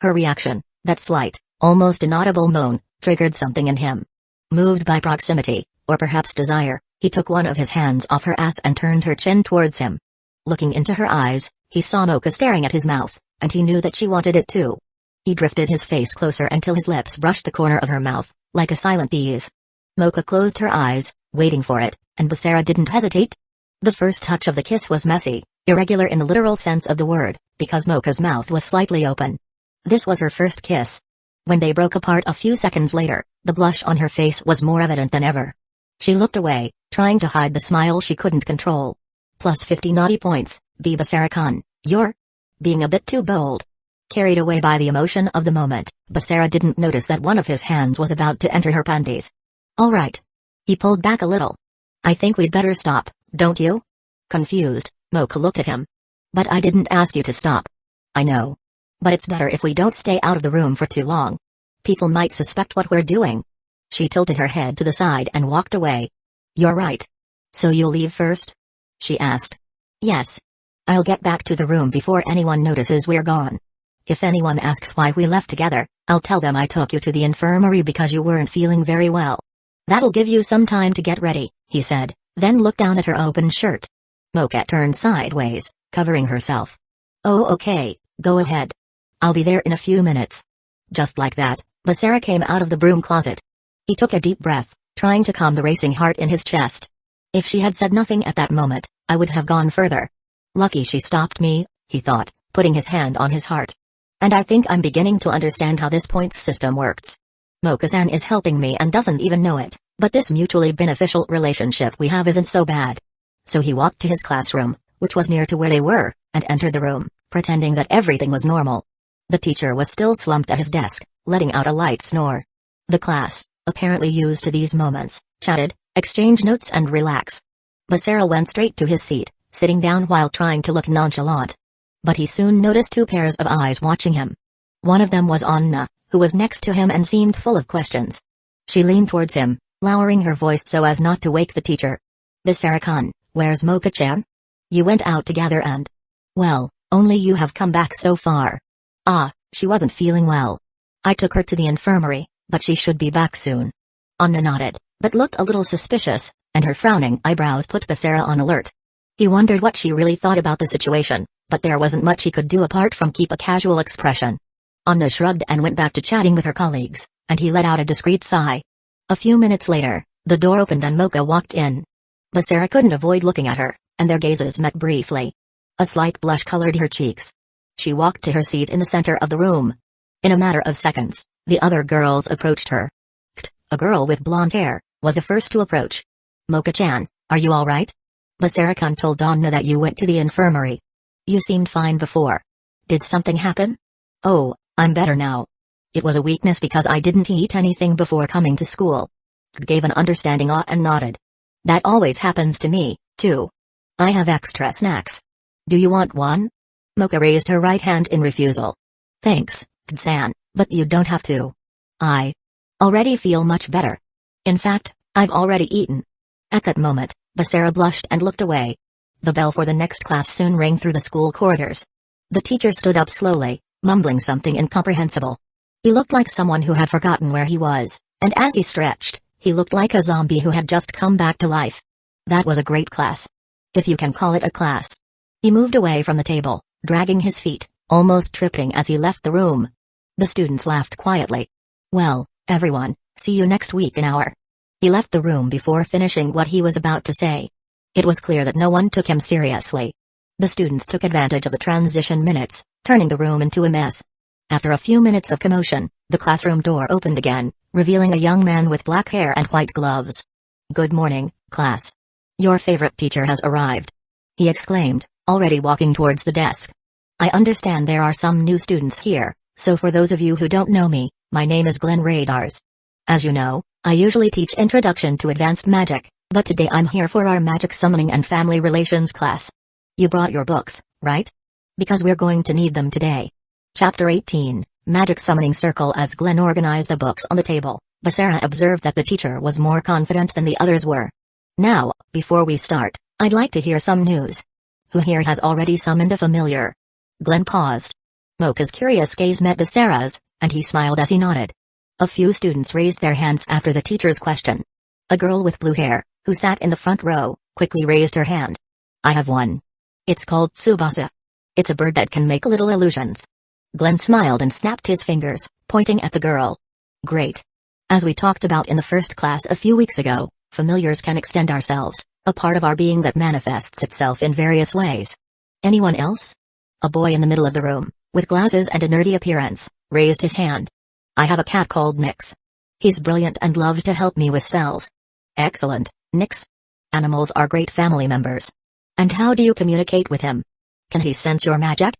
reaction, that slight, almost inaudible moan, triggered something in him. Moved by proximity, or perhaps desire, he took one of his hands off her ass and turned her chin towards him. Looking into her eyes, he saw Mocha staring at his mouth, and he knew that she wanted it too. He drifted his face closer until his lips brushed the corner of her mouth, like a silent tease. Mocha closed her eyes, waiting for it, and Basara didn't hesitate. The first touch of the kiss was messy, irregular in the literal sense of the word, because Mocha's mouth was slightly open. This was her first kiss. When they broke apart a few seconds later, the blush on her face was more evident than ever. She looked away, trying to hide the smile she couldn't control. Plus 50 naughty points, Basara-kun, you're being a bit too bold. Carried away by the emotion of the moment, Basara didn't notice that one of his hands was about to enter her panties. All right. He pulled back a little. I think we'd better stop, don't you? Confused, Mocha looked at him. But I didn't ask you to stop. I know. But it's better if we don't stay out of the room for too long. People might suspect what we're doing. She tilted her head to the side and walked away. You're right. So you'll leave first? She asked. Yes. I'll get back to the room before anyone notices we're gone. If anyone asks why we left together, I'll tell them I took you to the infirmary because you weren't feeling very well. That'll give you some time to get ready, he said, then looked down at her open shirt. Mocha turned sideways, covering herself. Oh okay, go ahead. I'll be there in a few minutes. Just like that, Basara came out of the broom closet. He took a deep breath, trying to calm the racing heart in his chest. If she had said nothing at that moment, I would have gone further. Lucky she stopped me, he thought, putting his hand on his heart. And I think I'm beginning to understand how this points system works. Mocha-san is helping me and doesn't even know it, but this mutually beneficial relationship we have isn't so bad. So he walked to his classroom, which was near to where they were, and entered the room, pretending that everything was normal. The teacher was still slumped at his desk, letting out a light snore. The class, apparently used to these moments, chatted, exchanged notes and relax. Basara went straight to his seat, sitting down while trying to look nonchalant. But he soon noticed two pairs of eyes watching him. One of them was Anna, who was next to him and seemed full of questions. She leaned towards him, lowering her voice so as not to wake the teacher. Basara-kun, where's Mocha-chan? You went out together and... Well, only you have come back so far. Ah, she wasn't feeling well. I took her to the infirmary, but she should be back soon. Anna nodded, but looked a little suspicious, and her frowning eyebrows put Basara on alert. He wondered what she really thought about the situation, but there wasn't much he could do apart from keep a casual expression. Anna shrugged and went back to chatting with her colleagues, and he let out a discreet sigh. A few minutes later, the door opened and Mocha walked in. Basara couldn't avoid looking at her, and their gazes met briefly. A slight blush colored her cheeks. She walked to her seat in the center of the room. In a matter of seconds, the other girls approached her. Kt, a girl with blonde hair, was the first to approach. Mocha-chan, are you all right? Basara-kun told Anna that you went to the infirmary. You seemed fine before. Did something happen? Oh, I'm better now. It was a weakness because I didn't eat anything before coming to school. Gave an understanding ah and nodded. That always happens to me, too. I have extra snacks. Do you want one? Mocha raised her right hand in refusal. Thanks, Kd-san, but you don't have to. I already feel much better. In fact, I've already eaten. At that moment, Basara blushed and looked away. The bell for the next class soon rang through the school corridors. The teacher stood up slowly, mumbling something incomprehensible. He looked like someone who had forgotten where he was, and as he stretched, he looked like a zombie who had just come back to life. That was a great class. If you can call it a class. He moved away from the table, dragging his feet, almost tripping as he left the room. The students laughed quietly. Well, everyone, see you next week in our... He left the room before finishing what he was about to say. It was clear that no one took him seriously. The students took advantage of the transition minutes, turning the room into a mess. After a few minutes of commotion, the classroom door opened again, revealing a young man with black hair and white gloves. Good morning, class. Your favorite teacher has arrived. He exclaimed, already walking towards the desk. I understand there are some new students here, so for those of you who don't know me, my name is Glenn Radars. As you know, I usually teach Introduction to Advanced Magic, but today I'm here for our Magic Summoning and Family Relations class. You brought your books, right? Because we're going to need them today. Chapter 18, Magic Summoning Circle. As Glenn organized the books on the table, Basara observed that the teacher was more confident than the others were. Now, before we start, I'd like to hear some news. Who here has already summoned a familiar? Glenn paused. Mocha's curious gaze met Basara's, and he smiled as he nodded. A few students raised their hands after the teacher's question. A girl with blue hair, who sat in the front row, quickly raised her hand. I have one. It's called Tsubasa. It's a bird that can make little illusions. Glenn smiled and snapped his fingers, pointing at the girl. Great. As we talked about in the first class a few weeks ago, familiars can extend ourselves, a part of our being that manifests itself in various ways. Anyone else? A boy in the middle of the room, with glasses and a nerdy appearance, raised his hand. I have a cat called Nix. He's brilliant and loves to help me with spells. Excellent, Nix. Animals are great family members. And how do you communicate with him? Can he sense your magic?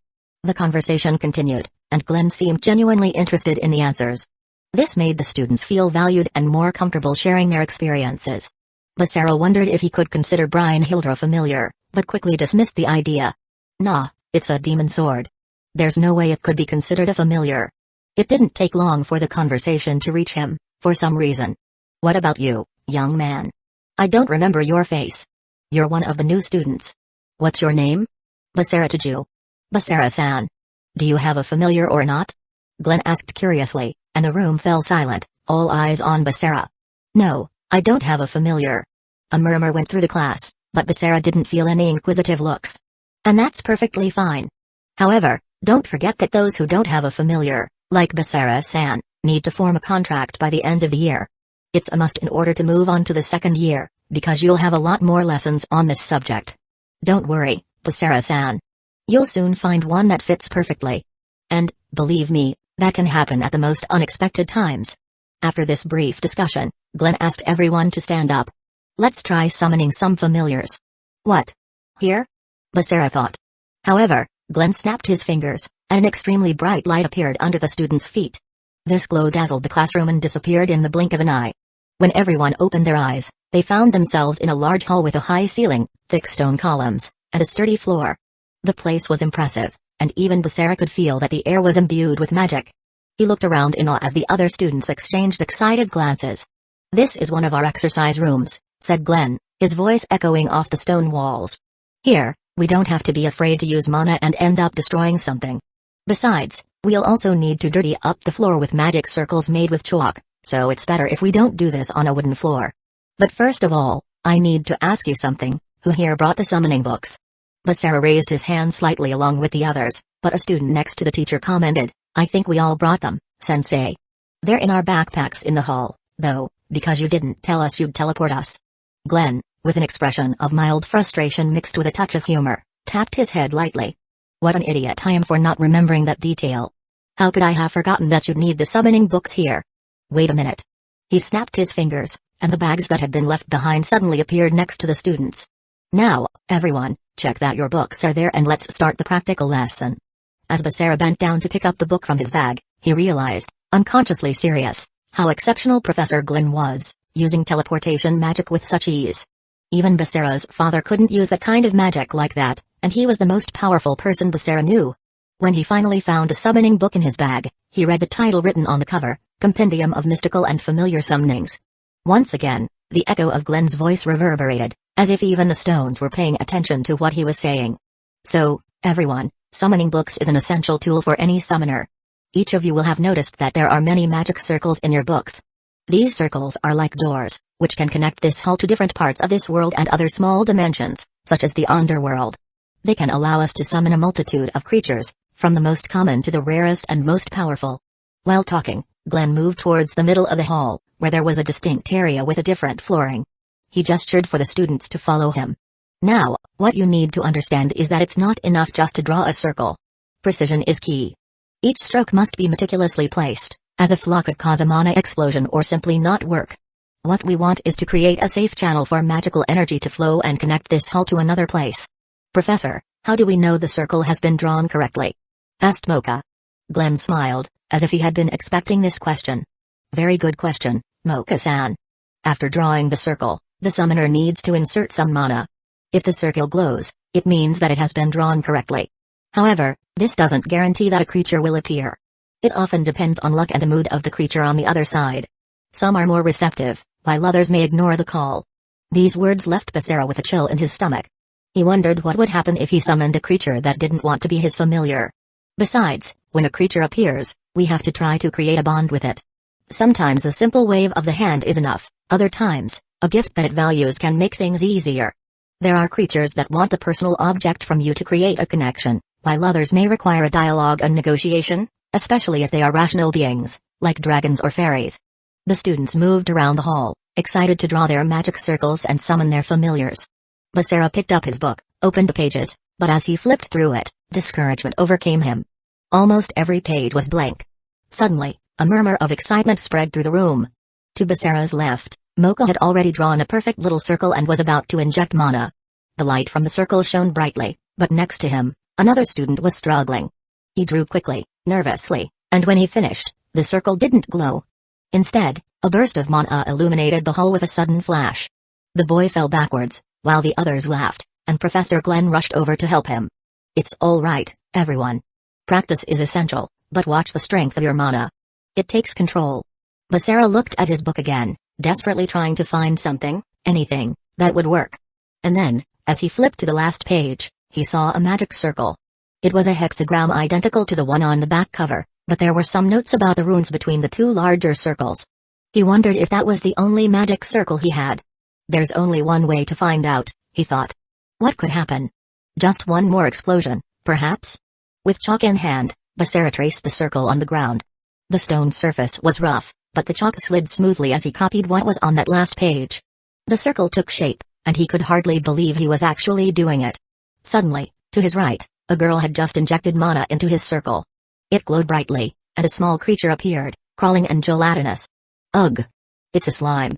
The conversation continued, and Glenn seemed genuinely interested in the answers. This made the students feel valued and more comfortable sharing their experiences. Basara wondered if he could consider Brynhildr a familiar, but quickly dismissed the idea. Nah, it's a demon sword. There's no way it could be considered a familiar. It didn't take long for the conversation to reach him, for some reason. What about you, young man? I don't remember your face. You're one of the new students. What's your name? Basara Taju. Basara-san. Do you have a familiar or not? Glenn asked curiously, and the room fell silent, all eyes on Basara. No, I don't have a familiar. A murmur went through the class, but Basara didn't feel any inquisitive looks. And that's perfectly fine. However, don't forget that those who don't have a familiar, like Basara-san, need to form a contract by the end of the year. It's a must in order to move on to the second year, because you'll have a lot more lessons on this subject. Don't worry, Basara-san. You'll soon find one that fits perfectly. And, believe me, that can happen at the most unexpected times. After this brief discussion, Glenn asked everyone to stand up. Let's try summoning some familiars. What? Here? Basara thought. However, Glenn snapped his fingers, and an extremely bright light appeared under the students' feet. This glow dazzled the classroom and disappeared in the blink of an eye. When everyone opened their eyes, they found themselves in a large hall with a high ceiling, thick stone columns, and a sturdy floor. The place was impressive, and even Basara could feel that the air was imbued with magic. He looked around in awe as the other students exchanged excited glances. This is one of our exercise rooms, said Glenn, his voice echoing off the stone walls. Here, We don't have to be afraid to use mana and end up destroying something. Besides, we'll also need to dirty up the floor with magic circles made with chalk, so it's better if we don't do this on a wooden floor. But first of all, I need to ask you something. Who here brought the summoning books? Basara raised his hand slightly along with the others, but a student next to the teacher commented, I think we all brought them, sensei. They're in our backpacks in the hall, though, because you didn't tell us you'd teleport us. Glenn, with an expression of mild frustration mixed with a touch of humor, tapped his head lightly. What an idiot I am for not remembering that detail. How could I have forgotten that you'd need the summoning books here? Wait a minute. He snapped his fingers, and the bags that had been left behind suddenly appeared next to the students. Now, everyone, check that your books are there and let's start the practical lesson. As Basara bent down to pick up the book from his bag, he realized, unconsciously serious, how exceptional Professor Glenn was, using teleportation magic with such ease. Even Basara's father couldn't use that kind of magic like that, and he was the most powerful person Basara knew. When he finally found the summoning book in his bag, he read the title written on the cover, Compendium of Mystical and Familiar Summonings. Once again, the echo of Glenn's voice reverberated, as if even the stones were paying attention to what he was saying. So, everyone, summoning books is an essential tool for any summoner. Each of you will have noticed that there are many magic circles in your books. These circles are like doors, which can connect this hall to different parts of this world and other small dimensions, such as the underworld. They can allow us to summon a multitude of creatures, from the most common to the rarest and most powerful. While talking, Glenn moved towards the middle of the hall, where there was a distinct area with a different flooring. He gestured for the students to follow him. Now, what you need to understand is that it's not enough just to draw a circle. Precision is key. Each stroke must be meticulously placed, as a flaw could cause a mana explosion or simply not work. What we want is to create a safe channel for magical energy to flow and connect this hall to another place. Professor, how do we know the circle has been drawn correctly? Asked Mocha. Glenn smiled, as if he had been expecting this question. Very good question, Mocha-san. After drawing the circle, the summoner needs to insert some mana. If the circle glows, it means that it has been drawn correctly. However, this doesn't guarantee that a creature will appear. It often depends on luck and the mood of the creature on the other side. Some are more receptive, while others may ignore the call. These words left Basara with a chill in his stomach. He wondered what would happen if he summoned a creature that didn't want to be his familiar. Besides, when a creature appears, we have to try to create a bond with it. Sometimes a simple wave of the hand is enough, other times, a gift that it values can make things easier. There are creatures that want a personal object from you to create a connection, while others may require a dialogue and negotiation, especially if they are rational beings, like dragons or fairies. The students moved around the hall, excited to draw their magic circles and summon their familiars. Basara picked up his book, opened the pages, but as he flipped through it, discouragement overcame him. Almost every page was blank. Suddenly, a murmur of excitement spread through the room. To Basara's left, Mocha had already drawn a perfect little circle and was about to inject mana. The light from the circle shone brightly, but next to him, another student was struggling. He drew quickly, nervously, and when he finished, the circle didn't glow. Instead, a burst of mana illuminated the hall with a sudden flash. The boy fell backwards, while the others laughed, and Professor Glenn rushed over to help him. It's all right, everyone. Practice is essential, but watch the strength of your mana. It takes control. Basara looked at his book again, desperately trying to find something, anything, that would work. And then, as he flipped to the last page, he saw a magic circle. It was a hexagram identical to the one on the back cover, but there were some notes about the runes between the two larger circles. He wondered if that was the only magic circle he had. There's only one way to find out, he thought. What could happen? Just one more explosion, perhaps? With chalk in hand, Basara traced the circle on the ground. The stone surface was rough, but the chalk slid smoothly as he copied what was on that last page. The circle took shape, and he could hardly believe he was actually doing it. Suddenly, to his right, a girl had just injected mana into his circle. It glowed brightly, and a small creature appeared, crawling and gelatinous. Ugh! It's a slime.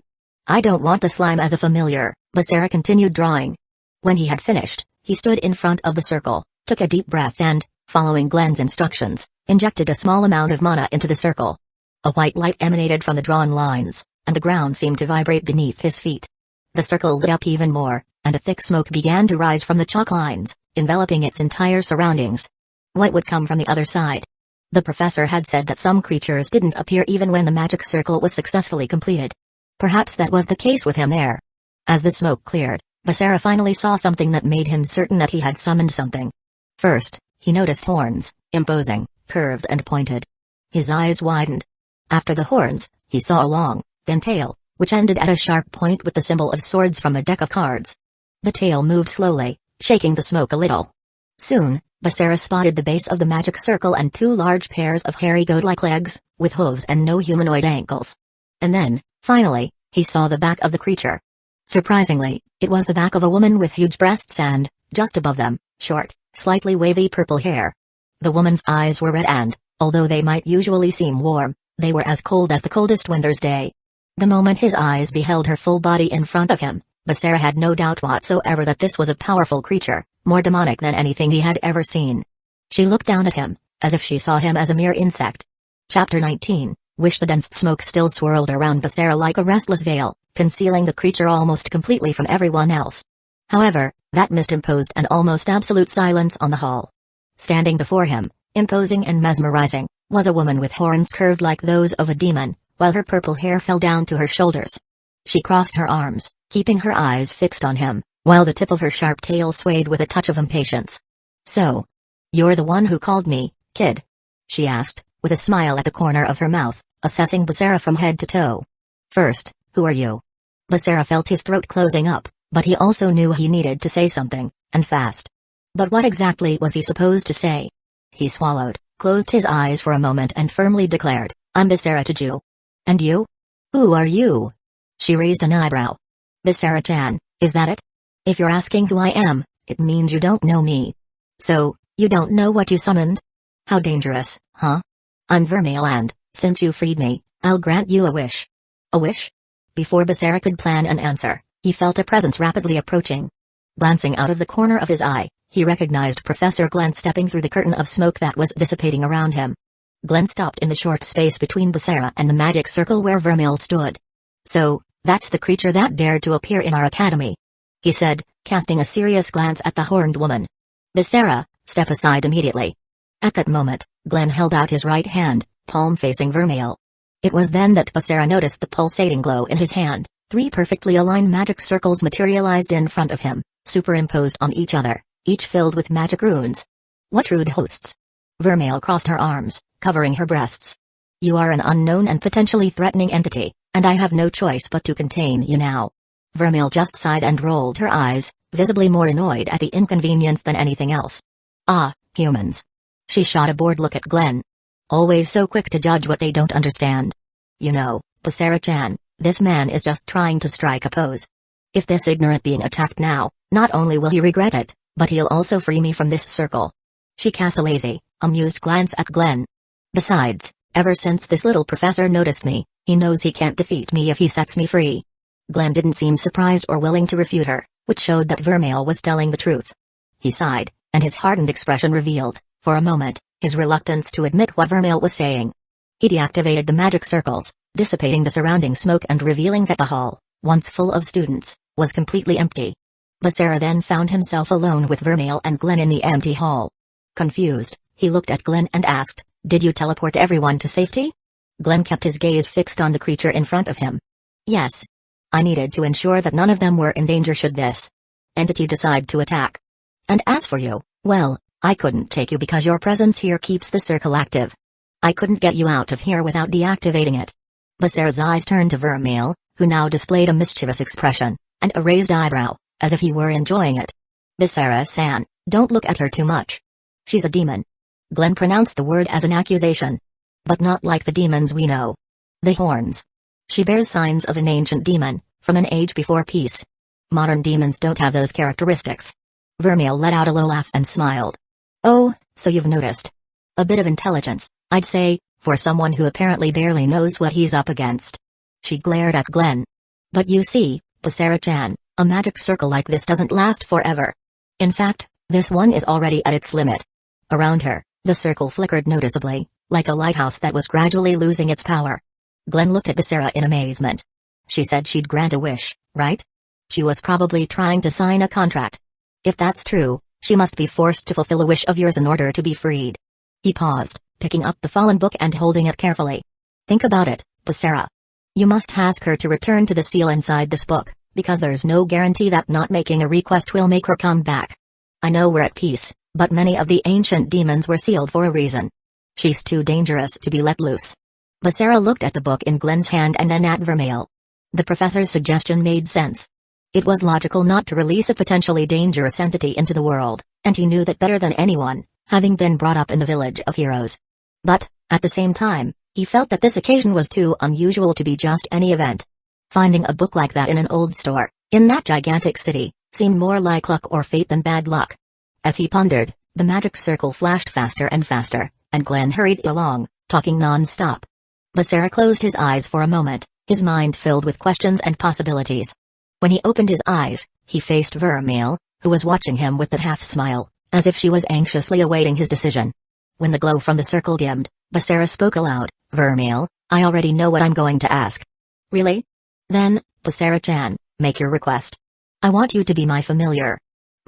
I don't want the slime as a familiar, Basara continued drawing. When he had finished, he stood in front of the circle, took a deep breath and, following Glenn's instructions, injected a small amount of mana into the circle. A white light emanated from the drawn lines, and the ground seemed to vibrate beneath his feet. The circle lit up even more, and a thick smoke began to rise from the chalk lines, enveloping its entire surroundings. What would come from the other side? The professor had said that some creatures didn't appear even when the magic circle was successfully completed. Perhaps that was the case with him there. As the smoke cleared, Basara finally saw something that made him certain that he had summoned something. First, he noticed horns, imposing, curved and pointed. His eyes widened. After the horns, he saw a long, thin tail, which ended at a sharp point with the symbol of swords from a deck of cards. The tail moved slowly, shaking the smoke a little. Soon, Basara spotted the base of the magic circle and two large pairs of hairy goat-like legs, with hooves and no humanoid ankles. And then, finally, he saw the back of the creature. Surprisingly, it was the back of a woman with huge breasts and, just above them, short, slightly wavy purple hair. The woman's eyes were red and, although they might usually seem warm, they were as cold as the coldest winter's day. The moment his eyes beheld her full body in front of him, Basara had no doubt whatsoever that this was a powerful creature, more demonic than anything he had ever seen. She looked down at him, as if she saw him as a mere insect. Chapter 19, Wish. The dense smoke still swirled around Basara like a restless veil, concealing the creature almost completely from everyone else. However, that mist imposed an almost absolute silence on the hall. Standing before him, imposing and mesmerizing, was a woman with horns curved like those of a demon, while her purple hair fell down to her shoulders. She crossed her arms, keeping her eyes fixed on him, while the tip of her sharp tail swayed with a touch of impatience. "So, you're the one who called me, kid?" she asked, with a smile at the corner of her mouth, assessing Basara from head to toe. "First, who are you?" Basara felt his throat closing up, but he also knew he needed to say something, and fast. But what exactly was he supposed to say? He swallowed, closed his eyes for a moment and firmly declared, "I'm Basara Taju." "And you? Who are you?" She raised an eyebrow. "Basara-chan, is that it? If you're asking who I am, it means you don't know me. So, you don't know what you summoned? How dangerous, huh? I'm Vermile and, since you freed me, I'll grant you a wish." "A wish?" Before Basara could plan an answer, he felt a presence rapidly approaching. Glancing out of the corner of his eye, he recognized Professor Glenn stepping through the curtain of smoke that was dissipating around him. Glenn stopped in the short space between Basara and the magic circle where Vermile stood. "So, that's the creature that dared to appear in our academy," he said, casting a serious glance at the horned woman. "Basara, step aside immediately." At that moment, Glenn held out his right hand, palm facing Vermile. It was then that Basara noticed the pulsating glow in his hand. 3 perfectly aligned magic circles materialized in front of him, superimposed on each other, each filled with magic runes. "What rude hosts!" Vermile crossed her arms, covering her breasts. "You are an unknown and potentially threatening entity, and I have no choice but to contain you now." Vermile just sighed and rolled her eyes, visibly more annoyed at the inconvenience than anything else. "Ah, humans." She shot a bored look at Glenn. Always so quick to judge what they don't understand. "You know, Basara-chan, this man is just trying to strike a pose. If this ignorant being attacked now, not only will he regret it, but he'll also free me from this circle." She cast a lazy, amused glance at Glenn. "Besides, ever since this little professor noticed me, he knows he can't defeat me if he sets me free." Glenn didn't seem surprised or willing to refute her, which showed that Vermile was telling the truth. He sighed, and his hardened expression revealed, for a moment, his reluctance to admit what Vermile was saying. He deactivated the magic circles, dissipating the surrounding smoke and revealing that the hall, once full of students, was completely empty. Basara then found himself alone with Vermile and Glenn in the empty hall. Confused, he looked at Glenn and asked, "Did you teleport everyone to safety?" Glenn kept his gaze fixed on the creature in front of him. "Yes. I needed to ensure that none of them were in danger should this entity decide to attack. And as for you, well, I couldn't take you because your presence here keeps the circle active. I couldn't get you out of here without deactivating it." Basara's eyes turned to Vermile, who now displayed a mischievous expression, and a raised eyebrow, as if he were enjoying it. "Basara-san, don't look at her too much. She's a demon." Glenn pronounced the word as an accusation. "But not like the demons we know. The horns. She bears signs of an ancient demon, from an age before peace. Modern demons don't have those characteristics." Vermile let out a low laugh and smiled. "Oh, so you've noticed. A bit of intelligence, I'd say, for someone who apparently barely knows what he's up against." She glared at Glenn. "But you see, Basara-chan, a magic circle like this doesn't last forever. In fact, this one is already at its limit." Around her, the circle flickered noticeably, like a lighthouse that was gradually losing its power. Glenn looked at Basara in amazement. She said she'd grant a wish, right? She was probably trying to sign a contract. If that's true, she must be forced to fulfill a wish of yours in order to be freed. He paused, picking up the fallen book and holding it carefully. "Think about it, Basara. You must ask her to return to the seal inside this book, because there's no guarantee that not making a request will make her come back. I know we're at peace, but many of the ancient demons were sealed for a reason. She's too dangerous to be let loose. Basara looked at the book in Glenn's hand and then at Vermile. The professor's suggestion made sense. It was logical not to release a potentially dangerous entity into the world, and he knew that better than anyone, having been brought up in the village of heroes. But, at the same time, he felt that this occasion was too unusual to be just any event. Finding a book like that in an old store, in that gigantic city, seemed more like luck or fate than bad luck. As he pondered, the magic circle flashed faster and faster, and Glenn hurried along, talking non-stop. Basara closed his eyes for a moment, his mind filled with questions and possibilities. When he opened his eyes, he faced Vermile, who was watching him with that half-smile, as if she was anxiously awaiting his decision. When the glow from the circle dimmed, Basara spoke aloud, "Vermile, I already know what I'm going to ask." "Really? Then, Basara-chan, make your request. I want you to be my familiar."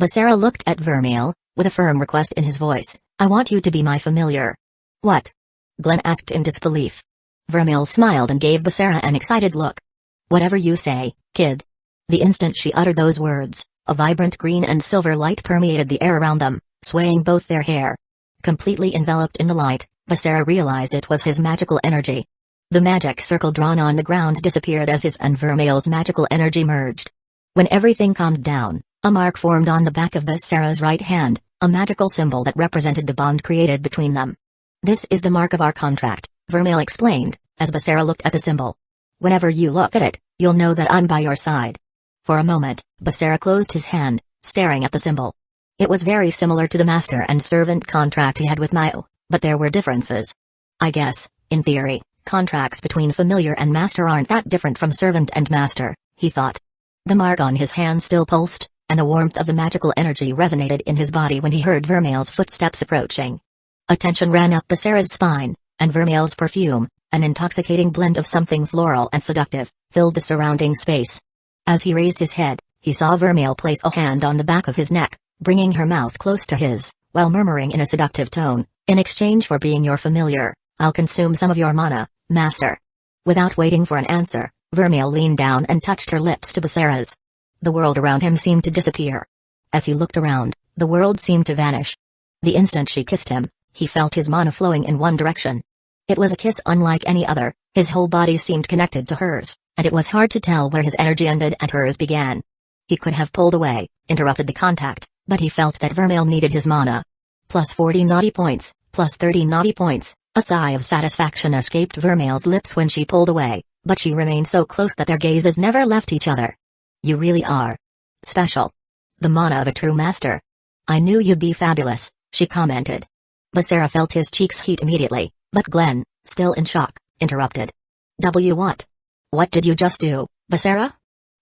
Basara looked at Vermile, with a firm request in his voice, "I want you to be my familiar." "What?" Glenn asked in disbelief. Vermile smiled and gave Basara an excited look. "Whatever you say, kid." The instant she uttered those words, a vibrant green and silver light permeated the air around them, swaying both their hair. Completely enveloped in the light, Basara realized it was his magical energy. The magic circle drawn on the ground disappeared as his and Vermile's magical energy merged. When everything calmed down, a mark formed on the back of Basara's right hand, a magical symbol that represented the bond created between them. "This is the mark of our contract," Vermile explained, as Basara looked at the symbol. "Whenever you look at it, you'll know that I'm by your side." For a moment, Basara closed his hand, staring at the symbol. It was very similar to the master and servant contract he had with Mayo, but there were differences. I guess, in theory, contracts between familiar and master aren't that different from servant and master, he thought. The mark on his hand still pulsed, and the warmth of the magical energy resonated in his body when he heard Vermile's footsteps approaching. A tension ran up Basara's spine, and Vermile's perfume, an intoxicating blend of something floral and seductive, filled the surrounding space. As he raised his head, he saw Vermile place a hand on the back of his neck, bringing her mouth close to his, while murmuring in a seductive tone, "In exchange for being your familiar, I'll consume some of your mana, master." Without waiting for an answer, Vermile leaned down and touched her lips to Basara's. The world around him seemed to disappear. As he looked around, the world seemed to vanish. The instant she kissed him, he felt his mana flowing in one direction. It was a kiss unlike any other, his whole body seemed connected to hers, and it was hard to tell where his energy ended and hers began. He could have pulled away, interrupted the contact, but he felt that Vermile needed his mana. Plus 40 naughty points, plus 30 naughty points. A sigh of satisfaction escaped Vermile's lips when she pulled away, but she remained so close that their gazes never left each other. "You really are special. The mana of a true master. I knew you'd be fabulous," she commented. Basara felt his cheeks heat immediately, but Glenn, still in shock, interrupted. What? What did you just do, Basara?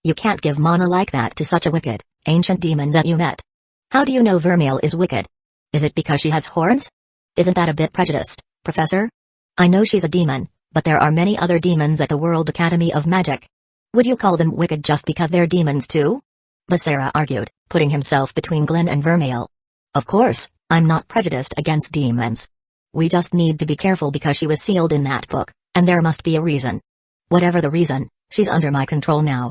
You can't give mana like that to such a wicked, ancient demon that you met. How do you know Vermile is wicked? Is it because she has horns? Isn't that a bit prejudiced, Professor? I know she's a demon, but there are many other demons at the World Academy of Magic. Would you call them wicked just because they're demons too? Basara argued, putting himself between Glenn and Vermile. Of course, I'm not prejudiced against demons. We just need to be careful because she was sealed in that book, and there must be a reason. Whatever the reason, she's under my control now.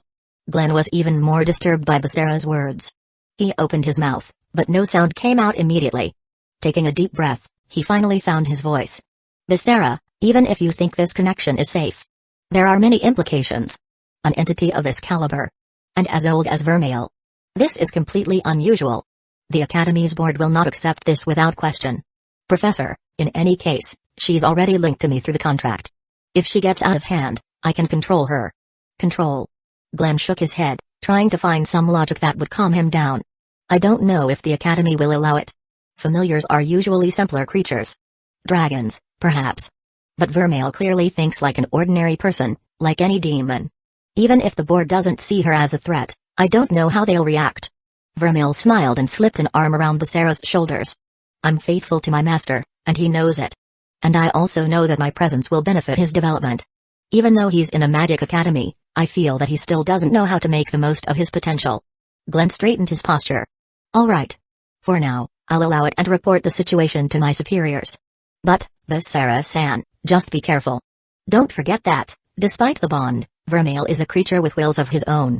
Glenn was even more disturbed by Basara's words. He opened his mouth, but no sound came out immediately. Taking a deep breath, he finally found his voice. Basara, even if you think this connection is safe, there are many implications. An entity of this caliber, and as old as Vermile. This is completely unusual. The Academy's board will not accept this without question. Professor, in any case, she's already linked to me through the contract. If she gets out of hand, I can control her. Control? Glenn shook his head, trying to find some logic that would calm him down. I don't know if the Academy will allow it. Familiars are usually simpler creatures. Dragons, perhaps. But Vermile clearly thinks like an ordinary person, like any demon. Even if the board doesn't see her as a threat, I don't know how they'll react. Vermile smiled and slipped an arm around Basara's shoulders. I'm faithful to my master, and he knows it. And I also know that my presence will benefit his development. Even though he's in a magic academy, I feel that he still doesn't know how to make the most of his potential. Glenn straightened his posture. All right. For now, I'll allow it and report the situation to my superiors. But, Basara-san, just be careful. Don't forget that, despite the bond, Vermile is a creature with wills of his own.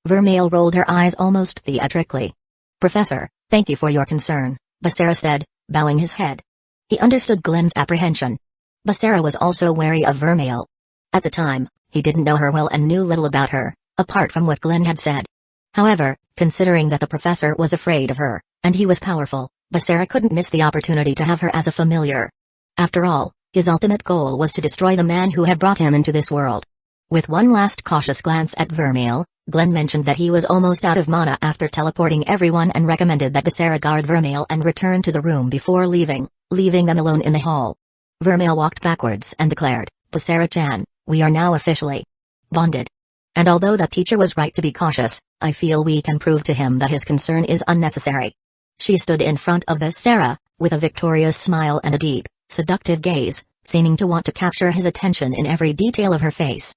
Vermile rolled her eyes almost theatrically. "Professor, thank you for your concern," Basara said, bowing his head. He understood Glenn's apprehension. Basara was also wary of Vermile. At the time, he didn't know her well and knew little about her, apart from what Glenn had said. However, considering that the professor was afraid of her, and he was powerful, Basara couldn't miss the opportunity to have her as a familiar. After all, his ultimate goal was to destroy the man who had brought him into this world. With one last cautious glance at Vermile, Glenn mentioned that he was almost out of mana after teleporting everyone and recommended that Basara guard Vermile and return to the room before leaving them alone in the hall. Vermile walked backwards and declared, "Basara-chan, we are now officially bonded. And although that teacher was right to be cautious, I feel we can prove to him that his concern is unnecessary." She stood in front of Basara, with a victorious smile and a deep, seductive gaze, seeming to want to capture his attention in every detail of her face.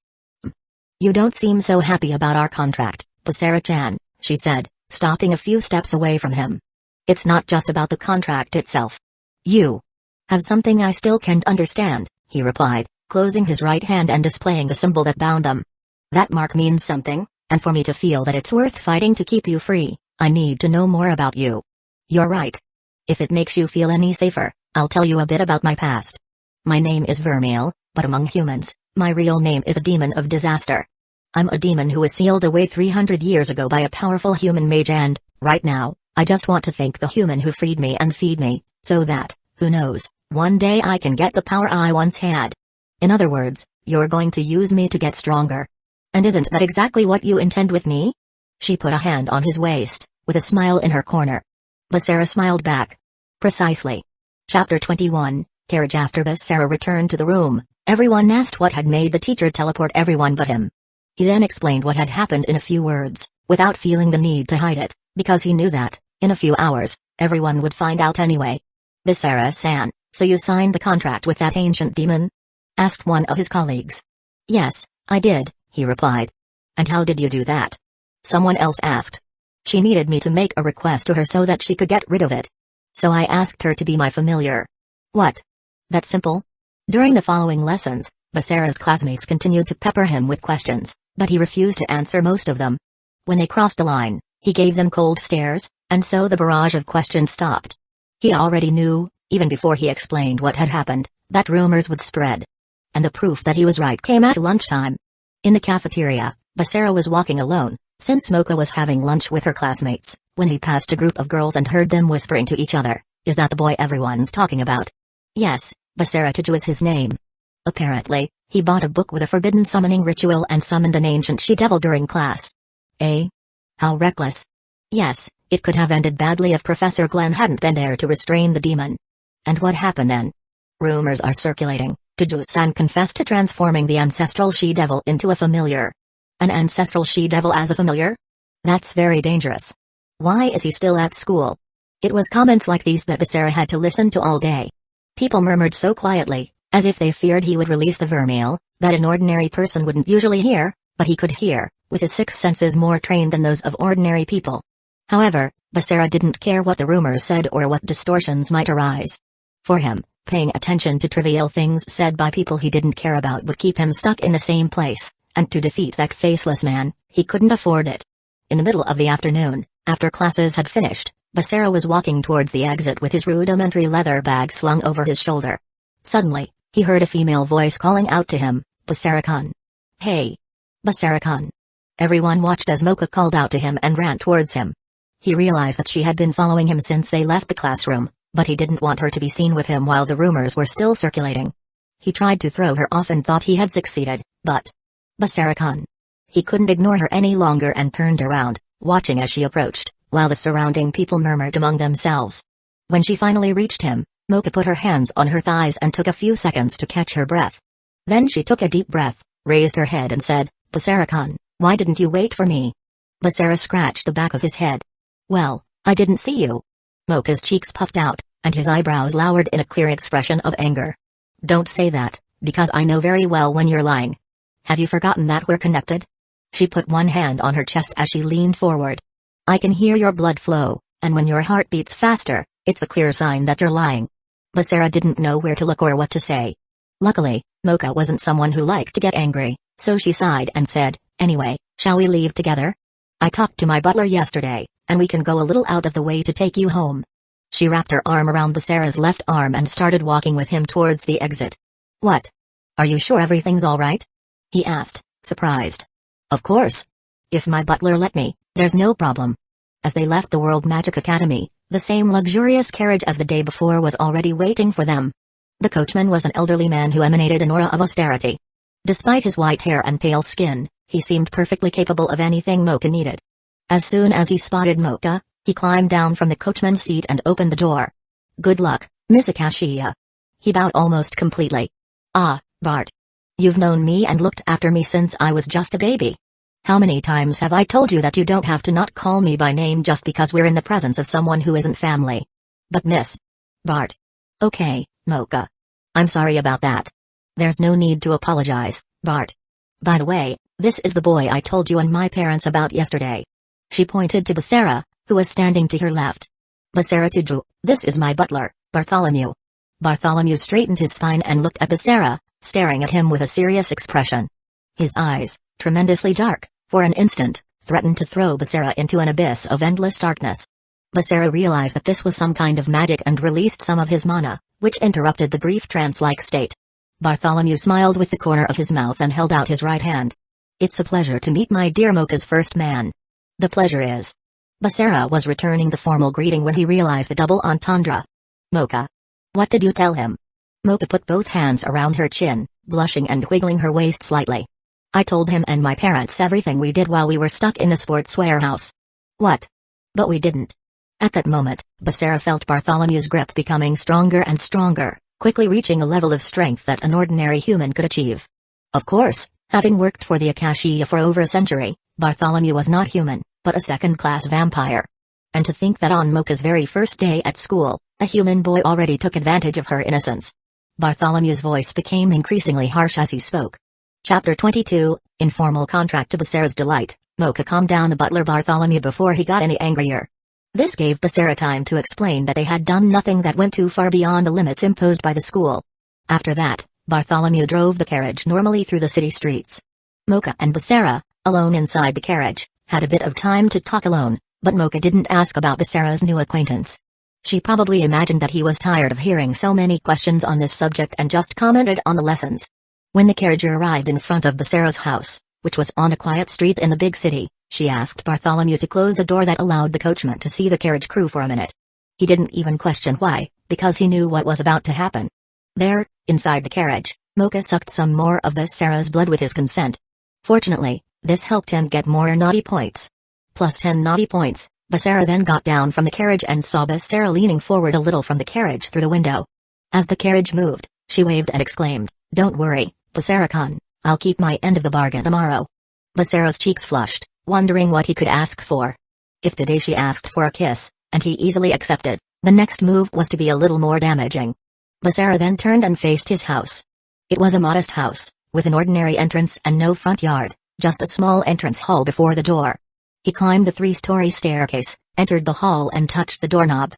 "You don't seem so happy about our contract, Basara-chan," she said, stopping a few steps away from him. "It's not just about the contract itself. You have something I still can't understand," he replied, closing his right hand and displaying the symbol that bound them. "That mark means something, and for me to feel that it's worth fighting to keep you free, I need to know more about you." "You're right. If it makes you feel any safer, I'll tell you a bit about my past. My name is Vermile, but among humans, my real name is a demon of disaster. I'm a demon who was sealed away 300 years ago by a powerful human mage and, right now, I just want to thank the human who freed me and feed me, so that, who knows, one day I can get the power I once had. In other words, you're going to use me to get stronger. And isn't that exactly what you intend with me?" She put a hand on his waist, with a smile in her corner. Basara smiled back. "Precisely." Chapter 21, Carriage. After Basara returned to the room, everyone asked what had made the teacher teleport everyone but him. He then explained what had happened in a few words, without feeling the need to hide it, because he knew that, in a few hours, everyone would find out anyway. "Basara-san, so you signed the contract with that ancient demon?" asked one of his colleagues. "Yes, I did," he replied. "And how did you do that?" someone else asked. "She needed me to make a request to her so that she could get rid of it. So I asked her to be my familiar." "What? That simple?" During the following lessons, Basara's classmates continued to pepper him with questions, but he refused to answer most of them. When they crossed the line, he gave them cold stares, and so the barrage of questions stopped. He already knew, even before he explained what had happened, that rumors would spread. And the proof that he was right came at lunchtime. In the cafeteria, Basara was walking alone, since Mocha was having lunch with her classmates, when he passed a group of girls and heard them whispering to each other, "Is that the boy everyone's talking about?" "Yes, Basara-Taju is his name. Apparently, he bought a book with a forbidden summoning ritual and summoned an ancient she-devil during class." "Eh? How reckless." "Yes, it could have ended badly if Professor Glenn hadn't been there to restrain the demon." "And what happened then?" "Rumors are circulating. Taju-san confessed to transforming the ancestral she-devil into a familiar." "An ancestral she-devil as a familiar? That's very dangerous. Why is he still at school?" It was comments like these that Basara had to listen to all day. People murmured so quietly, as if they feared he would release the Vermile, that an ordinary person wouldn't usually hear, but he could hear, with his sixth senses more trained than those of ordinary people. However, Basara didn't care what the rumors said or what distortions might arise. For him, paying attention to trivial things said by people he didn't care about would keep him stuck in the same place, and to defeat that faceless man, he couldn't afford it. In the middle of the afternoon, after classes had finished, Basara was walking towards the exit with his rudimentary leather bag slung over his shoulder. Suddenly, he heard a female voice calling out to him, "Basara-kun." "Hey! Basara-kun." Everyone watched as Mocha called out to him and ran towards him. He realized that she had been following him since they left the classroom, but he didn't want her to be seen with him while the rumors were still circulating. He tried to throw her off and thought he had succeeded, but Basara-kun. He couldn't ignore her any longer and turned around, watching as she approached, while the surrounding people murmured among themselves. When she finally reached him, Mocha put her hands on her thighs and took a few seconds to catch her breath. Then she took a deep breath, raised her head and said, "Basara-kun, why didn't you wait for me?" Basara scratched the back of his head. "Well, I didn't see you." Mocha's cheeks puffed out, and his eyebrows lowered in a clear expression of anger. "Don't say that, because I know very well when you're lying. Have you forgotten that we're connected?" She put one hand on her chest as she leaned forward. "I can hear your blood flow, and when your heart beats faster, it's a clear sign that you're lying." Basara didn't know where to look or what to say. Luckily, Mocha wasn't someone who liked to get angry, so she sighed and said, "Anyway, shall we leave together?" I talked to my butler yesterday, and we can go a little out of the way to take you home. She wrapped her arm around Basara's left arm and started walking with him towards the exit. What? Are you sure everything's alright? He asked, surprised. Of course. If my butler let me, there's no problem. As they left the World Magic Academy, the same luxurious carriage as the day before was already waiting for them. The coachman was an elderly man who emanated an aura of austerity. Despite his white hair and pale skin, he seemed perfectly capable of anything Mocha needed. As soon as he spotted Mocha, he climbed down from the coachman's seat and opened the door. Good luck, Miss Akashiya. He bowed almost completely. Ah, Bart. You've known me and looked after me since I was just a baby. How many times have I told you that you don't have to not call me by name just because we're in the presence of someone who isn't family? But Miss Bart. Okay, Mocha. I'm sorry about that. There's no need to apologize, Bart. By the way, this is the boy I told you and my parents about yesterday. She pointed to Basara, who was standing to her left. Basara Tuju, this is my butler, Bartholomew. Bartholomew straightened his spine and looked at Basara, staring at him with a serious expression. His eyes, tremendously dark, for an instant, threatened to throw Basara into an abyss of endless darkness. Basara realized that this was some kind of magic and released some of his mana, which interrupted the brief trance-like state. Bartholomew smiled with the corner of his mouth and held out his right hand. It's a pleasure to meet my dear Mocha's first man. The pleasure is. Basara was returning the formal greeting when he realized the double entendre. Mocha. What did you tell him? Mocha put both hands around her chin, blushing and wiggling her waist slightly. I told him and my parents everything we did while we were stuck in the sports warehouse. What? But we didn't. At that moment, Basara felt Bartholomew's grip becoming stronger and stronger, quickly reaching a level of strength that an ordinary human could achieve. Of course, having worked for the Akashiya for over a century, Bartholomew was not human, but a second-class vampire. And to think that on Mocha's very first day at school, a human boy already took advantage of her innocence. Bartholomew's voice became increasingly harsh as he spoke. Chapter 22, Informal Contract. To Basara's delight, Mocha calmed down the butler Bartholomew before he got any angrier. This gave Basara time to explain that they had done nothing that went too far beyond the limits imposed by the school. After that, Bartholomew drove the carriage normally through the city streets. Mocha and Basara, alone inside the carriage, had a bit of time to talk alone, but Mocha didn't ask about Basara's new acquaintance. She probably imagined that he was tired of hearing so many questions on this subject and just commented on the lessons. When the carriage arrived in front of Basara's house, which was on a quiet street in the big city, she asked Bartholomew to close the door that allowed the coachman to see the carriage crew for a minute. He didn't even question why, because he knew what was about to happen. There, inside the carriage, Mocha sucked some more of Basara's blood with his consent. Fortunately, this helped him get more naughty points. Plus 10 naughty points, Basara then got down from the carriage and saw Basara leaning forward a little from the carriage through the window. As the carriage moved, she waved and exclaimed, "Don't worry, Basara-kun, I'll keep my end of the bargain tomorrow." Basara's cheeks flushed, wondering what he could ask for. If the day she asked for a kiss, and he easily accepted, the next move was to be a little more damaging. Basara then turned and faced his house. It was a modest house, with an ordinary entrance and no front yard, just a small entrance hall before the door. He climbed the 3-story staircase, entered the hall and touched the doorknob.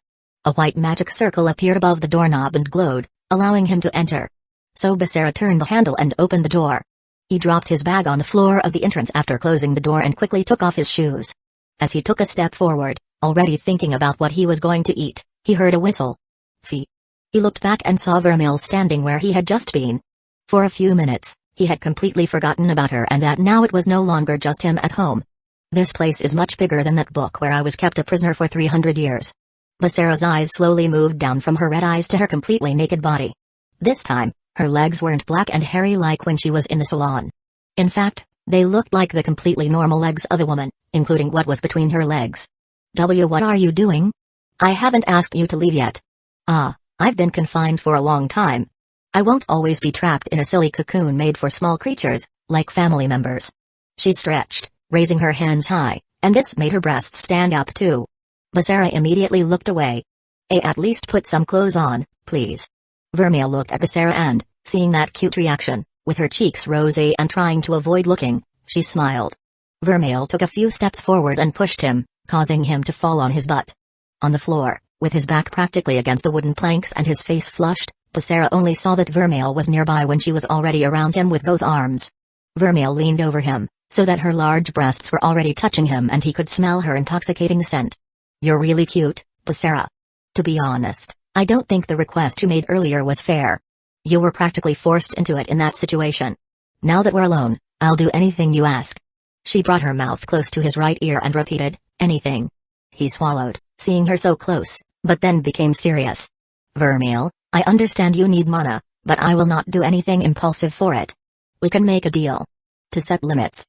A white magic circle appeared above the doorknob and glowed, allowing him to enter. So Basara turned the handle and opened the door. He dropped his bag on the floor of the entrance after closing the door and quickly took off his shoes. As he took a step forward, already thinking about what he was going to eat, he heard a whistle. Fee. He looked back and saw Vermile standing where he had just been. For a few minutes, he had completely forgotten about her and that now it was no longer just him at home. This place is much bigger than that book where I was kept a prisoner for 300 years. Basara's eyes slowly moved down from her red eyes to her completely naked body. This time, her legs weren't black and hairy like when she was in the salon. In fact, they looked like the completely normal legs of a woman, including what was between her legs. What are you doing? I haven't asked you to leave yet. Ah, I've been confined for a long time. I won't always be trapped in a silly cocoon made for small creatures, like family members. She stretched, raising her hands high, and this made her breasts stand up too. Basara immediately looked away. At least put some clothes on, please. Vermile looked at Basara and, seeing that cute reaction, with her cheeks rosy and trying to avoid looking, she smiled. Vermile took a few steps forward and pushed him, causing him to fall on his butt. On the floor, with his back practically against the wooden planks and his face flushed, Basara only saw that Vermile was nearby when she was already around him with both arms. Vermile leaned over him, so that her large breasts were already touching him and he could smell her intoxicating scent. "You're really cute, Basara. To be honest, I don't think the request you made earlier was fair. You were practically forced into it in that situation. Now that we're alone, I'll do anything you ask." She brought her mouth close to his right ear and repeated, "Anything." He swallowed, seeing her so close, but then became serious. "Vermile, I understand you need mana, but I will not do anything impulsive for it. We can make a deal. To set limits,"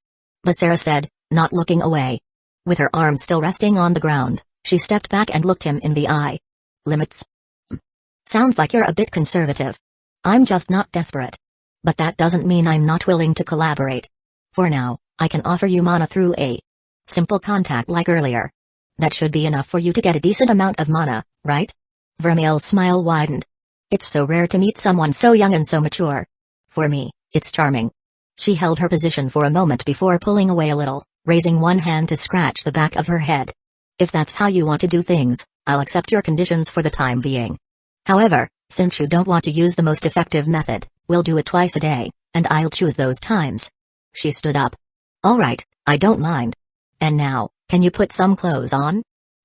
Basara said, not looking away. With her arms still resting on the ground, she stepped back and looked him in the eye. "Limits? Sounds like you're a bit conservative. I'm just not desperate. But that doesn't mean I'm not willing to collaborate. For now, I can offer you mana through a simple contact like earlier. That should be enough for you to get a decent amount of mana, right?" Vermile's smile widened. "It's so rare to meet someone so young and so mature. For me, it's charming." She held her position for a moment before pulling away a little, raising one hand to scratch the back of her head. "If that's how you want to do things, I'll accept your conditions for the time being. However, since you don't want to use the most effective method, we'll do it twice a day, and I'll choose those times." She stood up. "All right, I don't mind. And now, can you put some clothes on?"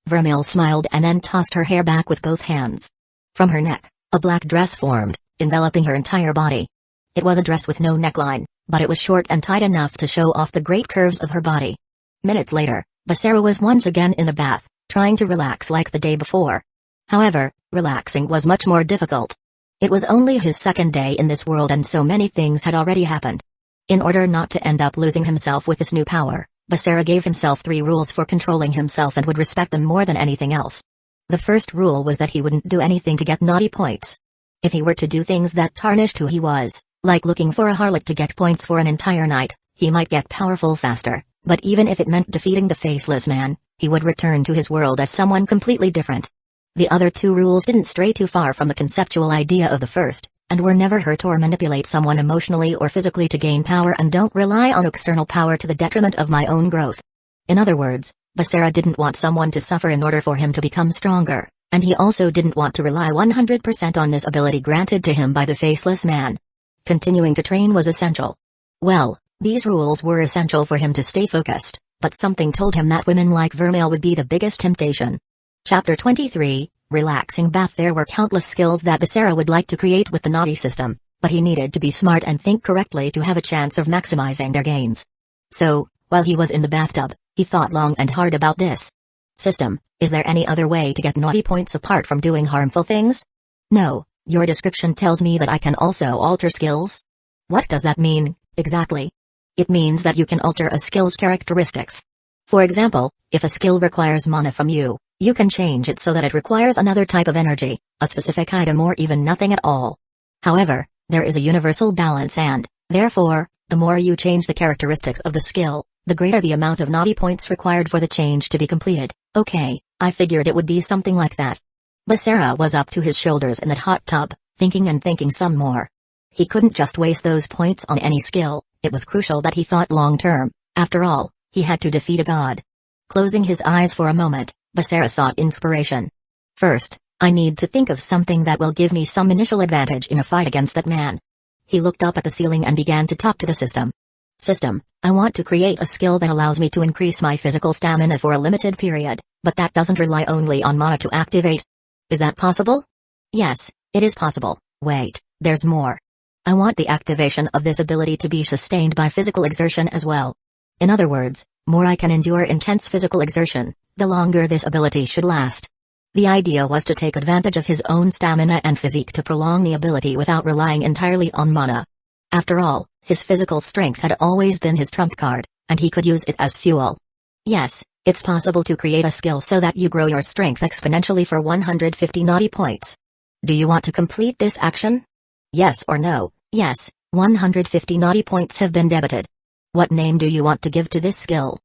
Vermile smiled and then tossed her hair back with both hands. From her neck, a black dress formed, enveloping her entire body. It was a dress with no neckline, but it was short and tight enough to show off the great curves of her body. Minutes later, Basara was once again in the bath, trying to relax like the day before. However, relaxing was much more difficult. It was only his second day in this world and so many things had already happened. In order not to end up losing himself with this new power, Basara gave himself 3 rules for controlling himself and would respect them more than anything else. The first rule was that he wouldn't do anything to get naughty points. If he were to do things that tarnished who he was, like looking for a harlot to get points for an entire night, he might get powerful faster, but even if it meant defeating the faceless man, he would return to his world as someone completely different. The other 2 rules didn't stray too far from the conceptual idea of the first, and were never hurt or manipulate someone emotionally or physically to gain power and don't rely on external power to the detriment of my own growth. In other words, Basara didn't want someone to suffer in order for him to become stronger, and he also didn't want to rely 100% on this ability granted to him by the faceless man. Continuing to train was essential. Well, these rules were essential for him to stay focused, but something told him that women like Vermile would be the biggest temptation. Chapter 23, Relaxing Bath. There were countless skills that Basara would like to create with the naughty system, but he needed to be smart and think correctly to have a chance of maximizing their gains. So, while he was in the bathtub, he thought long and hard about this. "System, is there any other way to get naughty points apart from doing harmful things?" "No, your description tells me that I can also alter skills." "What does that mean, exactly?" "It means that you can alter a skill's characteristics. For example, if a skill requires mana from you, you can change it so that it requires another type of energy, a specific item or even nothing at all. However, there is a universal balance and, therefore, the more you change the characteristics of the skill, the greater the amount of naughty points required for the change to be completed." "Okay, I figured it would be something like that." Basara was up to his shoulders in that hot tub, thinking and thinking some more. He couldn't just waste those points on any skill, it was crucial that he thought long-term. After all, he had to defeat a god. Closing his eyes for a moment, Basara sought inspiration. "First, I need to think of something that will give me some initial advantage in a fight against that man." He looked up at the ceiling and began to talk to the system. "System, I want to create a skill that allows me to increase my physical stamina for a limited period, but that doesn't rely only on mana to activate. Is that possible?" "Yes, it is possible. Wait, there's more. I want the activation of this ability to be sustained by physical exertion as well. In other words, more I can endure intense physical exertion, the longer this ability should last." The idea was to take advantage of his own stamina and physique to prolong the ability without relying entirely on mana. After all, his physical strength had always been his trump card, and he could use it as fuel. "Yes, it's possible to create a skill so that you grow your strength exponentially for 150 naughty points. Do you want to complete this action?" "Yes or no?" "Yes, 150 naughty points have been debited." "What name do you want to give to this skill?"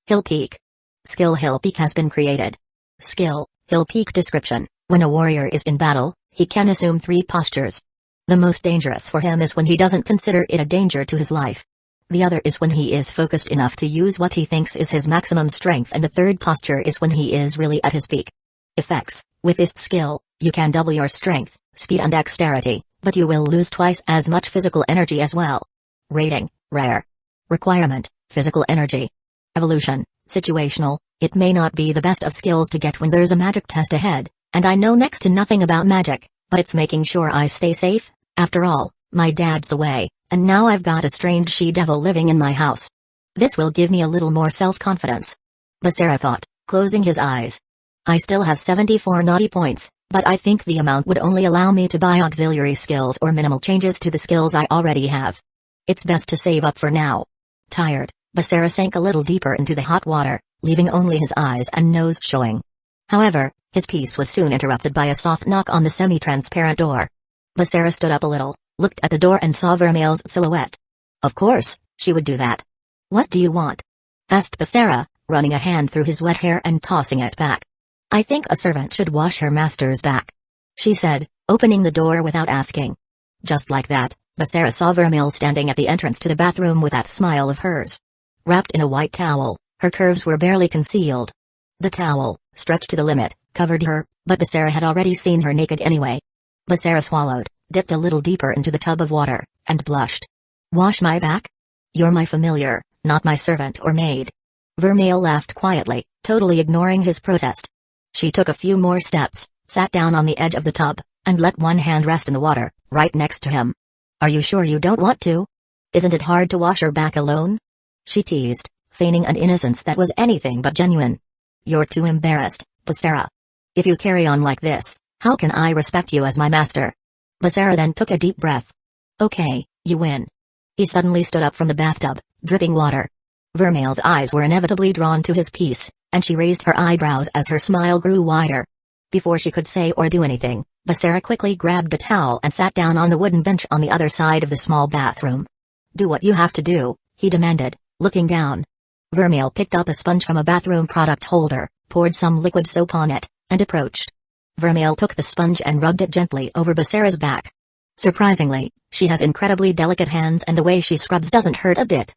Hill Peak. Skill Hill Peak has been created. Skill, Hill Peak. Description: when a warrior is in battle, he can assume 3 postures. The most dangerous for him is when he doesn't consider it a danger to his life. The other is when he is focused enough to use what he thinks is his maximum strength, and the third posture is when he is really at his peak. Effects: with this skill, you can double your strength, speed and dexterity, but you will lose twice as much physical energy as well. Rating: rare. Requirement: physical energy. Evolution: situational. It may not be the best of skills to get when there's a magic test ahead, and I know next to nothing about magic, but it's making sure I stay safe. After all, my dad's away, and now I've got a strange she-devil living in my house. This will give me a little more self-confidence. Basara thought, closing his eyes. I still have 74 naughty points, but I think the amount would only allow me to buy auxiliary skills or minimal changes to the skills I already have. It's best to save up for now. Tired, Basara sank a little deeper into the hot water, leaving only his eyes and nose showing. However, his peace was soon interrupted by a soft knock on the semi-transparent door. Basara stood up a little, looked at the door and saw Vermile's silhouette. Of course, she would do that. What do you want? Asked Basara, running a hand through his wet hair and tossing it back. I think a servant should wash her master's back, she said, opening the door without asking. Just like that, Basara saw Vermile standing at the entrance to the bathroom with that smile of hers. Wrapped in a white towel, her curves were barely concealed. The towel, stretched to the limit, covered her, but Basara had already seen her naked anyway. Basara swallowed, dipped a little deeper into the tub of water, and blushed. Wash my back? You're my familiar, not my servant or maid. Vermile laughed quietly, totally ignoring his protest. She took a few more steps, sat down on the edge of the tub, and let one hand rest in the water, right next to him. Are you sure you don't want to? Isn't it hard to wash her back alone? She teased, feigning an innocence that was anything but genuine. You're too embarrassed, Basara. If you carry on like this, how can I respect you as my master? Basara then took a deep breath. Okay, you win. He suddenly stood up from the bathtub, dripping water. Vermile's eyes were inevitably drawn to his piece, and she raised her eyebrows as her smile grew wider. Before she could say or do anything, Basara quickly grabbed a towel and sat down on the wooden bench on the other side of the small bathroom. Do what you have to do, he demanded, looking down. Vermile picked up a sponge from a bathroom product holder, poured some liquid soap on it, and approached. Vermile took the sponge and rubbed it gently over Basara's back. Surprisingly, she has incredibly delicate hands and the way she scrubs doesn't hurt a bit.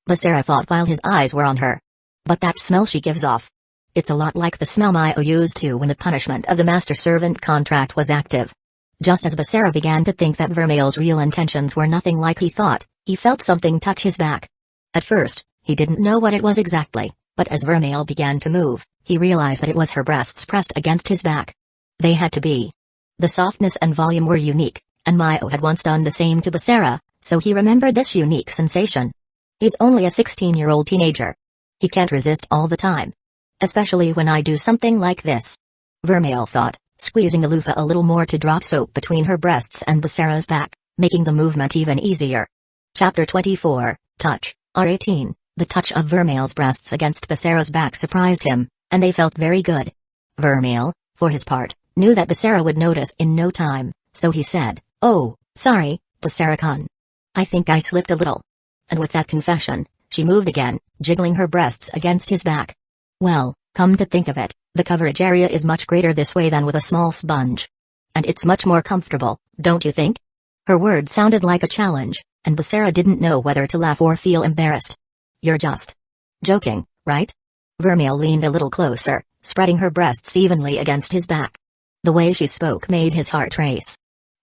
Basara thought while his eyes were on her. But that smell she gives off. It's a lot like the smell Maio used to when the punishment of the master-servant contract was active. Just as Basara began to think that Vermile's real intentions were nothing like he thought, he felt something touch his back. At first, he didn't know what it was exactly, but as Vermile began to move, he realized that it was her breasts pressed against his back. They had to be. The softness and volume were unique, and Maio had once done the same to Basara, so he remembered this unique sensation. He's only a 16-year-old teenager. He can't resist all the time. Especially when I do something like this. Vermile thought, squeezing the loofah a little more to drop soap between her breasts and Basara's back, making the movement even easier. Chapter 24, Touch, R18. The touch of Vermile's breasts against Basara's back surprised him, and they felt very good. Vermile, for his part, knew that Basara would notice in no time, so he said, Oh, sorry, Basara-kun. I think I slipped a little. And with that confession, she moved again, jiggling her breasts against his back. Well, come to think of it, the coverage area is much greater this way than with a small sponge. And it's much more comfortable, don't you think? Her words sounded like a challenge, and Basara didn't know whether to laugh or feel embarrassed. You're just joking, right? Vermile leaned a little closer, spreading her breasts evenly against his back. The way she spoke made his heart race.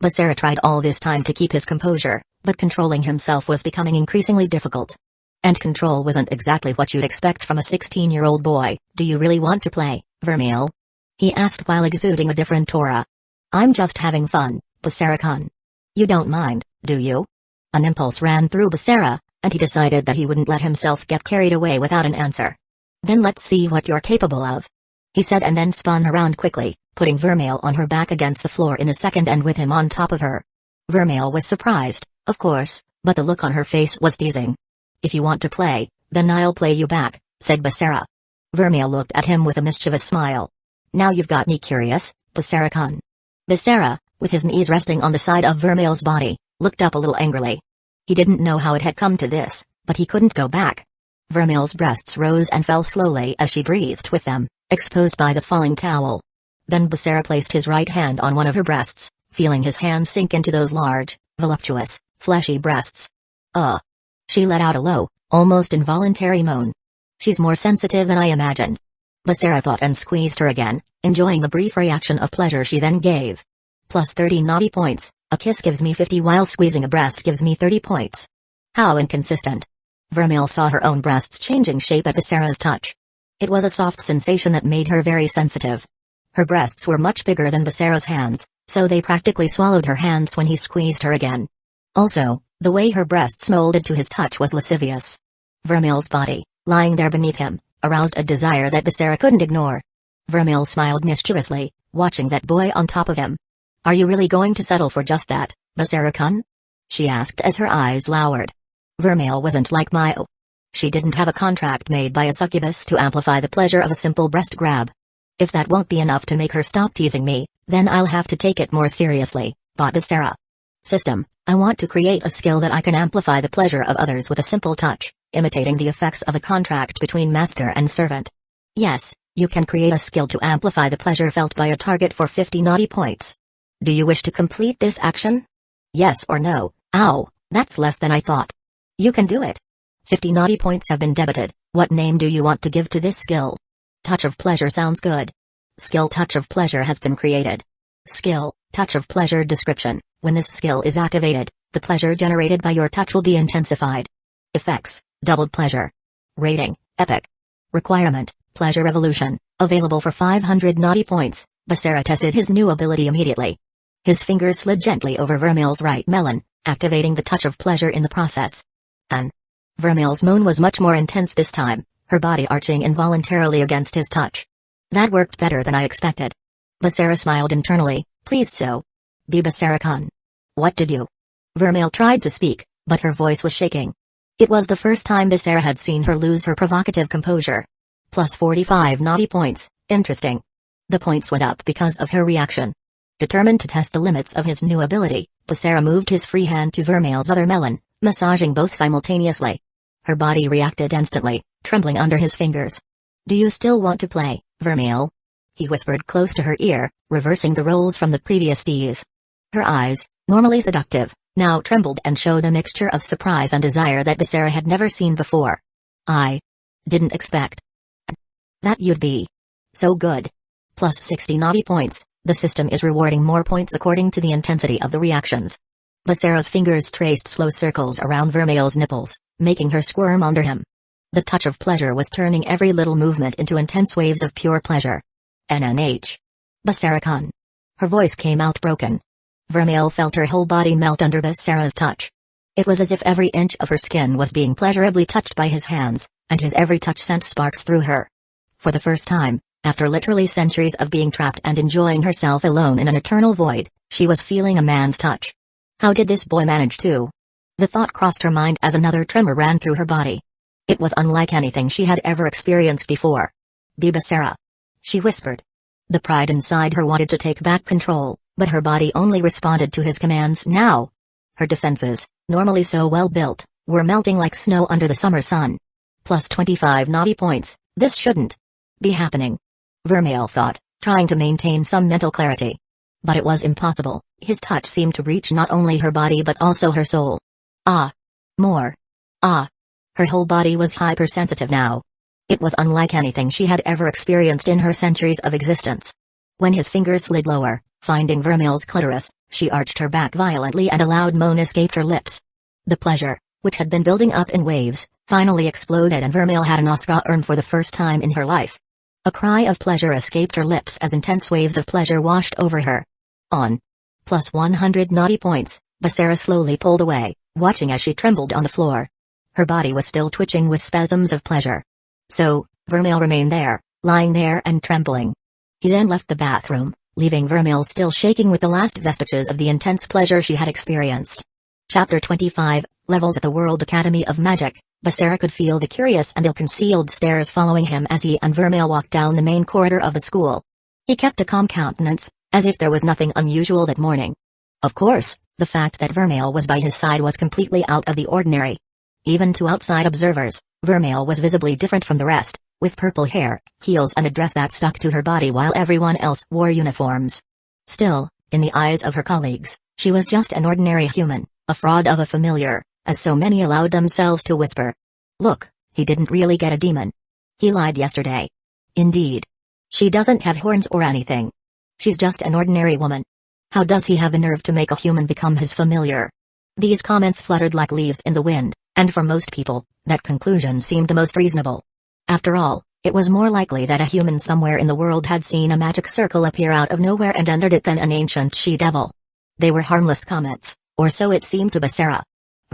Basara tried all this time to keep his composure, but controlling himself was becoming increasingly difficult. And control wasn't exactly what you'd expect from a 16-year-old boy. Do you really want to play, Vermile? He asked while exuding a different aura. I'm just having fun, Basara-kun. You don't mind, do you? An impulse ran through Basara, and he decided that he wouldn't let himself get carried away without an answer. Then let's see what you're capable of, he said, and then spun around quickly, putting Vermile on her back against the floor in a second and with him on top of her. Vermile was surprised, of course, but the look on her face was teasing. If you want to play, then I'll play you back, said Basara. Vermile looked at him with a mischievous smile. Now you've got me curious, Basara-kun. Basara, with his knees resting on the side of Vermile's body, looked up a little angrily. He didn't know how it had come to this, but he couldn't go back. Vermile's breasts rose and fell slowly as she breathed with them, exposed by the falling towel. Then Basara placed his right hand on one of her breasts, feeling his hand sink into those large, voluptuous, fleshy breasts. She let out a low, almost involuntary moan. She's more sensitive than I imagined. Basara thought and squeezed her again, enjoying the brief reaction of pleasure she then gave. Plus 30 naughty points, a kiss gives me 50 while squeezing a breast gives me 30 points. How inconsistent. Vermile saw her own breasts changing shape at Basara's touch. It was a soft sensation that made her very sensitive. Her breasts were much bigger than Basara's hands, so they practically swallowed her hands when he squeezed her again. Also, the way her breasts molded to his touch was lascivious. Vermile's body, lying there beneath him, aroused a desire that Basara couldn't ignore. Vermile smiled mischievously, watching that boy on top of him. "Are you really going to settle for just that, Basara-kun?" she asked as her eyes lowered. Vermile wasn't like Mio. She didn't have a contract made by a succubus to amplify the pleasure of a simple breast grab. "If that won't be enough to make her stop teasing me, then I'll have to take it more seriously," thought Basara. "System, I want to create a skill that I can amplify the pleasure of others with a simple touch, imitating the effects of a contract between master and servant." Yes, you can create a skill to amplify the pleasure felt by a target for 50 naughty points. Do you wish to complete this action? Yes or no? Ow, that's less than I thought. You can do it. 50 naughty points have been debited. What name do you want to give to this skill? Touch of Pleasure sounds good. Skill Touch of Pleasure has been created. Skill, Touch of Pleasure description. When this skill is activated, the pleasure generated by your touch will be intensified. Effects, doubled pleasure. Rating, epic. Requirement, Pleasure Revolution, available for 500 naughty points. Basara tested his new ability immediately. His fingers slid gently over Vermile's right melon, activating the touch of pleasure in the process. And Vermile's moan was much more intense this time, her body arching involuntarily against his touch. That worked better than I expected. Basara smiled internally, pleased so. Be Basara-kun. What did you? Vermile tried to speak, but her voice was shaking. It was the first time Basara had seen her lose her provocative composure. Plus 45 naughty points, interesting. The points went up because of her reaction. Determined to test the limits of his new ability, Basara moved his free hand to Vermile's other melon, massaging both simultaneously. Her body reacted instantly, trembling under his fingers. "Do you still want to play, Vermile?" he whispered close to her ear, reversing the roles from the previous tease. Her eyes, normally seductive, now trembled and showed a mixture of surprise and desire that Basara had never seen before. "I didn't expect that you'd be so good." Plus 60 naughty points, the system is rewarding more points according to the intensity of the reactions. Basara's fingers traced slow circles around Vermile's nipples, making her squirm under him. The touch of pleasure was turning every little movement into intense waves of pure pleasure. "NNH. Basara-kun." Her voice came out broken. Vermile felt her whole body melt under Basara's touch. It was as if every inch of her skin was being pleasurably touched by his hands, and his every touch sent sparks through her. For the first time, after literally centuries of being trapped and enjoying herself alone in an eternal void, she was feeling a man's touch. How did this boy manage to? The thought crossed her mind as another tremor ran through her body. It was unlike anything she had ever experienced before. "Be Basara," she whispered. The pride inside her wanted to take back control, but her body only responded to his commands now. Her defenses, normally so well built, were melting like snow under the summer sun. Plus 25 naughty points, this shouldn't be happening, Vermile thought, trying to maintain some mental clarity. But it was impossible. His touch seemed to reach not only her body but also her soul. Ah! More! Ah! Her whole body was hypersensitive now. It was unlike anything she had ever experienced in her centuries of existence. When his fingers slid lower, finding Vermile's clitoris, she arched her back violently and a loud moan escaped her lips. The pleasure, which had been building up in waves, finally exploded and Vermile had an Oscar for the first time in her life. A cry of pleasure escaped her lips as intense waves of pleasure washed over her. On. Plus 100 naughty points, Basara slowly pulled away, watching as she trembled on the floor. Her body was still twitching with spasms of pleasure. So, Vermile remained there, lying there and trembling. He then left the bathroom, leaving Vermile still shaking with the last vestiges of the intense pleasure she had experienced. Chapter 25, Levels at the World Academy of Magic. Basara could feel the curious and ill-concealed stares following him as he and Vermile walked down the main corridor of the school. He kept a calm countenance, as if there was nothing unusual that morning. Of course, the fact that Vermile was by his side was completely out of the ordinary. Even to outside observers, Vermile was visibly different from the rest, with purple hair, heels and a dress that stuck to her body while everyone else wore uniforms. Still, in the eyes of her colleagues, she was just an ordinary human, a fraud of a familiar, as so many allowed themselves to whisper. Look, he didn't really get a demon. He lied yesterday. Indeed. She doesn't have horns or anything. She's just an ordinary woman. How does he have the nerve to make a human become his familiar? These comments fluttered like leaves in the wind, And for most people, that conclusion seemed the most reasonable. After all, it was more likely that a human somewhere in the world had seen a magic circle appear out of nowhere and entered it than an ancient she-devil. They were harmless comments, or so it seemed to Basara.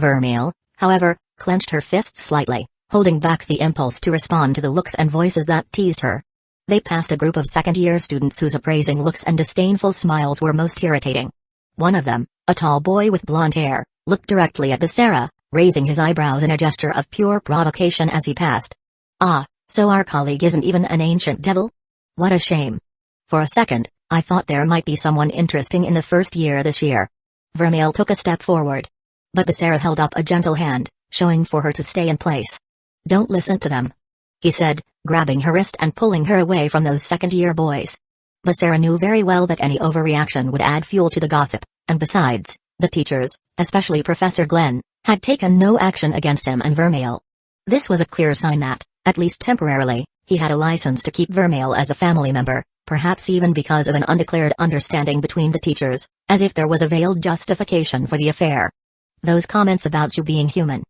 Vermile, however, clenched her fists slightly, holding back the impulse to respond to the looks and voices that teased her. They passed a group of second-year students whose appraising looks and disdainful smiles were most irritating. One of them, a tall boy with blonde hair, looked directly at Basara, raising his eyebrows in a gesture of pure provocation as he passed. "Ah, so our colleague isn't even an ancient devil? What a shame. For a second, I thought there might be someone interesting in the first year this year." Vermile took a step forward. But Basara held up a gentle hand, showing for her to stay in place. "Don't listen to them," he said, grabbing her wrist and pulling her away from those second-year boys. Basara knew very well that any overreaction would add fuel to the gossip, and besides, the teachers, especially Professor Glenn, had taken no action against him and Vermile. This was a clear sign that, at least temporarily, he had a license to keep Vermile as a family member, perhaps even because of an undeclared understanding between the teachers, as if there was a veiled justification for the affair. "Those comments about you being human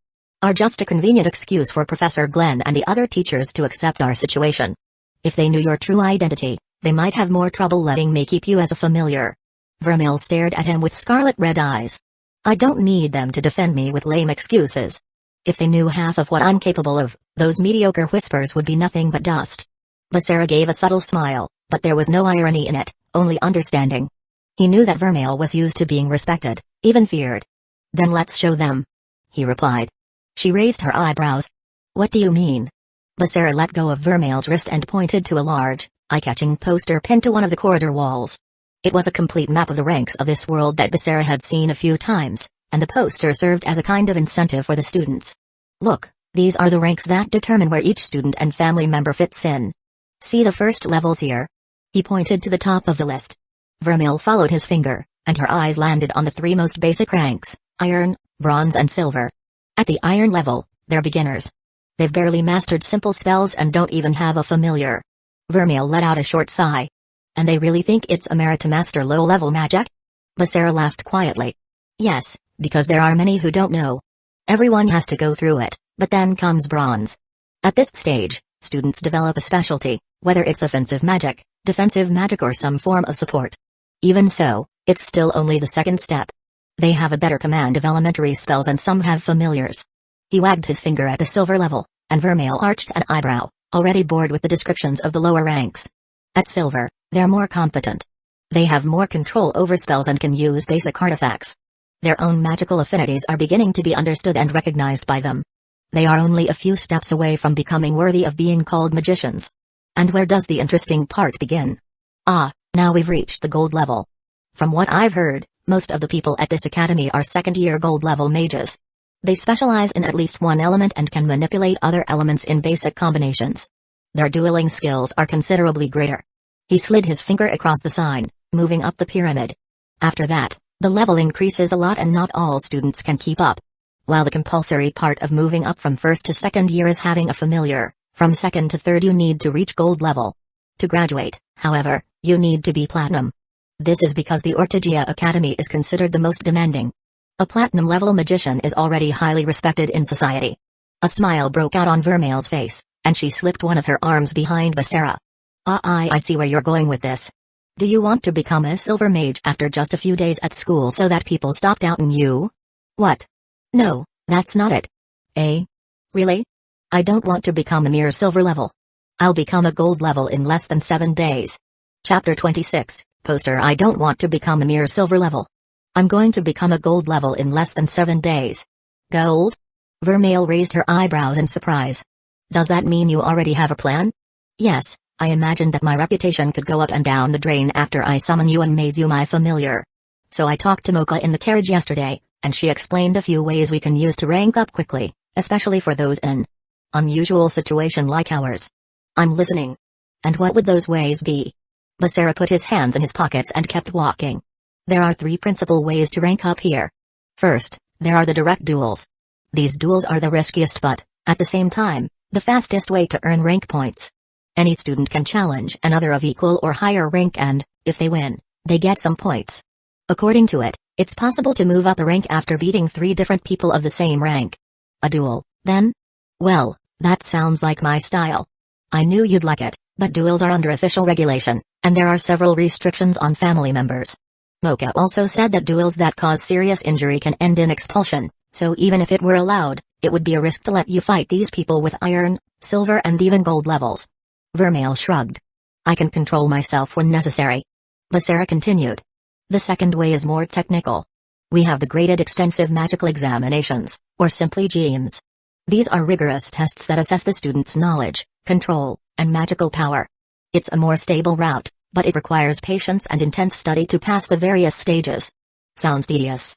are just a convenient excuse for Professor Glenn and the other teachers to accept our situation. If they knew your true identity, they might have more trouble letting me keep you as a familiar." Vermile stared at him with scarlet-red eyes. "I don't need them to defend me with lame excuses. If they knew half of what I'm capable of, those mediocre whispers would be nothing but dust." Basara gave a subtle smile, but there was no irony in it, only understanding. He knew that Vermile was used to being respected, even feared. "Then let's show them," he replied. She raised her eyebrows. "What do you mean?" Basara let go of Vermile's wrist and pointed to a large, eye-catching poster pinned to one of the corridor walls. It was a complete map of the ranks of this world that Basara had seen a few times, and the poster served as a kind of incentive for the students. "Look, these are the ranks that determine where each student and family member fits in. See the first levels here?" He pointed to the top of the list. Vermile followed his finger, and her eyes landed on the three most basic ranks: iron, bronze and silver. At the iron level, they're beginners. They've barely mastered simple spells and don't even have a familiar. Vermile let out a short sigh. "And they really think it's a merit to master low-level magic?" Basara laughed quietly. "Yes, because there are many who don't know. Everyone has to go through it, but then comes bronze. At this stage, students develop a specialty, whether it's offensive magic, defensive magic or some form of support. Even so, it's still only the second step. They have a better command of elementary spells and some have familiars." He wagged his finger at the silver level, and Vermile arched an eyebrow, already bored with the descriptions of the lower ranks. At silver, they're more competent. They have more control over spells and can use basic artifacts. Their own magical affinities are beginning to be understood and recognized by them. They are only a few steps away from becoming worthy of being called magicians. And where does the interesting part begin? Ah, now we've reached the gold level. From what I've heard, most of the people at this academy are second-year gold-level mages. They specialize in at least one element and can manipulate other elements in basic combinations. Their dueling skills are considerably greater. He slid his finger across the sign, moving up the pyramid. After that, the level increases a lot and not all students can keep up. While the compulsory part of moving up from first to second year is having a familiar, from second to third you need to reach gold level. To graduate, however, you need to be platinum. This is because the Ortigia Academy is considered the most demanding. A platinum-level magician is already highly respected in society. A smile broke out on Vermile's face, and she slipped one of her arms behind Basara. I see where you're going with this. Do you want to become a silver mage after just a few days at school so that people stop doubting you? What? No, that's not it. Eh? Really? I don't want to become a mere silver level. I'll become a gold level in less than 7 days. Chapter 26, Poster. I don't want to become a mere silver level. I'm going to become a gold level in less than 7 days. Gold? Vermile raised her eyebrows in surprise. Does that mean you already have a plan? Yes, I imagined that my reputation could go up and down the drain after I summoned you and made you my familiar. So I talked to Mocha in the carriage yesterday, and she explained a few ways we can use to rank up quickly, especially for those in an unusual situation like ours. I'm listening. And what would those ways be? Basara put his hands in his pockets and kept walking. There are 3 principal ways to rank up here. First, there are the direct duels. These duels are the riskiest but, at the same time, the fastest way to earn rank points. Any student can challenge another of equal or higher rank and, if they win, they get some points. According to it, it's possible to move up a rank after beating 3 different people of the same rank. A duel, then? Well, that sounds like my style. I knew you'd like it, but duels are under official regulation, and there are several restrictions on family members. Mocha also said that duels that cause serious injury can end in expulsion, so even if it were allowed, it would be a risk to let you fight these people with iron, silver and even gold levels. Vermile shrugged. I can control myself when necessary. Basara continued. The second way is more technical. We have the graded extensive magical examinations, or simply GEMs. These are rigorous tests that assess the student's knowledge, control, and magical power. It's a more stable route, but it requires patience and intense study to pass the various stages. Sounds tedious.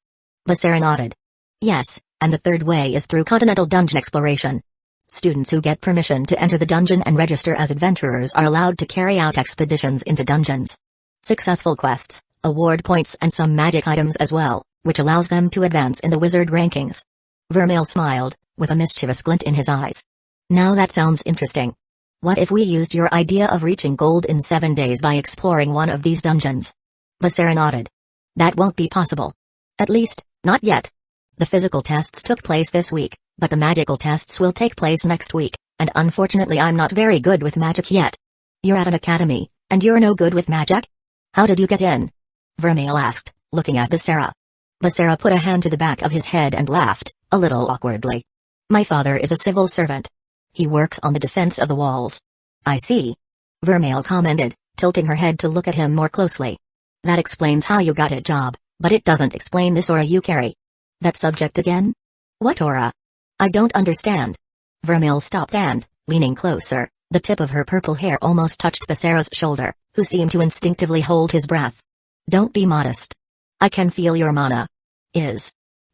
Basara nodded. Yes, and the third way is through continental dungeon exploration. Students who get permission to enter the dungeon and register as adventurers are allowed to carry out expeditions into dungeons. Successful quests, award points and some magic items as well, which allows them to advance in the wizard rankings. Vermile smiled, with a mischievous glint in his eyes. Now that sounds interesting. What if we used your idea of reaching gold in 7 days by exploring one of these dungeons? Basara nodded. That won't be possible. At least, not yet. The physical tests took place this week, but the magical tests will take place next week, and unfortunately I'm not very good with magic yet. You're at an academy, and you're no good with magic? How did you get in? Vermile asked, looking at Basara. Basara put a hand to the back of his head and laughed, a little awkwardly. My father is a civil servant. He works on the defense of the walls. I see. Vermile commented, tilting her head to look at him more closely. That explains how you got a job, but it doesn't explain this aura you carry. That subject again? What aura? I don't understand. Vermile stopped and, leaning closer, the tip of her purple hair almost touched Basara's shoulder, who seemed to instinctively hold his breath. Don't be modest. I can feel your mana. Is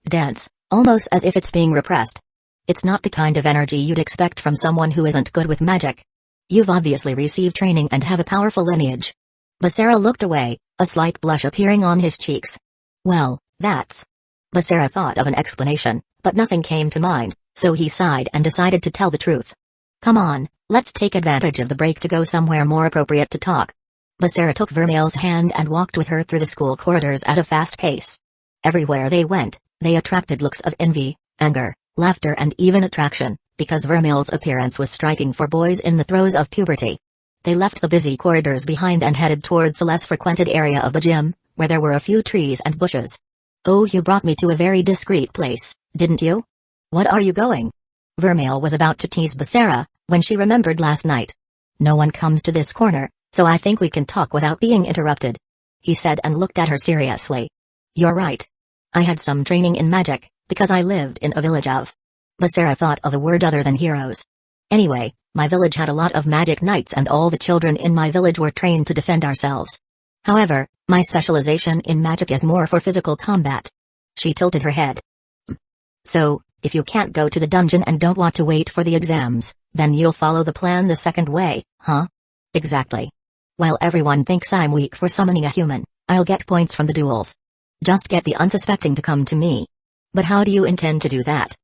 dense, almost as if it's being repressed. It's not the kind of energy you'd expect from someone who isn't good with magic. You've obviously received training and have a powerful lineage. Basara looked away, a slight blush appearing on his cheeks. Well, that's... Basara thought of an explanation, but nothing came to mind, so he sighed and decided to tell the truth. Come on, let's take advantage of the break to go somewhere more appropriate to talk. Basara took Vermile's hand and walked with her through the school corridors at a fast pace. Everywhere they went, they attracted looks of envy, anger, laughter and even attraction, because Vermile's appearance was striking for boys in the throes of puberty. They left the busy corridors behind and headed towards the less frequented area of the gym, where there were a few trees and bushes. Oh, you brought me to a very discreet place, didn't you? What are you going? Vermile was about to tease Basara, when she remembered last night. No one comes to this corner, so I think we can talk without being interrupted. He said and looked at her seriously. You're right. I had some training in magic, because I lived in a village of... Basara thought of a word other than heroes. Anyway, my village had a lot of magic knights and all the children in my village were trained to defend ourselves. However, my specialization in magic is more for physical combat. She tilted her head. So, if you can't go to the dungeon and don't want to wait for the exams, then you'll follow the plan the second way, huh? Exactly. While everyone thinks I'm weak for summoning a human, I'll get points from the duels. Just get the unsuspecting to come to me. But how do you intend to do that?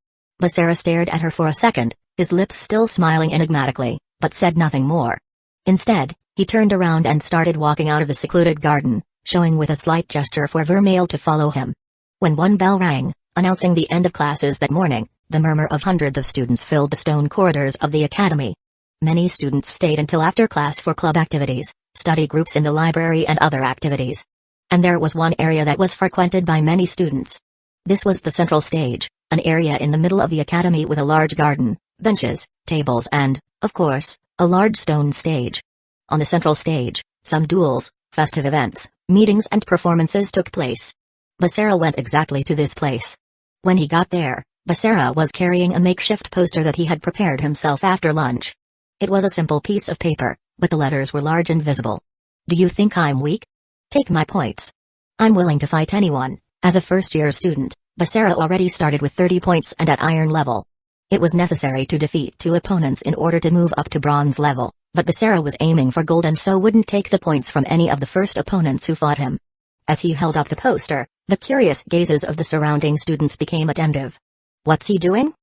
Basara stared at her for a second, his lips still smiling enigmatically, but said nothing more. Instead, he turned around and started walking out of the secluded garden, showing with a slight gesture for Vermile to follow him. When one bell rang, announcing the end of classes that morning, the murmur of hundreds of students filled the stone corridors of the academy. Many students stayed until after class for club activities, study groups in the library and other activities. And there was one area that was frequented by many students. This was the central stage, an area in the middle of the academy with a large garden, benches, tables and, of course, a large stone stage. On the central stage, some duels, festive events, meetings and performances took place. Basara went exactly to this place. When he got there, Basara was carrying a makeshift poster that he had prepared himself after lunch. It was a simple piece of paper, but the letters were large and visible. Do you think I'm weak? Take my points. I'm willing to fight anyone. As a first-year student, Basara already started with 30 points and at iron level. It was necessary to defeat 2 opponents in order to move up to bronze level, but Basara was aiming for gold and so wouldn't take the points from any of the first opponents who fought him. As he held up the poster, the curious gazes of the surrounding students became attentive. What's he doing?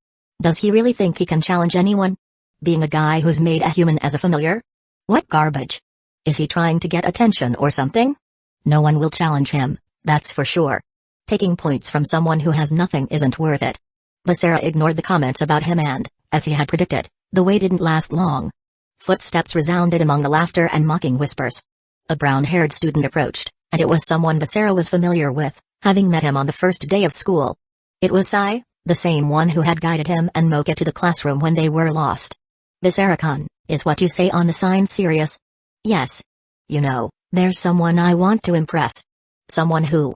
Does he really think he can challenge anyone? Being a guy who's made a human as a familiar? What garbage. Is he trying to get attention or something? No one will challenge him, that's for sure. Taking points from someone who has nothing isn't worth it. Basara ignored the comments about him and, as he had predicted, the wait didn't last long. Footsteps resounded among the laughter and mocking whispers. A brown-haired student approached, and it was someone Basara was familiar with, having met him on the first day of school. It was Sai, the same one who had guided him and Mocha to the classroom when they were lost. Basara-kun, is what you say on the sign serious? Yes. You know, there's someone I want to impress. Someone who,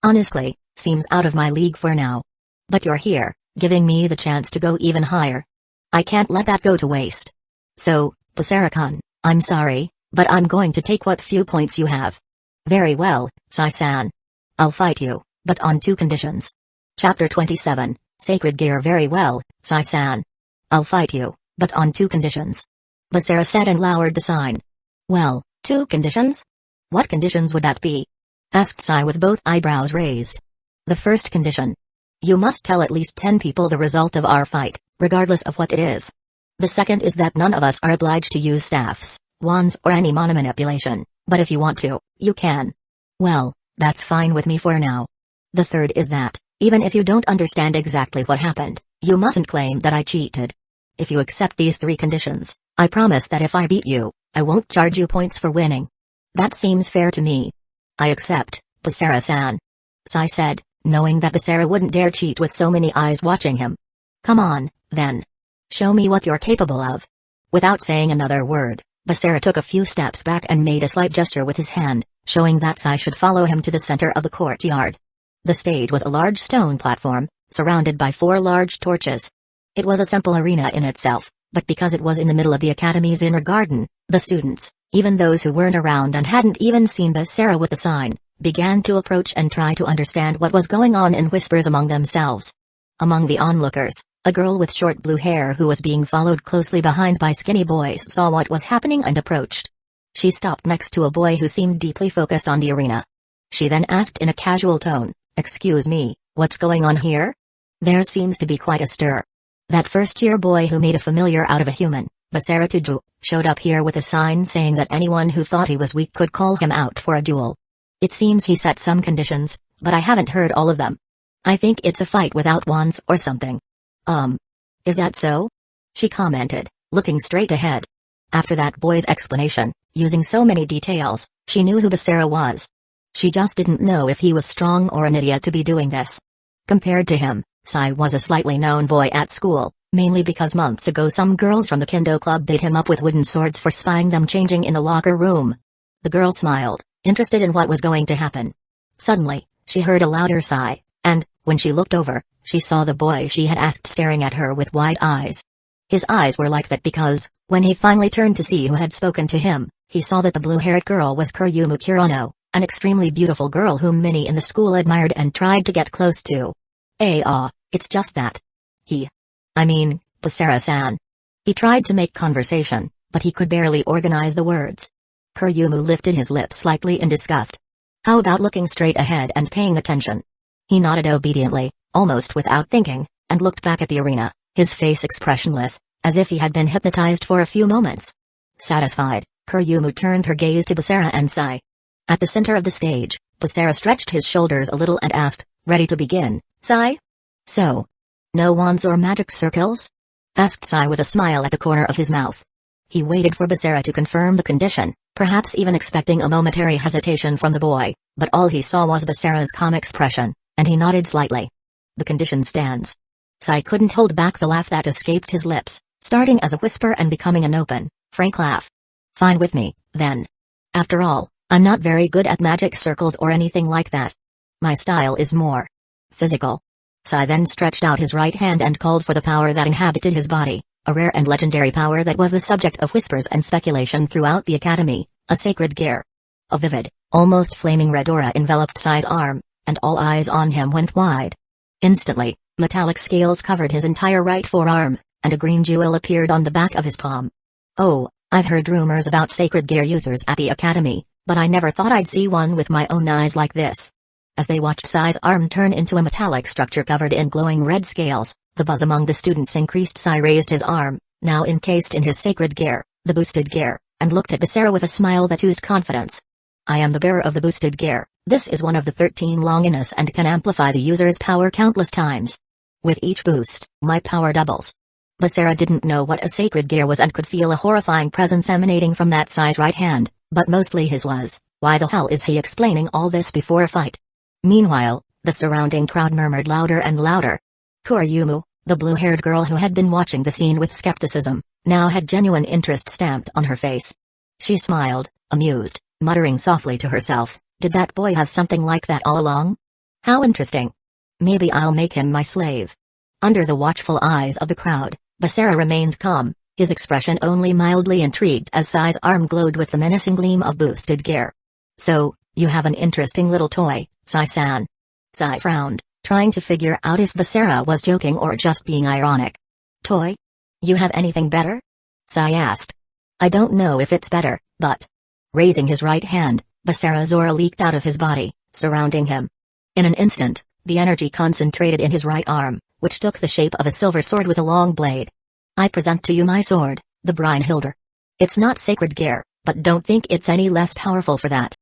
honestly, seems out of my league for now. But you're here, giving me the chance to go even higher. I can't let that go to waste. So, Basara-kun, I'm sorry, but I'm going to take what few points you have. Very well, Sai-san. I'll fight you, but on 2 conditions. Chapter 27, Sacred Gear. Very well, Sai-san. I'll fight you, but on 2 conditions. Basara said and lowered the sign. Well, 2 conditions? What conditions would that be? Asked Sai with both eyebrows raised. The first condition. You must tell at least 10 people the result of our fight, regardless of what it is. The second is that none of us are obliged to use staffs, wands or any mana manipulation, but if you want to, you can. Well, that's fine with me for now. The third is that, even if you don't understand exactly what happened, you mustn't claim that I cheated. If you accept these 3 conditions, I promise that if I beat you, I won't charge you points for winning. That seems fair to me. I accept, Basara-san. Sai said, knowing that Basara wouldn't dare cheat with so many eyes watching him. Come on, then. Show me what you're capable of. Without saying another word, Basara took a few steps back and made a slight gesture with his hand, showing that Sai should follow him to the center of the courtyard. The stage was a large stone platform, surrounded by 4 large torches. It was a simple arena in itself, but because it was in the middle of the academy's inner garden, the students, even those who weren't around and hadn't even seen Basara with the sign, began to approach and try to understand what was going on in whispers among themselves. Among the onlookers, a girl with short blue hair who was being followed closely behind by skinny boys saw what was happening and approached. She stopped next to a boy who seemed deeply focused on the arena. She then asked in a casual tone, "Excuse me, what's going on here? There seems to be quite a stir." That first-year boy who made a familiar out of a human, Basara Tuju, showed up here with a sign saying that anyone who thought he was weak could call him out for a duel. It seems he set some conditions, but I haven't heard all of them. I think it's a fight without wands or something. Is that so? She commented, looking straight ahead. After that boy's explanation, using so many details, she knew who Basara was. She just didn't know if he was strong or an idiot to be doing this. Compared to him, Sai was a slightly known boy at school, mainly because months ago some girls from the Kendo club beat him up with wooden swords for spying them changing in the locker room. The girl smiled, interested in what was going to happen. Suddenly, she heard a louder sigh, and, when she looked over, she saw the boy she had asked staring at her with wide eyes. His eyes were like that because, when he finally turned to see who had spoken to him, he saw that the blue-haired girl was Kuryumu Kurano, an extremely beautiful girl whom many in the school admired and tried to get close to. It's just that. Basara-san. He tried to make conversation, but he could barely organize the words. Kuryumu lifted his lips slightly in disgust. How about looking straight ahead and paying attention? He nodded obediently, almost without thinking, and looked back at the arena, his face expressionless, as if he had been hypnotized for a few moments. Satisfied, Kuryumu turned her gaze to Basara and Sai. At the center of the stage, Basara stretched his shoulders a little and asked, "Ready to begin, Sai?" "So? No wands or magic circles?" asked Sai with a smile at the corner of his mouth. He waited for Basara to confirm the condition, perhaps even expecting a momentary hesitation from the boy, but all he saw was Basara's calm expression, and he nodded slightly. "The condition stands." Sai couldn't hold back the laugh that escaped his lips, starting as a whisper and becoming an open, frank laugh. "Fine with me, then. After all, I'm not very good at magic circles or anything like that. My style is more physical." Sai then stretched out his right hand and called for the power that inhabited his body, a rare and legendary power that was the subject of whispers and speculation throughout the academy, a sacred gear. A vivid, almost flaming red aura enveloped Sai's arm, and all eyes on him went wide. Instantly, metallic scales covered his entire right forearm, and a green jewel appeared on the back of his palm. "Oh, I've heard rumors about sacred gear users at the academy, but I never thought I'd see one with my own eyes like this." As they watched Sai's arm turn into a metallic structure covered in glowing red scales, the buzz among the students increased. Sai raised his arm, now encased in his sacred gear, the boosted gear, and looked at Basara with a smile that oozed confidence. "I am the bearer of the boosted gear. This is one of the 13 Longinus and can amplify the user's power countless times." With each boost, my power doubles. Basara didn't know what a sacred gear was and could feel a horrifying presence emanating from that size right hand, but mostly his was. Why the hell is he explaining all this before a fight? Meanwhile, the surrounding crowd murmured louder and louder. Kurayumu, the blue-haired girl who had been watching the scene with skepticism, now had genuine interest stamped on her face. She smiled, amused, muttering softly to herself, "Did that boy have something like that all along? How interesting. Maybe I'll make him my slave." Under the watchful eyes of the crowd, Basara remained calm, his expression only mildly intrigued as Sai's arm glowed with the menacing gleam of boosted gear. "So, you have an interesting little toy, Sai-san." Sai frowned, trying to figure out if Basara was joking or just being ironic. "Toy? You have anything better?" Sai asked. "I don't know if it's better, but..." Raising his right hand, Basara's aura leaked out of his body, surrounding him. In an instant, the energy concentrated in his right arm, which took the shape of a silver sword with a long blade. "I present to you my sword, the Brynhildr. It's not sacred gear, but don't think it's any less powerful for that."